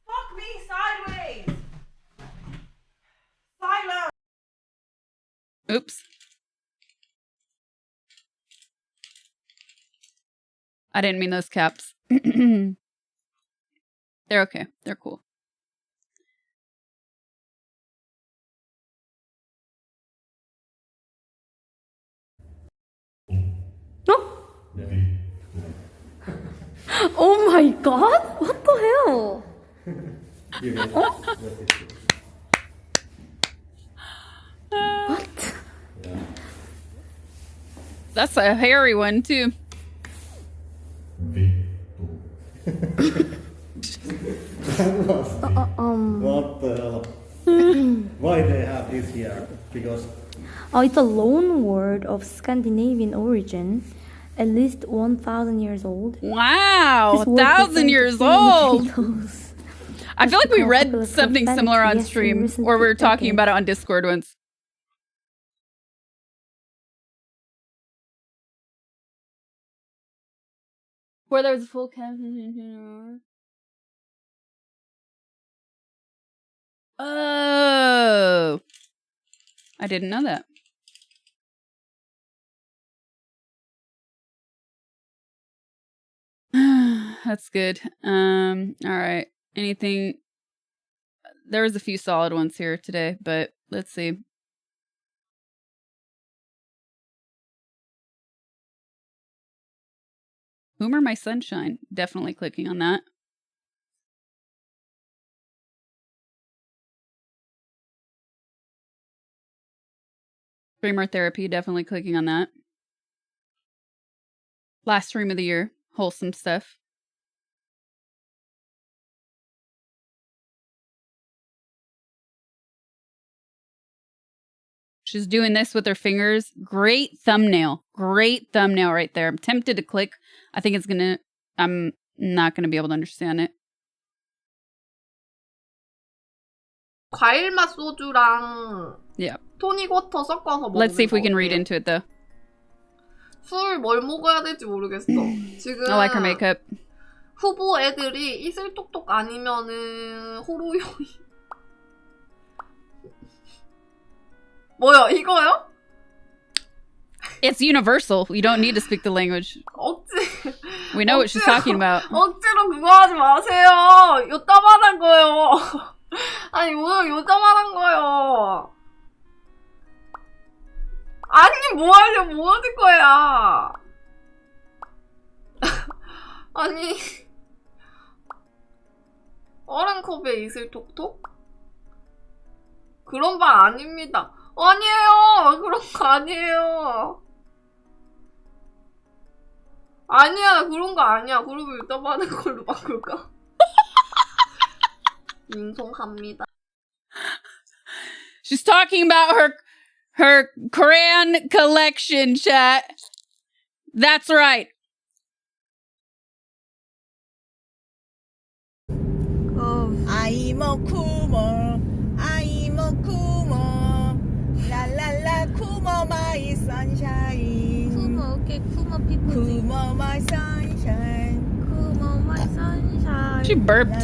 Fuck me sideways! Asylum! Oops. I didn't mean those caps. They're okay. They're cool. Oh my god? What the hell? What? That's a hairy one, too. What the hell? Why they have this here? Because It's a loan word of Scandinavian origin, at least 1,000 years old. Wow, This word 1,000 refers years to old. potatoes. I feel like we read something Hispanic similar on yes, in stream, recent or we were talking decades. about it on Discord once. Where there was a full count. Oh, I didn't know that. That's good. All right. Anything? There was a few solid ones here today, but let's see. Boomer My Sunshine. Definitely clicking on that. Streamer Therapy. Definitely clicking on that. Last stream of the year. Wholesome stuff. She's doing this with her fingers. Great thumbnail. Great thumbnail right there. I'm tempted to click. I think it's gonna... I'm not gonna be able to understand it. 과일 맛 소주랑 Yeah. 토닉 워터 섞어서 먹는 Let's see if we 거 can read 어때요? into it, though. 술 뭘 먹어야 될지 모르겠어. 지금 I like her makeup. 후보 애들이 이슬톡톡 아니면은 호루요이. 뭐요? 이거요? It's universal. You don't need to speak the language. We know what she's talking about. 억지로 그거 하지 마세요. 요따만한 거요. 아니 뭐 요따만한 거요. 아니 뭐 하려 뭐 하는 거야. 아니 어른컵에 이슬톡톡? 그런 말 아닙니다. 아니에요. 그런 거 아니에요. 아니야. 그런 거 아니야. 그러면 일단 하는 걸로 바꿀까? 인송합니다. She's talking about her crayon collection, chat. That's right. 아이모 쿠모 아이모 쿠모 랄랄라 쿠모 마이 선샤인 쿠모 오케이 쿠모 피부 쿠모 마이 선샤인 쿠모 마이 선샤인 She burped.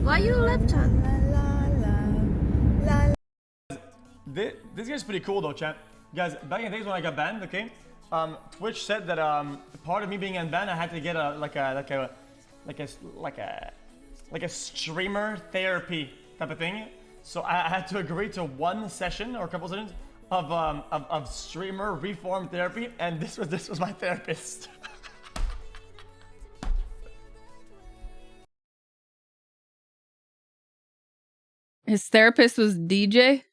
Why you left chat? This guy's pretty cool though, chat. Guys, back in the days when I got banned, okay, Twitch said that part of me being unbanned, I had to get like a streamer therapy type of thing. So I had to agree to one session or a couple sessions of streamer reform therapy, and this was my therapist. His therapist was DJ.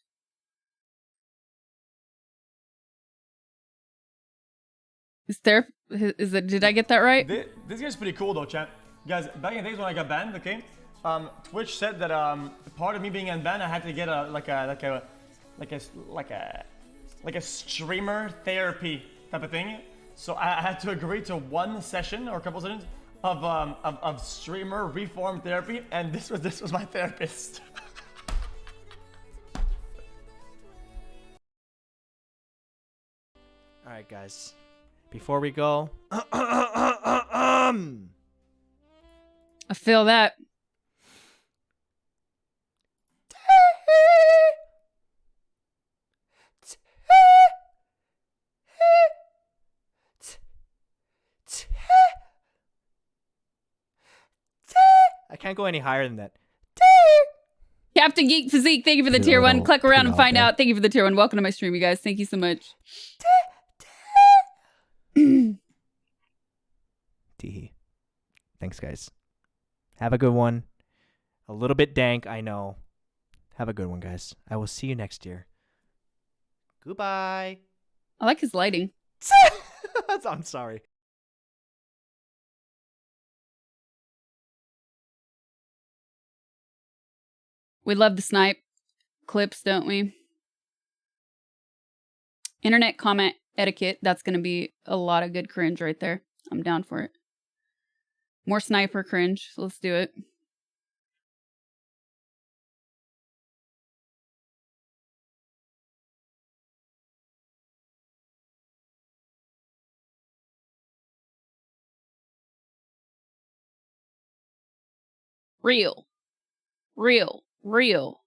Did I get that right? This guy's pretty cool though, chat. Guys, back in the days when I got banned, okay, Twitch said that part of me being unbanned, I had to get like a streamer therapy type of thing. So I had to agree to one session or a couple sessions of streamer reform therapy, and this was my therapist. All right, guys. Before we go, I feel that. I can't go any higher than that. Captain Geek Physique, thank you for the tier 1. Click around and find out. Thank you for the tier 1. Welcome to my stream, you guys. Thank you so much. Teehee. Thanks, guys. Have a good one. A little bit dank, I know. Have a good one, guys. I will see you next year. Goodbye. I like his lighting. I'm sorry. We love the snipe clips, don't we? Internet comment etiquette. That's going to be a lot of good cringe right there. I'm down for it. More sniper cringe. So let's do it. Real. Real. Real.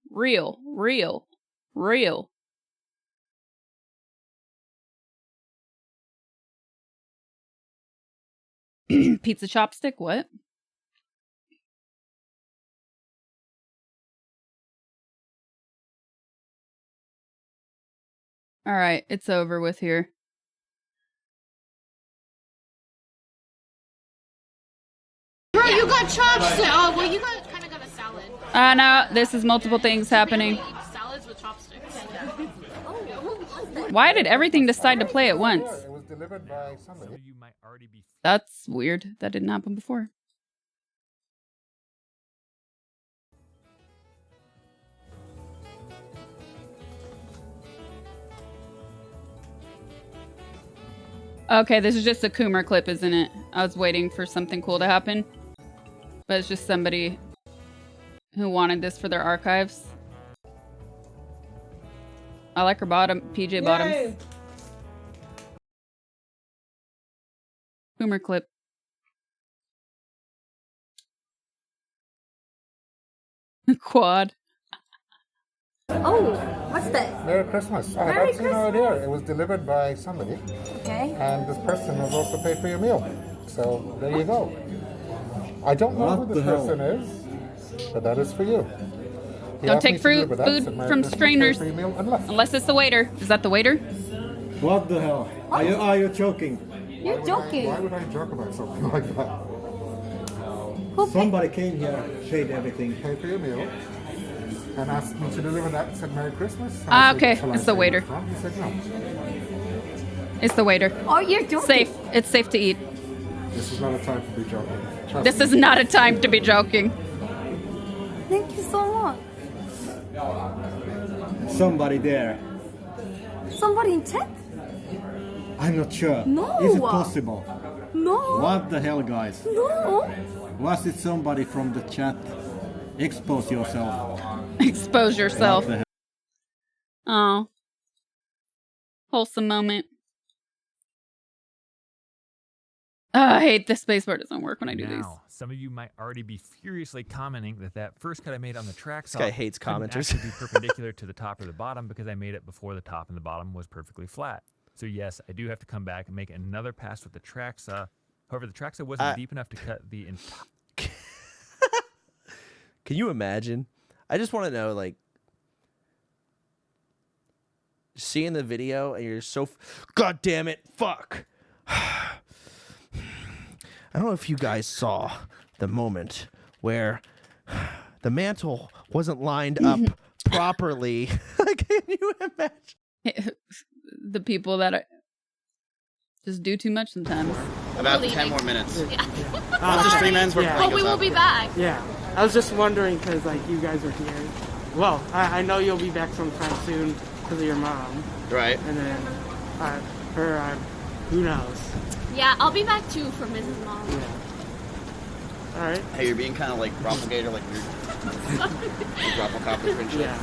Real. Real. Real. Pizza chopstick, what? All right, it's over with here. Bro, you got chopstick. Oh, well, you kind of got a salad. No, this is multiple things happening. Salads with chopsticks. Why did everything decide to play at once? It was delivered by somebody. That's weird. That didn't happen before. Okay, this is just a Coomer clip, isn't it? I was waiting for something cool to happen. But it's just somebody who wanted this for their archives. I like her bottom, PJ bottoms. Boomer clip. Quad. Oh, what's that? Merry Christmas. I Merry had absolutely no idea. It was delivered by somebody. Okay. And this person has also paid for your meal. So there you go. I don't know who this person is, but that is for you. He Don't asked me take to fruit, deliver that, food said, "Merry from Christmas, strangers. pay for your meal," and left. Unless it's the waiter. Is that the waiter? What the hell? Are you joking? You're joking. Why would I joke about something like that? Somebody came here, paid everything. Paid for your meal. And asked me to deliver that, said Merry Christmas. And I Ah, said, okay. "Shall I It's the say waiter. what's wrong?" He said no. It's the waiter. Oh, you're joking. Safe. It's safe to eat. This is not a time to be joking. Trust This me. is not a time to be joking. Thank you so much. Somebody there. Somebody in chat? I'm not sure. No. Is it possible? No. What the hell, guys? No. Was it somebody from the chat? Expose yourself. Expose yourself. What the hell? Oh. Wholesome moment. I hate the spacebar doesn't work when I do these. Now, some of you might already be furiously commenting that first cut I made on the track This guy hates couldn't commenters. actually be perpendicular to the top or the bottom because I made it before the top and the bottom was perfectly flat. So yes, I do have to come back and make another pass with the track saw. However, the track saw wasn't deep enough to cut the entire. Can you imagine? I just want to know, like, seeing the video and you're so, God damn it, fuck. I don't know if you guys saw the moment where the mantle wasn't lined up properly. Can you imagine? The people that just do too much sometimes. About Leaving. 10 more minutes. Yeah. Once the stream ends, we're Oh, we will be back. Yeah, I was just wondering because like you guys are here. Well, I know you'll be back sometime soon because of your mom. Right. And then who knows? Yeah, I'll be back too for Mrs. Mom. Yeah. All right. Hey, you're being kind of like propagator, like you're drop a copy of friendship. Yeah.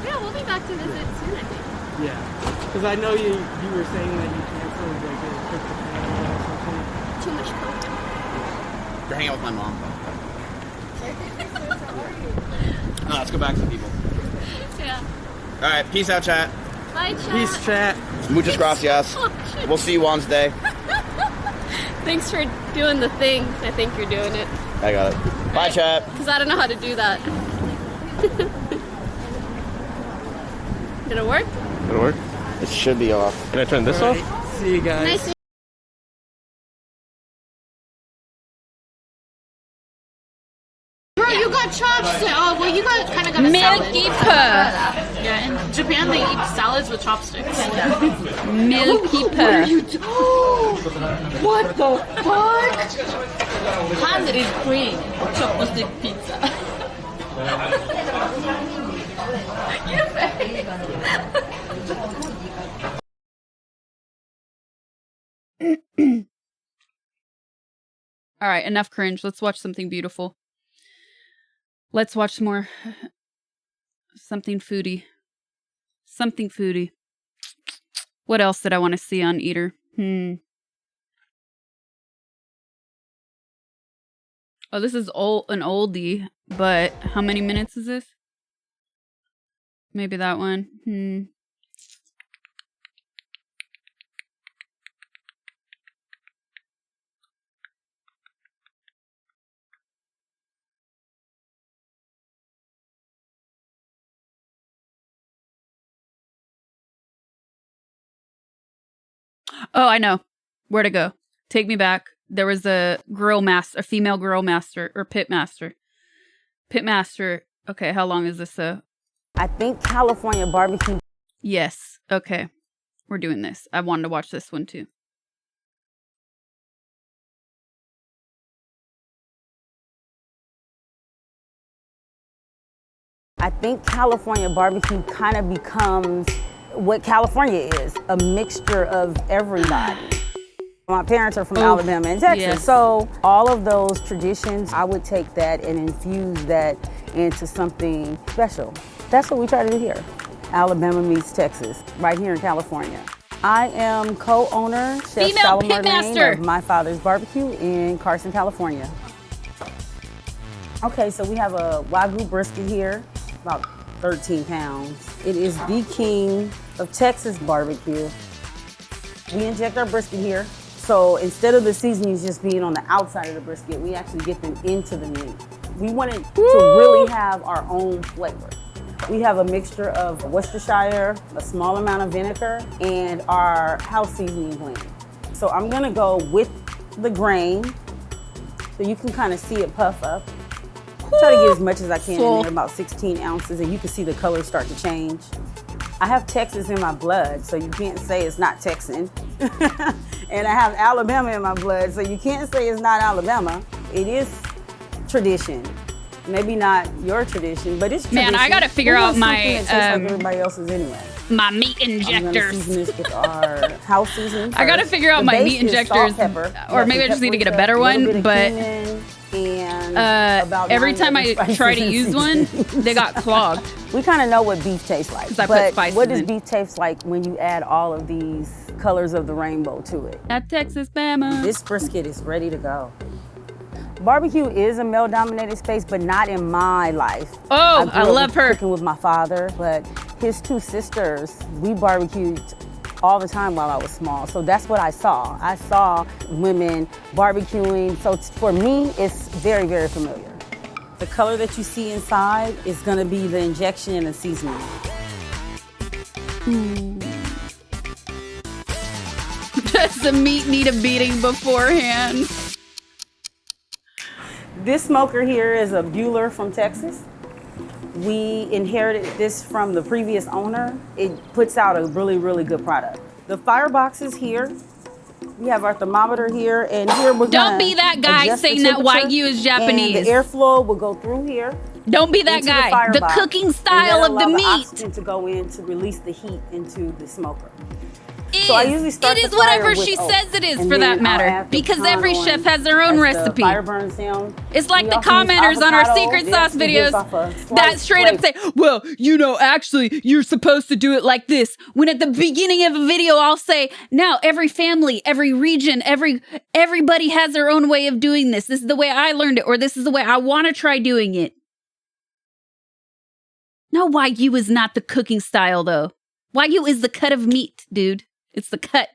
Yeah, we'll be back to visit soon, I think. Yeah. Because I know you were saying that you canceled like a trip to Canada or something. Too much COVID. You're hanging out with my mom. Let's go back to the people. Yeah. All right, peace out, chat. Bye, chat. Peace, chat. Muchas gracias. Oh, shit. We'll see you Wednesday. Thanks for doing the thing. I think you're doing it. I got it. Bye, chat. Because I don't know how to do that. Did it work? Did it work? It should be off. Can I turn this off? See you guys. Nice. Bro, you got chopsticks. Oh, well, you kind of got a Milky salad. Yeah, in Japan they eat salads with chopsticks. Milky What are you doing? What the fuck? Hand is queen. Chopstick pizza. All right, enough cringe. Let's watch something beautiful. Let's watch more. Something foodie. Something foodie. What else did I want to see on Eater? Oh, this is an oldie, but how many minutes is this? Maybe that one. Oh, I know where to go. Take me back. There was a female grill master or pit master. Pit master. Okay, how long is this? I think California barbecue. Yes. Okay, we're doing this. I wanted to watch this one too. I think California barbecue kind of becomes what California is, a mixture of everybody. My parents are from Alabama and Texas, yes. So all of those traditions, I would take that and infuse that into something special. That's what we try to do here. Alabama meets Texas, right here in California. I am co-owner, Chef Female Shalimar pitmaster. of My Father's Barbecue in Carson, California. Okay, so we have a Wagyu brisket here, about 13 pounds. It is the king of Texas barbecue. We inject our brisket here. So instead of the seasonings just being on the outside of the brisket, we actually get them into the meat. We want it to really have our own flavor. We have a mixture of Worcestershire, a small amount of vinegar, and our house seasoning blend. So I'm gonna go with the grain, so you can kind of see it puff up. Try to get as much as I can in there, about 16 ounces, and you can see the color start to change. I have Texas in my blood, so you can't say it's not Texan. And I have Alabama in my blood, so you can't say it's not Alabama. It is tradition. Maybe not your tradition, but it's tradition. Man, I gotta figure out my like everybody else's anyway. my meat I'm gonna injectors. season this with our house seasoning. I gotta first. figure out The my base meat is salt, injectors, pepper. or maybe I just need to get a better one. But every time I try to use one, they got clogged. We kind of know what beef tastes like, 'Cause I put but spices what does in. beef taste like when you add all of these colors of the rainbow to it? At Texas Bama. This brisket is ready to go. Barbecue is a male-dominated space, but not in my life. Oh, grew I up love her. Cooking with my father, but his two sisters, we barbecued all the time while I was small. So that's what I saw. I saw women barbecuing. So for me, it's very, very familiar. The color that you see inside is gonna be the injection and the seasoning. Does the meat need a beating beforehand? This smoker here is a Bueller from Texas. We inherited this from the previous owner. It puts out a really, really good product. The firebox is here. We have our thermometer here, and here we're Don't gonna be that guy adjust the saying that temperature, Wagyu is Japanese. And the airflow will go through here. Don't be that into guy. The, The firebox, cooking and style then of the allow meat. oxygen to go in to release the heat into the smoker. So I usually start It the is whatever fire with she oak, says it is, and for that then I'll matter. add the Because pecan every on chef has their own as recipe. The fire burns down. It's like We the also use commenters on our avocado. secret This sauce gives videos off a that slight straight up say, well, you know, actually, you're supposed to do it like this. When at the beginning of a video, I'll say, now every family, every region, everybody has their own way of doing this. This is the way I learned it, or this is the way I want to try doing it. No, Wagyu is not the cooking style, though. Wagyu is the cut of meat, dude. It's the cut.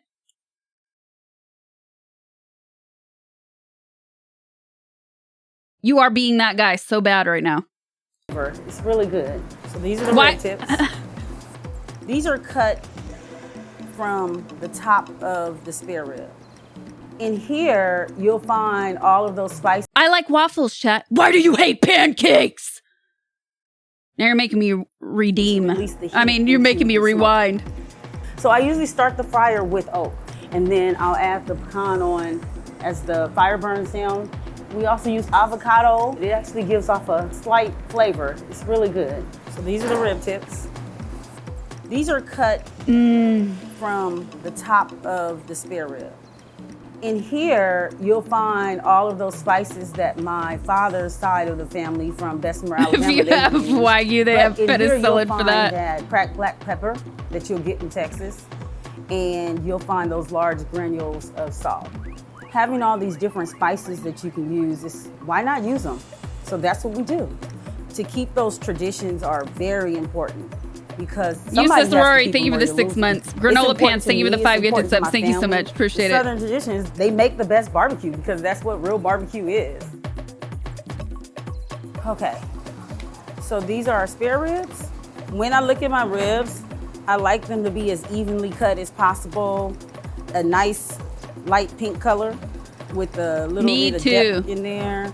You are being that guy so bad right now. It's really good. So these are the Why- rib tips. These are cut from the top of the spare rib. In here, you'll find all of those spices. I like waffles, chat. Why do you hate pancakes? Now you're making me redeem. I mean, you're making me rewind. So I usually start the fryer with oak, and then I'll add the pecan on as the fire burns down. We also use avocado. It actually gives off a slight flavor. It's really good. So these are the rib tips. These are cut from the top of the spare rib. In here, you'll find all of those spices that my father's side of the family from Bessemer, Alabama. If you they have use. Wagyu, they But have in here, penicillin you'll for find that. cracked black pepper that you'll get in Texas, and you'll find those large granules of salt. Having all these different spices that you can use, why not use them? So that's what we do. To keep those traditions are very important. Because Eustace Rory, thank you for the 6 months. Granola Pants, thank you for the 5 gifted subs. Thank you so much. Appreciate it. Southern traditions, they make the best barbecue because that's what real barbecue is. Okay, so these are our spare ribs. When I look at my ribs, I like them to be as evenly cut as possible. A nice light pink color with a little bit of depth in there.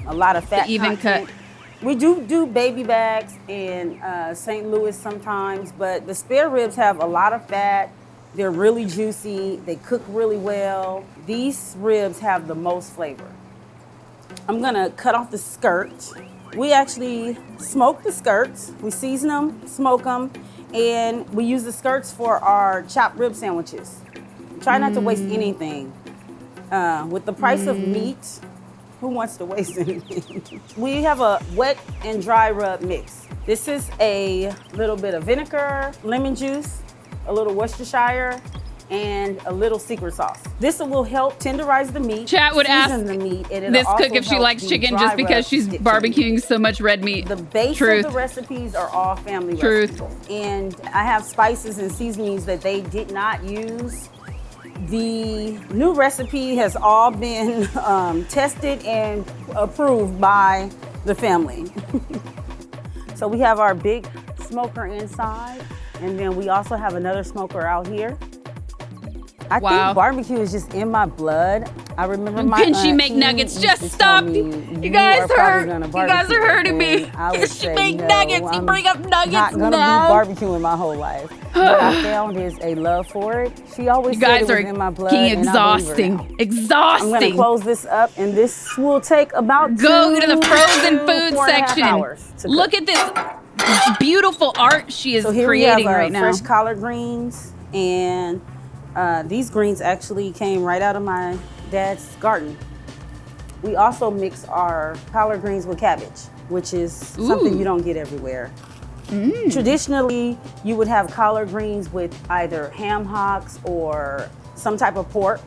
A lot of fat even content. cut. We do baby bags in St. Louis sometimes, but the spare ribs have a lot of fat. They're really juicy. They cook really well. These ribs have the most flavor. I'm gonna cut off the skirt. We actually smoke the skirts. We season them, smoke them, and we use the skirts for our chopped rib sandwiches. Try not to waste anything. With the price of meat, who wants to waste anything? We have a wet and dry rub mix. This is a little bit of vinegar, lemon juice, a little Worcestershire, and a little secret sauce. This will help tenderize the meat. Chat would ask season the meat, and it'll this also cook if she help likes the chicken dry just because rub she's stick to the meat. barbecuing so much red meat. The base Truth. of the recipes are all family Truth. recipes. And I have spices and seasonings that they did not use. The new recipe has all been tested and approved by the family. So we have our big smoker inside, and then we also have another smoker out here. I think barbecue is just in my blood. I remember my Can she make nuggets? Just stop. You guys hurt. You guys are hurting me. Can she make nuggets? You bring up nuggets not gonna now. be barbecuing my whole life. What I found is a love for it. She always You said guys it was are in my blood. getting and I believe her exhausting. now. Exhausting. I'm gonna close this up, and this will take about Go to the 2 frozen to food 4.5 section. hours to Look cook. at this beautiful art she is So here creating we have, right now. fresh collard greens, and these greens actually came right out of my dad's garden. We also mix our collard greens with cabbage, which is something you don't get everywhere. Traditionally, you would have collard greens with either ham hocks or some type of pork.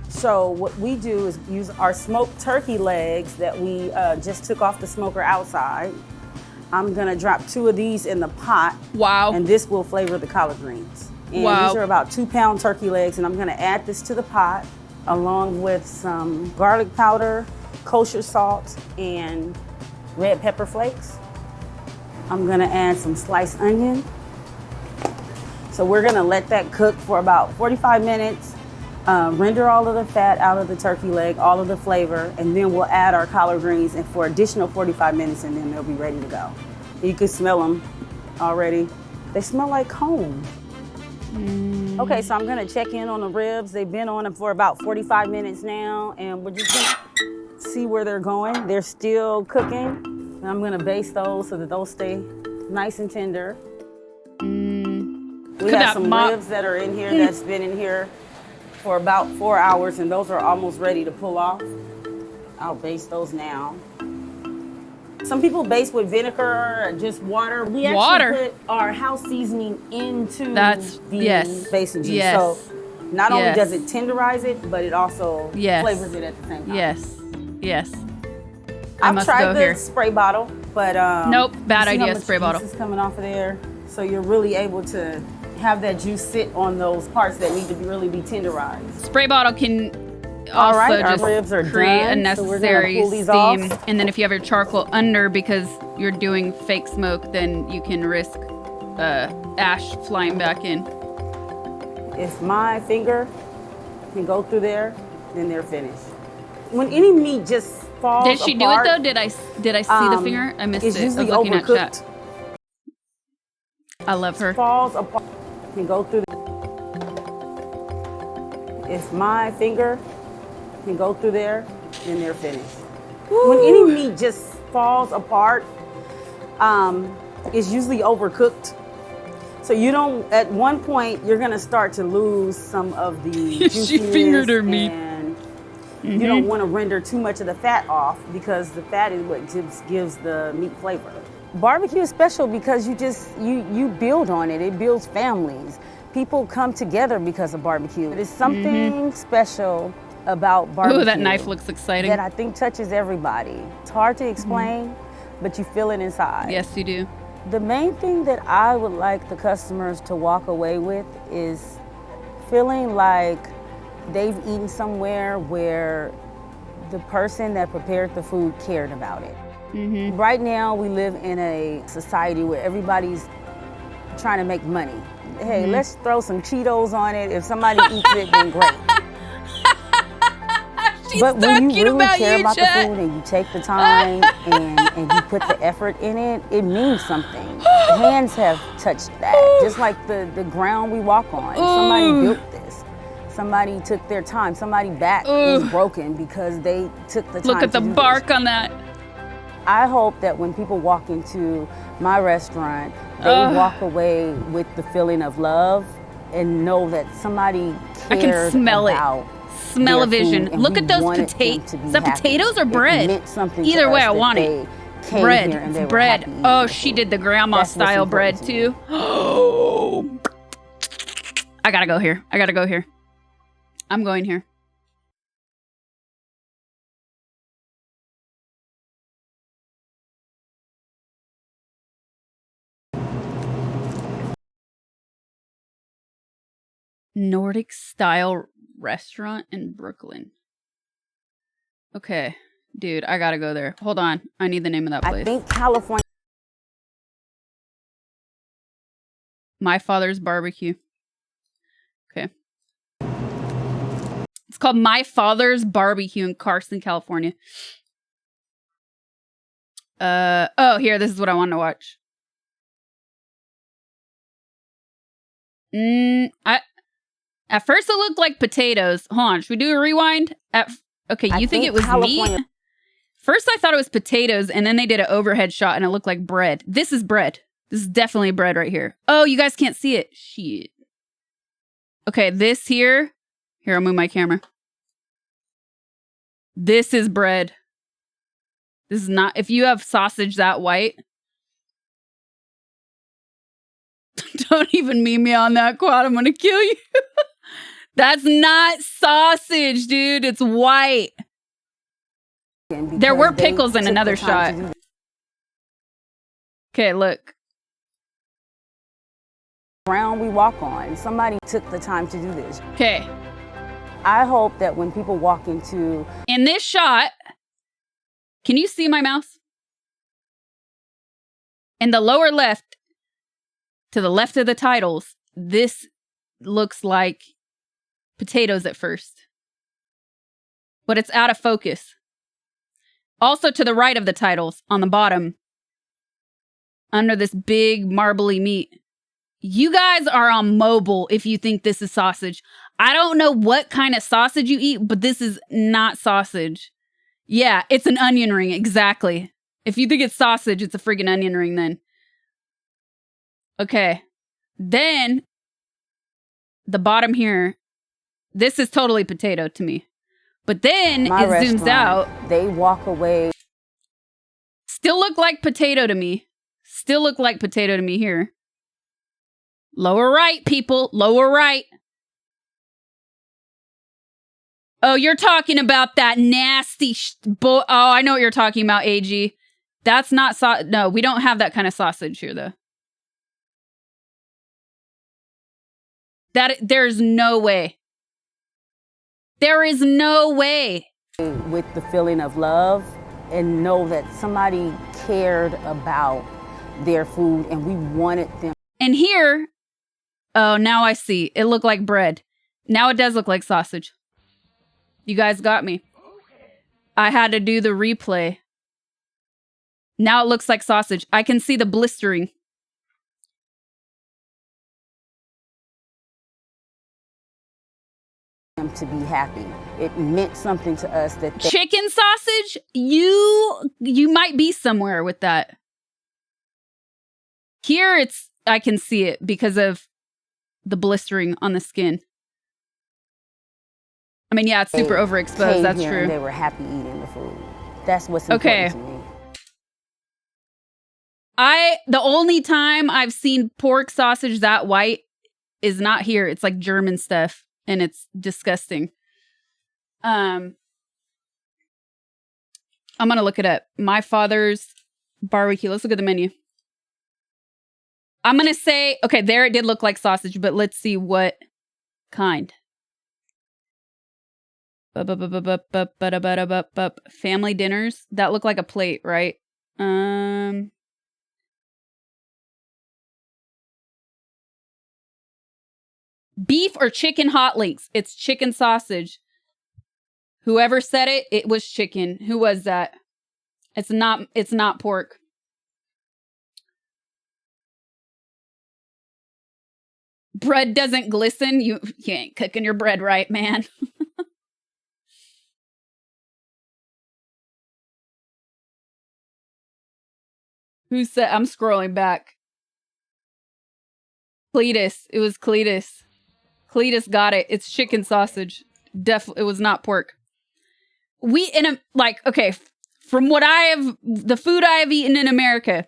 So what we do is use our smoked turkey legs that we just took off the smoker outside. I'm gonna drop 2 of these in the pot. Wow. And this will flavor the collard greens. And Wow. these are about 2-pound turkey legs, and I'm gonna add this to the pot along with some garlic powder, kosher salt, and red pepper flakes. I'm gonna add some sliced onion. So we're gonna let that cook for about 45 minutes, render all of the fat out of the turkey leg, all of the flavor, and then we'll add our collard greens and for additional 45 minutes, and then they'll be ready to go. You can smell them already. They smell like home. Okay, so I'm gonna check in on the ribs. They've been on them for about 45 minutes now, and we're just gonna see where they're going. They're still cooking, and I'm gonna baste those so that those stay nice and tender. We have some ribs that are in here that's been in here for about 4 hours, and those are almost ready to pull off. I'll baste those now. Some people baste with vinegar or just water. We actually put our house seasoning into the basting juice. Yes. So not only Yes. does it tenderize it, but it also Yes. flavors it at the same time. Yes. Yes. I I've must tried go the here. spray bottle, but Nope, bad you see how idea, much spray bottle. juice is coming off of there, so you're really able to have that juice sit on those parts that need to really be tenderized. Spray bottle can All also right, our just ribs are create done, so we're gonna unnecessary pull these steam. off. And then if you have your charcoal under because you're doing fake smoke, then you can risk ash flying back in. If my finger can go through there, then they're finished. When any meat just falls Did she apart, do it though? Did I see the finger? I missed it's it. I was usually looking at overcooked. chat. I love her. Falls apart, can go through. If my finger can go through there, then they're finished. When any meat just falls apart, it's usually overcooked. So you don't. At one point, you're gonna start to lose some of the juiciness. She fingered her meat. And you don't want to render too much of the fat off because the fat is what gives the meat flavor. Barbecue is special because you build on it. It builds families. People come together because of barbecue. There's something special about barbecue. Ooh, that knife looks exciting. That I think touches everybody. It's hard to explain, but you feel it inside. Yes, you do. The main thing that I would like the customers to walk away with is feeling like they've eaten somewhere where the person that prepared the food cared about it. Right now, we live in a society where everybody's trying to make money. Hey, let's throw some Cheetos on it. If somebody eats it, then great. But when you really care about the food and you take the time and you put the effort in it, it means something. Hands have touched that, just like the ground we walk on. Somebody built this. Somebody took their time. Somebody's back was broken because they took the time. Look at the to do bark this. on that. I hope that when people walk into my restaurant, they walk away with the feeling of love and know that somebody cares I can smell about it. Smell a their vision. food, and Look we at those wanted them potatoes. to be Is that happy. potatoes or It bread? meant something to Either way, us I that want they it. came Bread. here and It's they were bread. happy Oh, eating she food. did the grandma That's what's style bread important to me. too. Oh, I gotta go here. I gotta go here. I'm going here. Nordic style restaurant in Brooklyn. Okay. Dude, I gotta go there. Hold on. I need the name of that place. I think California. My Father's Barbecue. Okay. It's called My Father's Barbecue in Carson, California. Oh, here, this is what I wanted to watch. At first it looked like potatoes. Hold on, should we do a rewind? Okay, you think it was meat? First I thought it was potatoes, and then they did an overhead shot and it looked like bread. This is bread. This is definitely bread right here. Oh, you guys can't see it. Shit. Okay, this here. Here, I'll move my camera. This is bread. This is not, if you have sausage that white. Don't even meme me on that, Quad. I'm gonna kill you. That's not sausage, dude. It's white. There were pickles in another shot. Okay, look. Ground we walk on. Somebody took the time to do this. Okay. I hope that when people walk into... In this shot, can you see my mouse? In the lower left, to the left of the titles, this looks like potatoes at first. But it's out of focus. Also to the right of the titles, on the bottom, under this big marbly meat. You guys are on mobile if you think this is sausage. I don't know what kind of sausage you eat, but this is not sausage. Yeah, it's an onion ring, exactly. If you think it's sausage, it's a freaking onion ring then. Okay. Then, the bottom here, this is totally potato to me. But then it zooms out. They walk away. Still look like potato to me. Still look like potato to me here. Lower right, people. Lower right. Oh, you're talking about that nasty... oh, I know what you're talking about, AG. That's not... no, we don't have that kind of sausage here, though. There's no way. There is no way. With the feeling of love and know that somebody cared about their food and we wanted them. And here... oh, now I see. It looked like bread. Now it does look like sausage. You guys got me. I had to do the replay. Now it looks like sausage. I can see the blistering. To be happy. It meant something to us that chicken sausage? You might be somewhere with that. Here I can see it because of the blistering on the skin. I mean, yeah, it's super overexposed. That's true. They were happy eating the food. That's what's important to me. The only time I've seen pork sausage that white is not here. It's like German stuff, and it's disgusting. I'm gonna look it up. My Father's Barbecue. Let's look at the menu. I'm gonna say, okay, there it did look like sausage, but let's see what kind. Family dinners. That looked like a plate, right? Beef or chicken hot links. It's chicken sausage. Whoever said it, it was chicken. Who was that? It's not pork. Bread doesn't glisten. You ain't cooking your bread right, man. Who said? I'm scrolling back. Cletus. It was Cletus. Cletus got it. It's chicken sausage. It was not pork. Okay, from what the food I have eaten in America.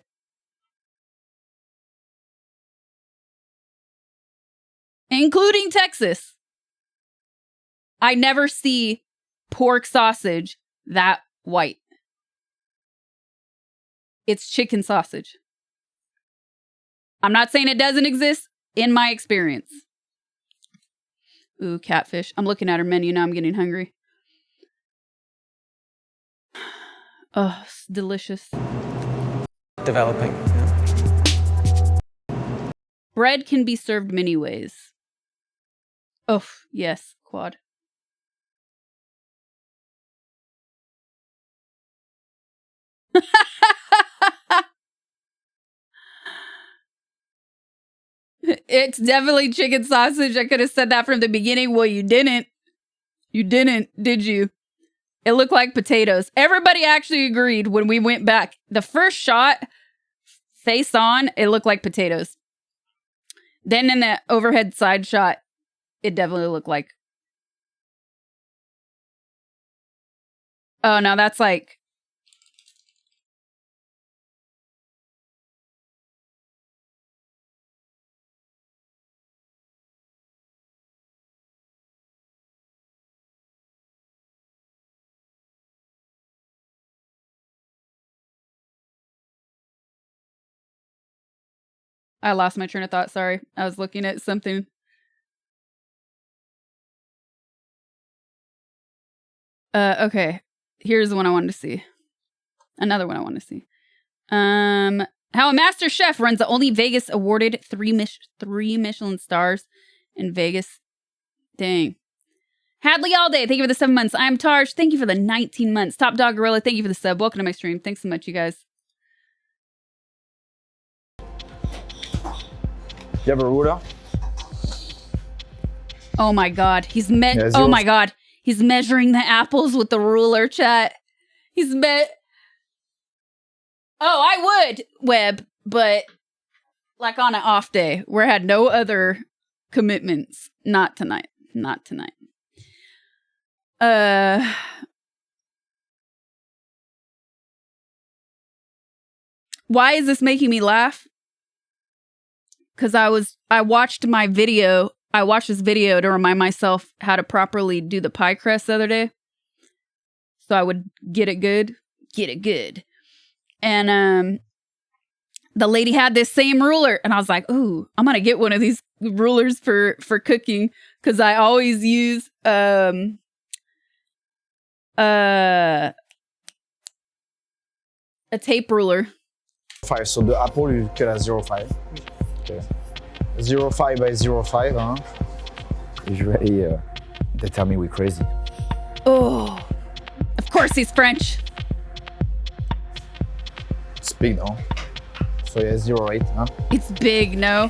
including Texas. I never see pork sausage that white. It's chicken sausage. I'm not saying it doesn't exist in my experience. Ooh, catfish. I'm looking at her menu now. I'm getting hungry. Oh, it's delicious. Developing. Bread can be served many ways. Oh, yes, quad. It's definitely chicken sausage. I could have said that from the beginning. Well, you didn't. You didn't, did you? It looked like potatoes. Everybody actually agreed when we went back. The first shot, face on, it looked like potatoes. Then in the overhead side shot, it definitely looked like... Oh, no, that's like... I lost my train of thought. Sorry. I was looking at something. Okay. Here's the one I wanted to see. Another one I want to see. How a master chef runs the only Vegas awarded three Michelin stars in Vegas. Dang. Hadley all day. Thank you for the 7 months. I'm Tarsh. Thank you for the 19 months. Top Dog Gorilla. Thank you for the sub. Welcome to my stream. Thanks so much, you guys. You have a ruler? Oh my god. Oh my god. He's measuring the apples with the ruler, chat. Oh, I would, Webb, but like on an off day where I had no other commitments. Not tonight. Not tonight. Why is this making me laugh? Because I watched my video. I watched this video to remind myself how to properly do the pie crust the other day. So I would get it good. Get it good. And the lady had this same ruler. And I was like, ooh, I'm going to get one of these rulers for cooking. Because I always use a tape ruler. 5. So the apple you cut at 0.5. Okay. 0.5 by 0.5, huh? Usually, they tell me we're crazy. Oh, of course he's French. It's big, no? So yeah, 0.8, huh? It's big, no?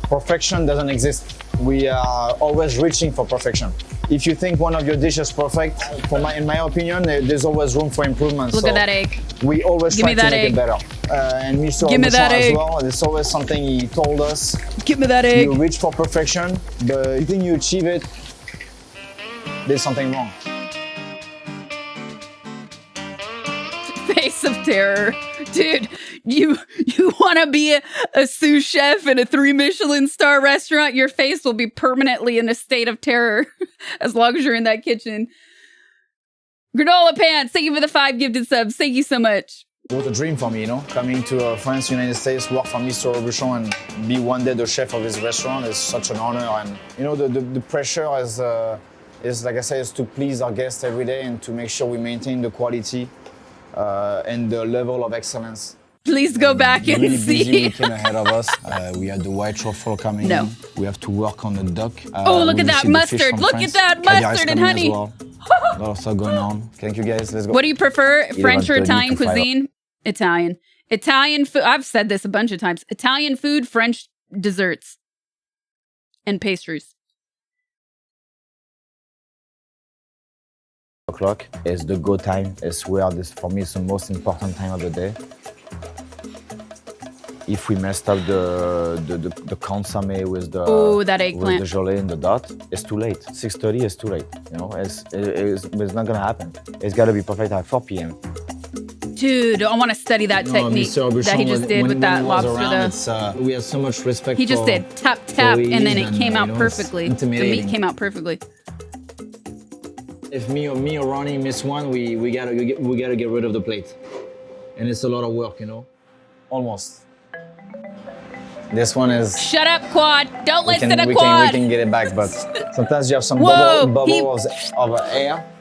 Perfection doesn't exist. We are always reaching for perfection. If you think one of your dishes is perfect, in my opinion, there's always room for improvement. Look at that egg. We always try to make it better. And Mr. Give me that egg. As well, there's always something he told us. Give me that egg. You reach for perfection, but you think you achieve it, there's something wrong. Face of terror. Dude, you want to be a sous chef in a 3 Michelin star restaurant, your face will be permanently in a state of terror as long as you're in that kitchen. Granola Pants, thank you for the 5 gifted subs. Thank you so much. It was a dream for me, you know, coming to France, United States, work for Mr. Robuchon and be one day the chef of his restaurant is such an honor. And, you know, the pressure is, like I said, is to please our guests every day and to make sure we maintain the quality and the level of excellence. Please go back and really see. Busy weekend ahead of us. We had the white truffle coming in. We have to work on the duck. Oh, look at that mustard. Look at that mustard and honey. Well. A lot of stuff going on. Thank you guys. Let's go. What do you prefer, French or Italian cuisine? Italian. Italian food. I've said this a bunch of times. Italian food, French desserts, and pastries. O'clock is the go time. It's where this, for me, is the most important time of the day. If we messed up the consomme with the that eggplant, with the gelée and the dot, it's too late. 6:30 is too late. You know, it's not gonna happen. It's gotta be perfect at 4 p.m. Dude, I want to study that technique that he just did with that lobster though. We have so much respect. He just did tap tap, and then it came out it's perfectly. The meat came out perfectly. If me or Ronnie miss one, we gotta get rid of the plate, and it's a lot of work, you know. Almost. This one is. Shut up, Quad! Don't listen to we Quad. We can get it back, but sometimes you have some bubbles of air.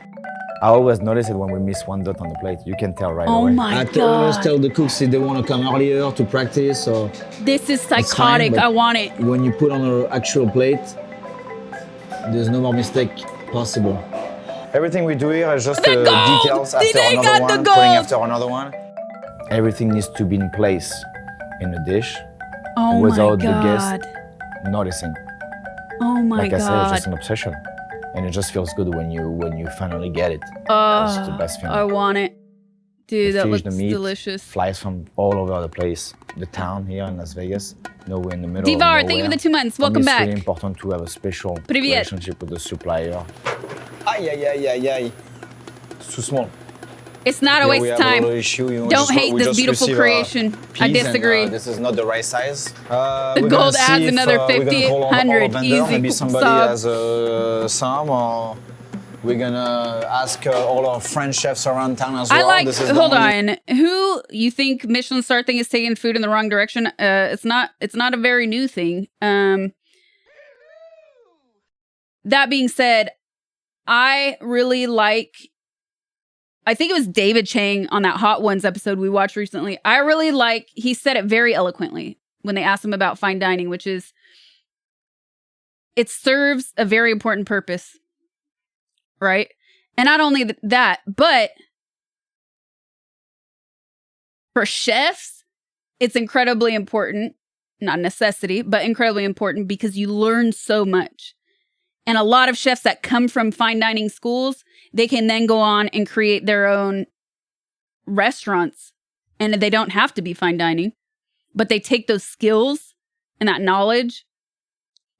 I always notice it when we miss one dot on the plate. You can tell right away. Oh my God! I always tell the cooks if they want to come earlier to practice or. This is psychotic. Fine, I want it. When you put on an actual plate, there's no more mistake possible. Everything we do here is just details after another one, putting after another one. Everything needs to be in place in the dish without the guest noticing. Oh my God! Like I said, it's just an obsession. And it just feels good when you finally get it. It's the best feeling. I want it. Dude, that looks the meat delicious. Flies from all over the place. The town here in Las Vegas, nowhere in the middle of Divar, nowhere. thank you for the 2 months. Welcome It's back. really important to have a special relationship with the supplier. Ay. It's too small. It's not a waste of time. Don't hate this beautiful creation. I disagree. This is not the right size. The gold adds another 50, 100, easy. Maybe somebody has some, or we're gonna ask all our French chefs around town as well. Hold on. Who you think Michelin star thing is taking food in the wrong direction? It's not a very new thing. That being said, I really like. I think it was David Chang on that Hot Ones episode we watched recently. I really like, he said it very eloquently when they asked him about fine dining, which is, it serves a very important purpose, right? And not only that, but for chefs, it's incredibly important, not necessity, but incredibly important because you learn so much. And a lot of chefs that come from fine dining schools, they can then go on and create their own restaurants. And they don't have to be fine dining, but they take those skills and that knowledge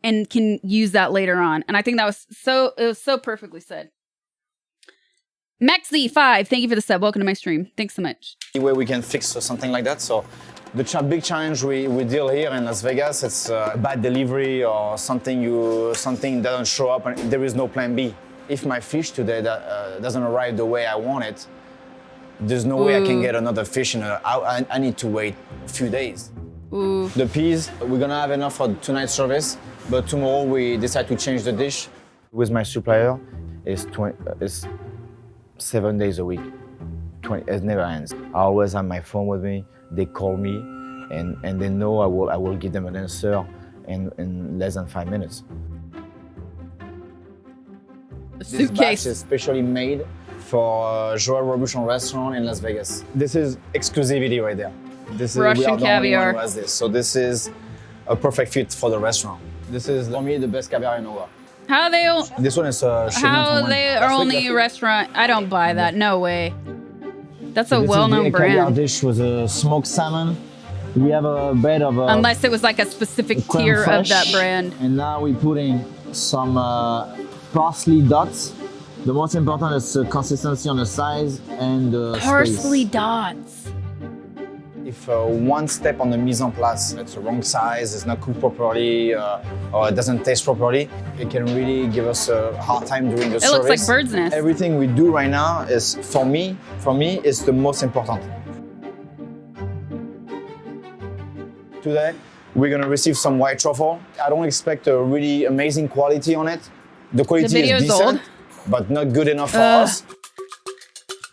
and can use that later on. And I think that was so perfectly said. Maxi5, thank you for the sub. Welcome to my stream. Thanks so much. Way we can fix something like that. So the big challenge we deal here in Las Vegas, it's bad delivery or something doesn't show up and there is no plan B. If my fish today doesn't arrive the way I want it, there's no way I can get another fish I need to wait a few days. Ooh. The peas, we're gonna have enough for tonight's service, but tomorrow we decide to change the dish. With my supplier, it's 7 days a week. It never ends. I always have my phone with me. They call me, and they know I will give them an answer in less than 5 minutes. This batch is specially made for Joël Robuchon restaurant in Las Vegas. This is exclusivity right there. This is Russian caviar. Who has this. So this is a perfect fit for the restaurant. This is for me the best caviar in the world. How they? This one is how they are only restaurant? I don't buy that. No way. That's a well-known brand. Caviar dish with a smoked salmon. We have a bed of unless it was like a specific tier of that brand. And now we're putting some parsley dots. The most important is the consistency on the size and the parsley space. Dots. If one step on the mise en place, it's the wrong size, it's not cooked properly, or it doesn't taste properly, it can really give us a hard time during the service. It looks like bird's nest. Everything we do right now is, for me, is the most important. Today, we're gonna receive some white truffle. I don't expect a really amazing quality on it. The quality is decent, but not good enough for us.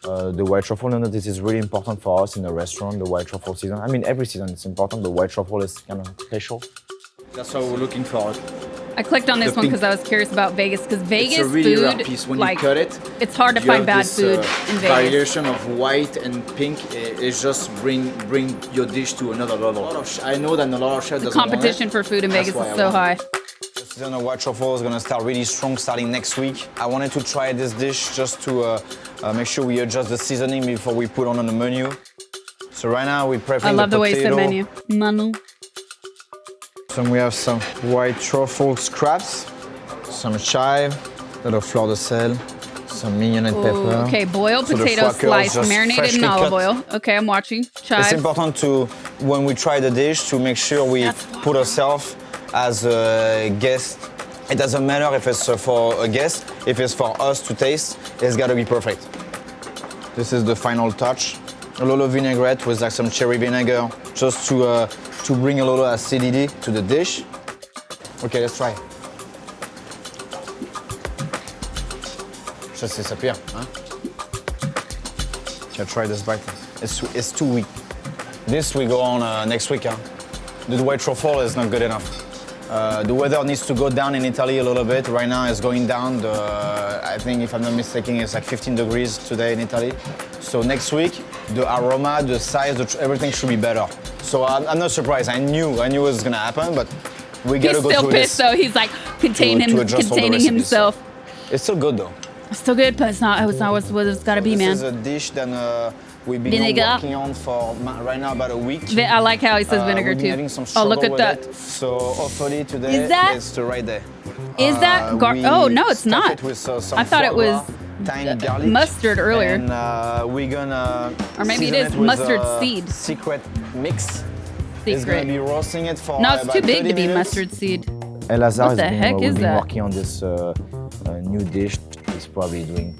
The white truffle, this is really important for us in the restaurant, the white truffle season. I mean, every season is important, but white truffle is kind of special. That's what we're looking for. I clicked on this one because I was curious about Vegas, because Vegas it's a really food, rare piece. When you cut it, it's hard to find bad food in Vegas. Variation of white and pink is just bring your dish to another level. I know that a lot of chefs doesn't want it. Competition for food in Vegas is so high. The season of white truffle is gonna start really strong starting next week. I wanted to try this dish just to make sure we adjust the seasoning before we put on the menu. So right now we're prepping the potato. I love the way you said menu. Manu. So we have some white truffle scraps, some chive, a little fleur de sel, some mignonette pepper. Okay, boiled So the potato foie curls sliced, just marinated in freshly olive cut. oil. Okay, I'm watching. Chives. It's important to, when we try the dish, to make sure we put ourselves as a guest. It doesn't matter if it's for a guest, if it's for us to taste, it's gotta be perfect. This is the final touch. A little vinaigrette with like some cherry vinegar, just to bring a little acidity to the dish. Okay, let's try. Ça c'est pire, hein? Can I try this bite? It's too weak. This we go on next week, huh? The white truffle is not good enough. The weather needs to go down in Italy a little bit. Right now it's going down. I think, if I'm not mistaken, it's like 15 degrees today in Italy. So next week, the aroma, the size, everything should be better. So I'm not surprised. I knew it was gonna happen, but we gotta go through this. He's still pissed though. He's like containing himself. It's still good though. It's still good, but it's not what it's gotta be, man. This is a dish that we've been working on for right now about a week. I like how he says vinegar too. Oh, look at that. It. So hopefully today is the right day. Is that oh no, it's not. With, I thought it was mustard earlier. And we're gonna or maybe it is mustard seed. Secret mix. Secret. It's gonna be roasting it for no, it's about too big 30 to be minutes. mustard seed. Elazar what the heck is we've been that? working on this new dish. He's probably doing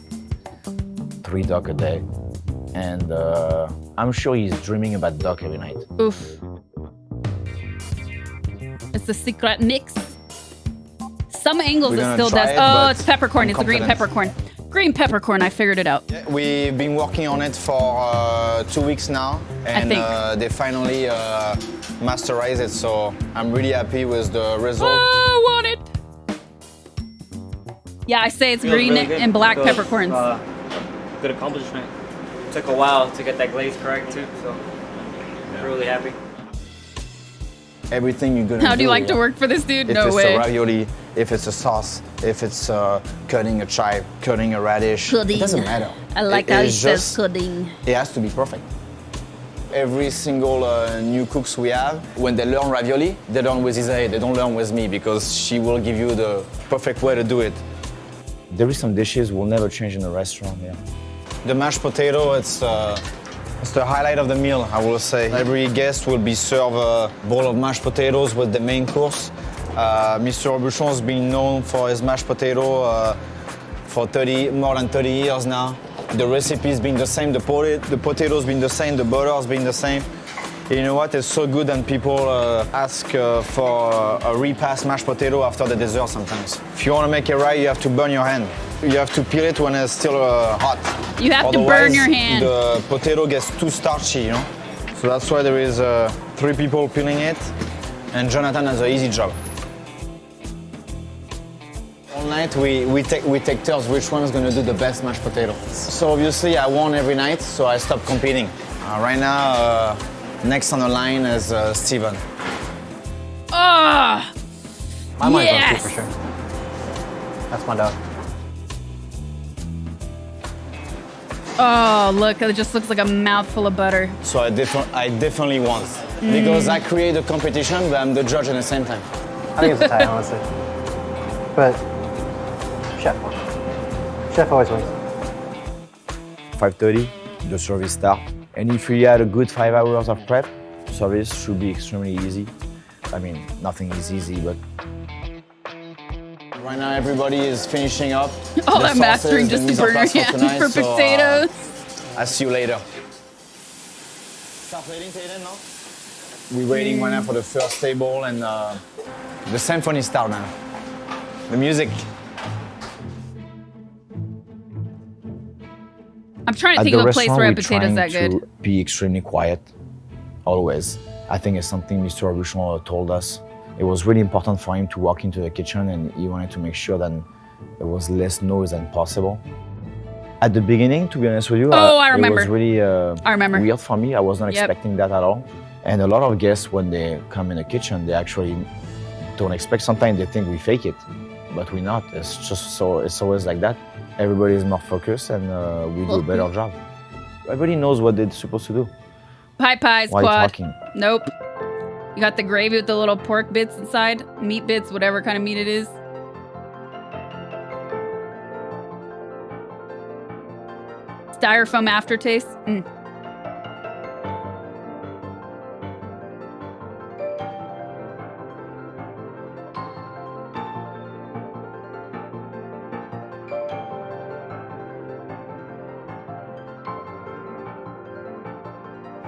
3 duck a day. And I'm sure he's dreaming about duck every night. Oof. It's a secret mix. Some angles it still does. Oh, it's peppercorn. It's a green peppercorn. Green peppercorn. I figured it out. Yeah, we've been working on it for 2 weeks now. And they finally masterized it. So I'm really happy with the result. Oh, I want it. Yeah, I say it's green really and black good, peppercorns. Good accomplishment. Took a while to get that glaze correct too, so really happy. Everything you're gonna How do you like to work for this dude? If No it's way. a ravioli, if it's a sauce, if it's cutting a chive, cutting a radish, Pudding. it doesn't matter. I like how he says pudding. It has to be perfect. Every single new cooks we have, when they learn ravioli, they learn with Isae, they don't learn with me because she will give you the perfect way to do it. There is some dishes we'll never change in a restaurant, yeah. The mashed potato, it's the highlight of the meal, I will say. Every guest will be served a bowl of mashed potatoes with the main course. Mr. Robuchon has been known for his mashed potato for more than 30 years now. The recipe's been the same, the potatoes been the same, the butter's been the same. You know what? It's so good that people ask for a repast mashed potato after the dessert sometimes. If you want to make it right, you have to burn your hand. You have to peel it when it's still hot. You have to burn your hand. The potato gets too starchy, you know? So that's why there is 3 people peeling it, and Jonathan has an easy job. All night we take turns which one is going to do the best mashed potato. So obviously I won every night, so I stopped competing. Right now, next on the line is Steven. Ah! I might go yes! for sure. That's my dog. Oh, look, it just looks like a mouthful of butter. So I definitely won. Because I create a competition, but I'm the judge at the same time. I think it's a tie, honestly. But chef. Chef always wins. 5:30, the service starts. And if you had a good 5 hours of prep, service should be extremely easy. I mean, nothing is easy, but... Right now, everybody is finishing up. All that mastering just to burn your hand for potatoes. I'll see you later. Start waiting, Taylor, now? We're waiting right now for the first table, and the symphony starts now. The music. I'm trying to think of a place where a potato's that good. To be extremely quiet, always. I think it's something Mr. Robuchon told us. It was really important for him to walk into the kitchen, and he wanted to make sure that there was less noise than possible. At the beginning, to be honest with you, I remember. It was really weird for me. I was not expecting that at all. And a lot of guests, when they come in the kitchen, they actually don't expect. Sometimes they think we fake it, but we're not. It's just so. It's always like that. Everybody is more focused, and we do a better job. Everybody knows what they're supposed to do. Pie Why squad. are you talking? Nope. You got the gravy with the little pork bits inside, meat bits, whatever kind of meat it is. Styrofoam aftertaste. Mm.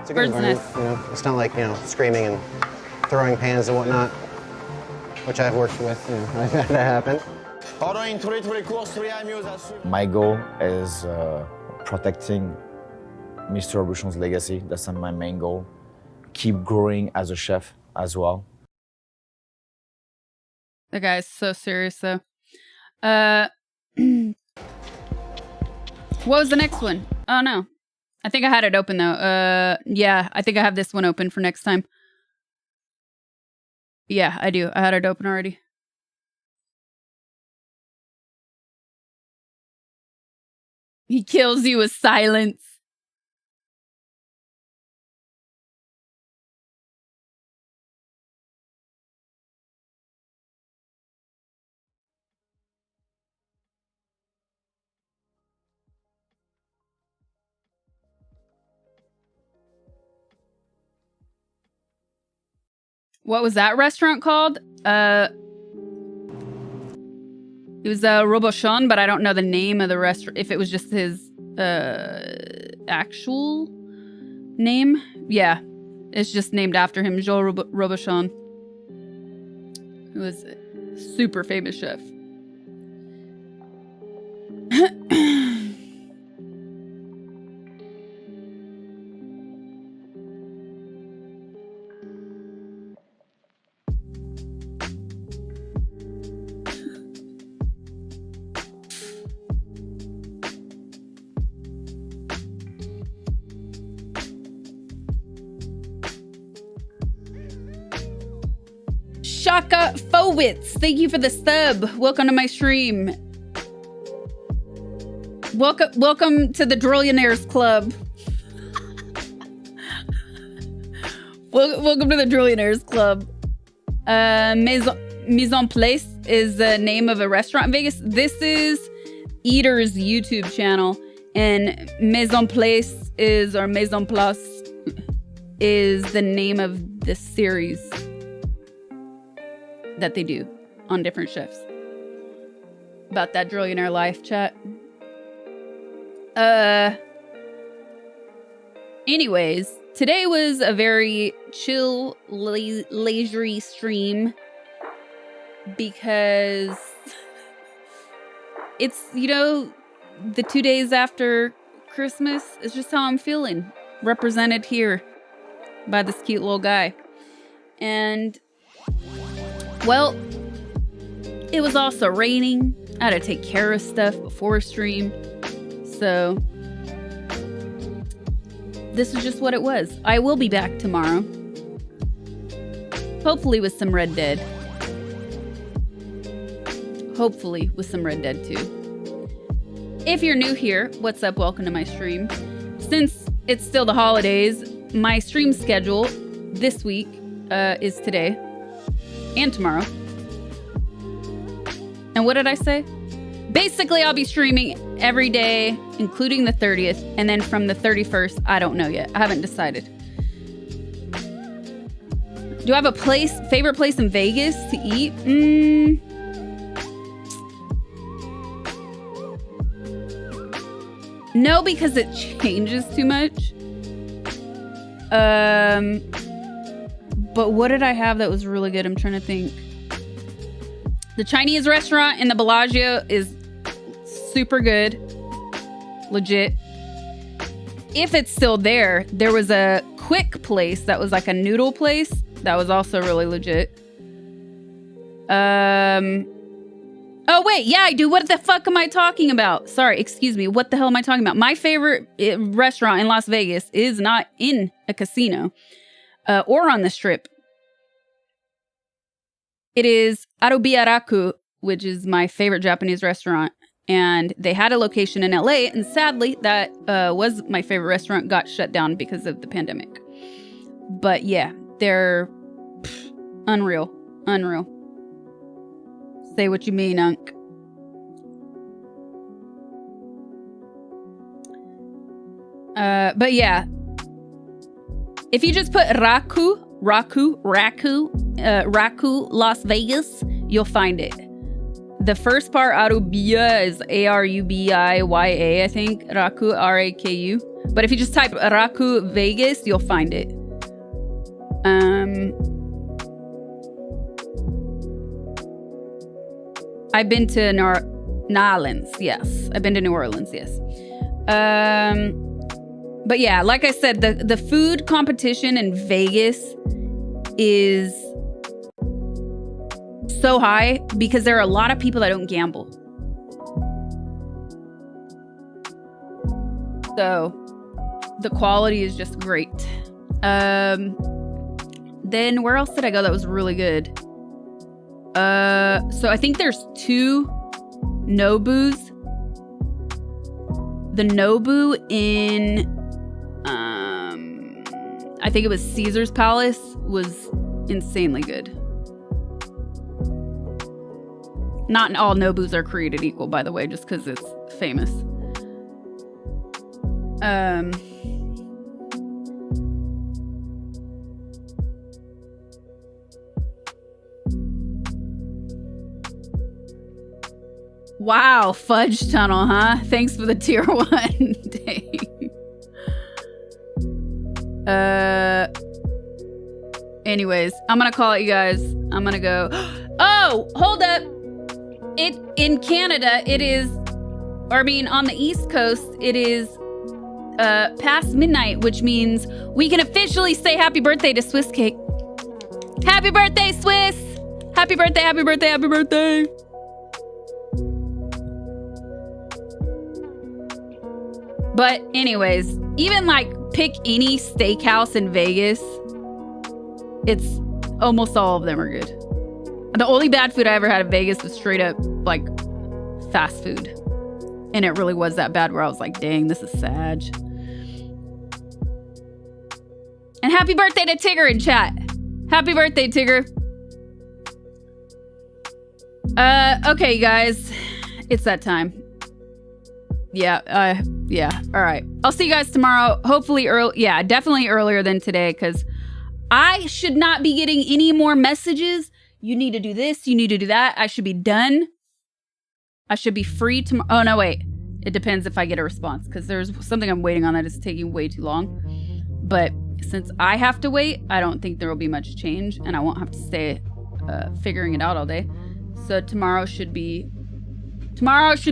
It's a good Bird's environment, nest. you know. It's not like, you know, screaming and throwing pans and whatnot, which I've worked with, you know, I've had that happen. My goal is protecting Mr. Robuchon's legacy. That's my main goal. Keep growing as a chef as well. The guy's so serious though. What was the next one? Oh no. I think I had it open though. Yeah, I think I have this one open for next time. Yeah, I do. I had it open already. He kills you with silence. What was that restaurant called? It was Robuchon, but I don't know the name of the restaurant. If it was just his actual name. Yeah, it's just named after him, Joel Robuchon, who was a super famous chef. Shaka Fowitz, thank you for the sub. Welcome to my stream. Welcome to the Drillionaires Club. Welcome to the Drillionaires Club. Mise en Place is the name of a restaurant in Vegas. This is Eater's YouTube channel, and Mise en Place is, or Mise en Place is the name of the series that they do on different chefs. About that Drillionaire life, chat. Anyways, today was a very chill, leisurely stream because it's, you know, the 2 days after Christmas. It's just how I'm feeling. Represented here by this cute little guy. And well, it was also raining. I had to take care of stuff before stream. So this is just what it was. I will be back tomorrow. Hopefully with some Red Dead. Hopefully with some Red Dead 2. If you're new here, what's up? Welcome to my stream. Since it's still the holidays, my stream schedule this week is today and tomorrow. And what did I say? Basically, I'll be streaming every day, including the 30th. And then from the 31st, I don't know yet. I haven't decided. Do I have a favorite place in Vegas to eat? No, because it changes too much. But what did I have that was really good? I'm trying to think. The Chinese restaurant in the Bellagio is super good. Legit. If it's still there, there was a quick place that was like a noodle place that was also really legit. Oh, wait. Yeah, I do. What the fuck am I talking about? Sorry, excuse me. What the hell am I talking about? My favorite restaurant in Las Vegas is not in a casino or on the Strip. It is Arobiyaraku, which is my favorite Japanese restaurant. And they had a location in LA. And sadly, that was my favorite restaurant, got shut down because of the pandemic. But yeah, they're unreal. Unreal. Say what you mean, Unc. But yeah, if you just put Raku, Las Vegas, you'll find it. The first part, Arubiya, is Arubiya, I think. Raku, Raku. But if you just type Raku Vegas, you'll find it. I've been to New Orleans, yes. I've been to New Orleans, yes. But yeah, like I said, the food competition in Vegas is so high because there are a lot of people that don't gamble. So the quality is just great. Then where else did I go that was really good? So I think there's 2 Nobus. The Nobu in I think it was Caesar's Palace was insanely good. Not all Nobus are created equal, by the way, just because it's famous. Wow, Fudge Tunnel, huh? Thanks for the tier 1. Dang. Anyways, I'm gonna call it, you guys. I'm gonna go. Oh, hold up. In Canada, it is, or I mean, on the East Coast, it is past midnight, which means we can officially say happy birthday to Swiss Cake. Happy birthday, Swiss! Happy birthday, happy birthday, happy birthday! But anyways, even like pick any steakhouse in Vegas, it's almost all of them are good. The only bad food I ever had in Vegas was straight up like fast food. And it really was that bad where I was like, dang, this is sad. And happy birthday to Tigger in chat. Happy birthday, Tigger. Okay, guys. It's that time. Yeah, all right. I'll see you guys tomorrow. Hopefully early. Yeah, definitely earlier than today because I should not be getting any more messages. You need to do this. You need to do that. I should be done. I should be free tomorrow. Oh, no, wait. It depends if I get a response because there's something I'm waiting on that is taking way too long. But since I have to wait, I don't think there will be much change and I won't have to stay figuring it out all day. So tomorrow should be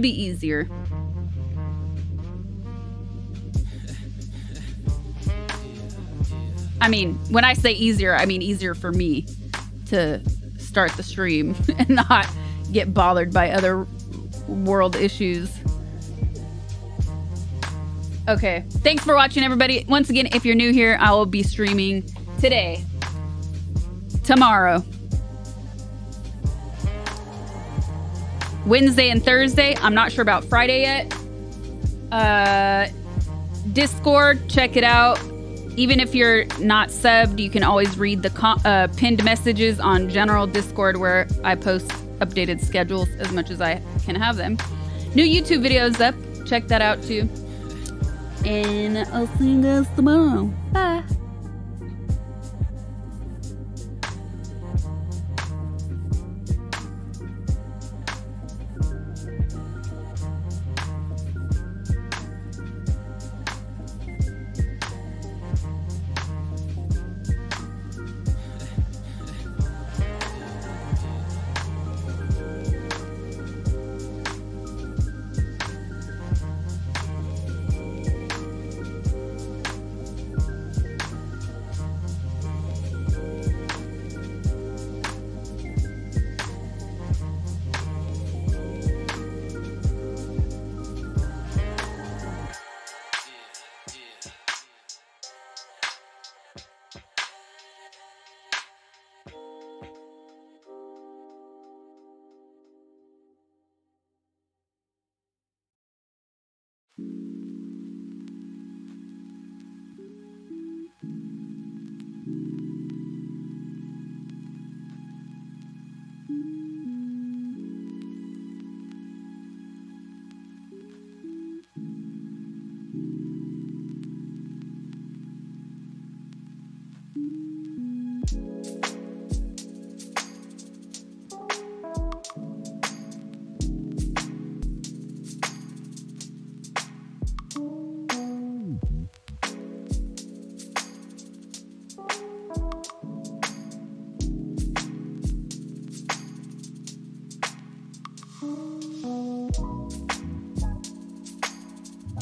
easier. I mean, when I say easier, I mean easier for me to start the stream and not get bothered by other world issues. Okay, thanks for watching, everybody. Once again, if you're new here, I will be streaming today, tomorrow, Wednesday and Thursday. I'm not sure about Friday yet. Discord, check it out. Even if you're not subbed, you can always read the pinned messages on general Discord where I post updated schedules as much as I can have them. New YouTube videos up. Check that out too. And I'll see you guys tomorrow. Bye.